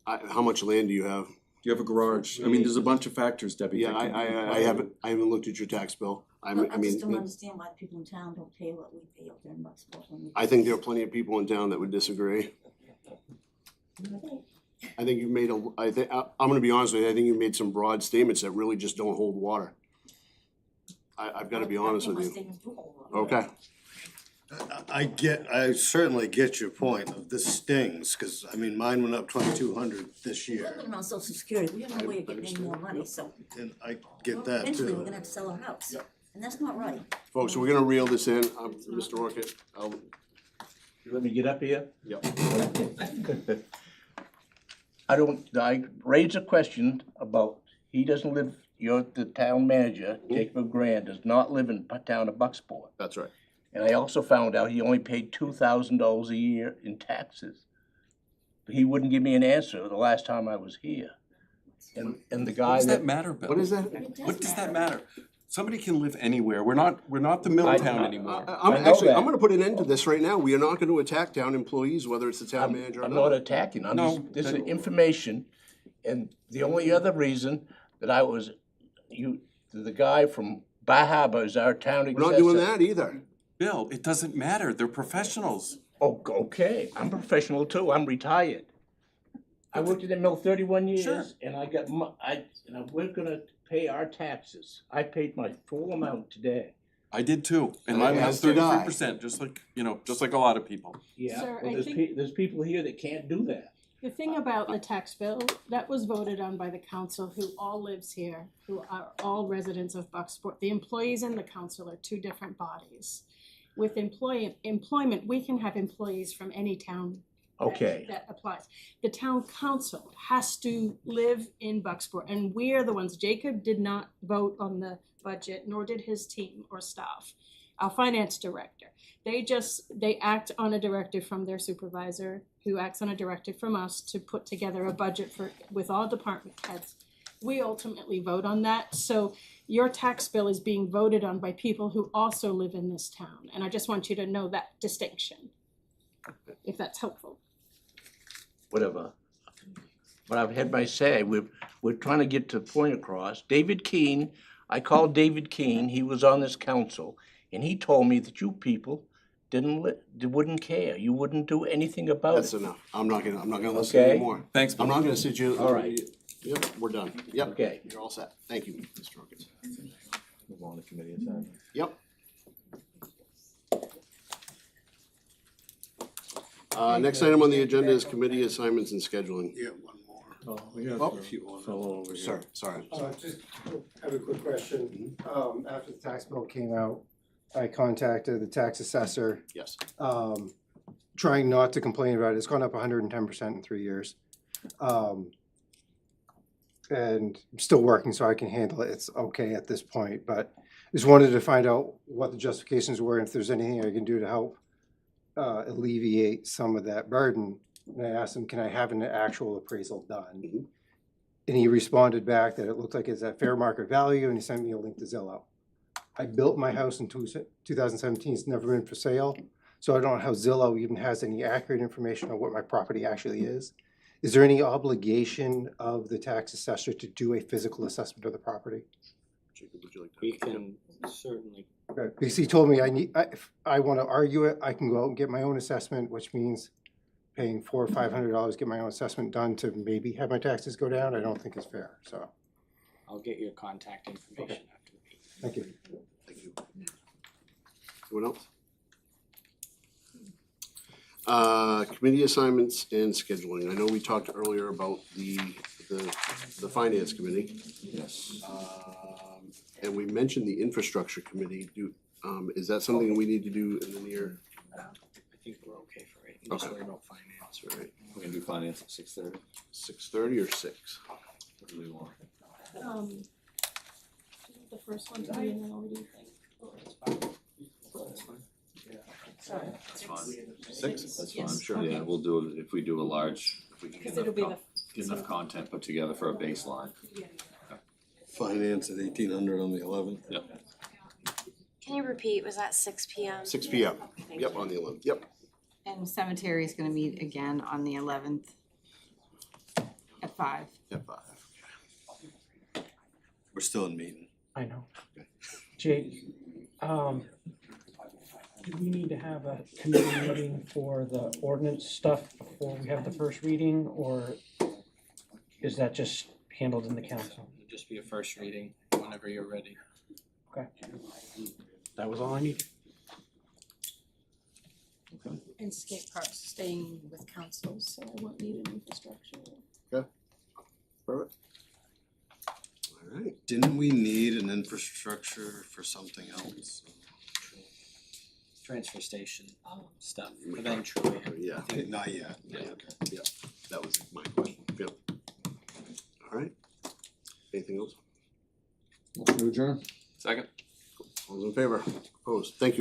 How much land do you have? You have a garage. I mean, there's a bunch of factors, Debbie. Yeah, that can- I haven't looked at your tax bill. I I mean, just don't understand why the people in town don't pay what we pay up there in Bucksport. I think there are plenty of people in town that would disagree. I think you've made I'm gonna be honest with you, I think you've made some broad statements that really just don't hold water. I've gotta be honest with you. Okay. I certainly get your point of this stings, cause I mean, mine went up 2,200 this We're year, living on social security. We have no way of getting any more money, so and I get that eventually we're too. gonna have to sell our house. And that's not right. Folks, we're gonna reel this in. Mr. Orchid, You let me get up here? Yep. I raised a question about, he doesn't live, the town manager, Jacob Grand, does not live in town of Bucksport. That's right. And I also found out he only paid $2,000 a year in taxes. But he wouldn't give me an answer the last time I was here. And the guy What does that matter, Bill? What is that? What does that matter? Somebody can live anywhere. We're not the middle town anymore. I'm gonna put an end to this right now. We are not gonna attack town employees, whether it's the town manager or I'm not. not attacking, No, this is information, and the only other reason that the guy from Bar Harbor is our town We're executive. not doing that either. Bill, it doesn't matter. They're professionals. Oh, okay, I'm professional too, I'm retired. I worked at the mill 31 years, Sure. and we're gonna pay our taxes. I paid my full amount today. I did too, and mine was As did I. 33%, just like a lot of people. Yeah, Sir, well, I think- there's people here that can't do that. The thing about the tax bill, that was voted on by the council, who all lives here, who are all residents of Bucksport. The employees and the council are 2 different bodies. With employment, we can have employees from any town Okay. that applies. The town council has to live in Bucksport, and we are the ones. Jacob did not vote on the budget, nor did his team or staff. Our finance director. They act on a directive from their supervisor, who acts on a directive from us to put together a budget with all department heads. We ultimately vote on that, so your tax bill is being voted on by people who also live in this town, and I just want you to know that distinction, if that's helpful. Whatever. But I've had my say, we're trying to get the point across. David Keene, I called David Keene, he was on this council, and he told me that you people wouldn't care, you wouldn't do anything about it. That's enough. I'm not gonna listen Okay. anymore. Thanks, I'm Bill. not gonna sit you. All right. Yep, we're done. Yep. Okay. You're all set. Thank you, Mr. Orchid. Move on to committee assignment. Yep. Next item on the agenda is committee assignments and scheduling. Yeah, one more. Oh, we have Oh, a fellow over here. Sorry. Just have a quick question. After the tax bill came out, I contacted the tax assessor, Yes. trying not to complain about it. It's gone up 110% in 3 years. And I'm still working, so I can handle it. It's okay at this point, but just wanted to find out what the justifications were, and if there's anything I can do to help alleviate some of that burden. And I asked him, can I have an actual appraisal done? And he responded back that it looked like it's at fair market value, and he sent me a link to Zillow. I built my house in 2017, it's never been for sale, so I don't know how Zillow even has any accurate information on what my property actually is. Is there any obligation of the tax assessor to do a physical assessment of the property? Jacob, would you like to? We can certainly, Okay, because he told me if I want to argue it, I can go out and get my own assessment, which means paying $400 or $500, get my own assessment done to maybe have my taxes go down. I don't think it's fair, so, I'll get your contact information after the meeting. thank you. Thank you. Anyone else? Committee assignments and scheduling. I know we talked earlier about the finance committee. Yes. And we mentioned the infrastructure committee. Is that something we need to do in the near? I think we're okay for it, just Okay. worry about finance. All right, We can do finance at 6:30. 6:30 or 6? What do we want? The first one to be in there, what do you think? Sorry. That's fine. 6? That's fine, Yes. sure, yeah, we'll do it, if we do a large, if we can Because get it'll be enough, get enough content put together for a baseline. Finance at 1800 on the 11th. Yep. Can you repeat, was that 6 p.m.? 6 p.m. Thank Yep, you. on the 11th, yep. And cemetery is gonna meet again on the 11th at 5. Yep, 5. We're still in meeting. I know. Jake, do we need to have a committee meeting for the ordinance stuff before we have the first reading, or is that just handled in the council? It'll just be a first reading whenever you're ready. Okay. That was all I needed. And skate parks staying with council, so I won't need an infrastructure. Perfect. All right. Didn't we need an infrastructure for something else? Transfer station stuff, eventually. Yeah. I think- Not yet. Yeah, that was my question. Yep. All right. Anything else? Motion to adjourn. Second? All those in favor? Opposed? Thank you.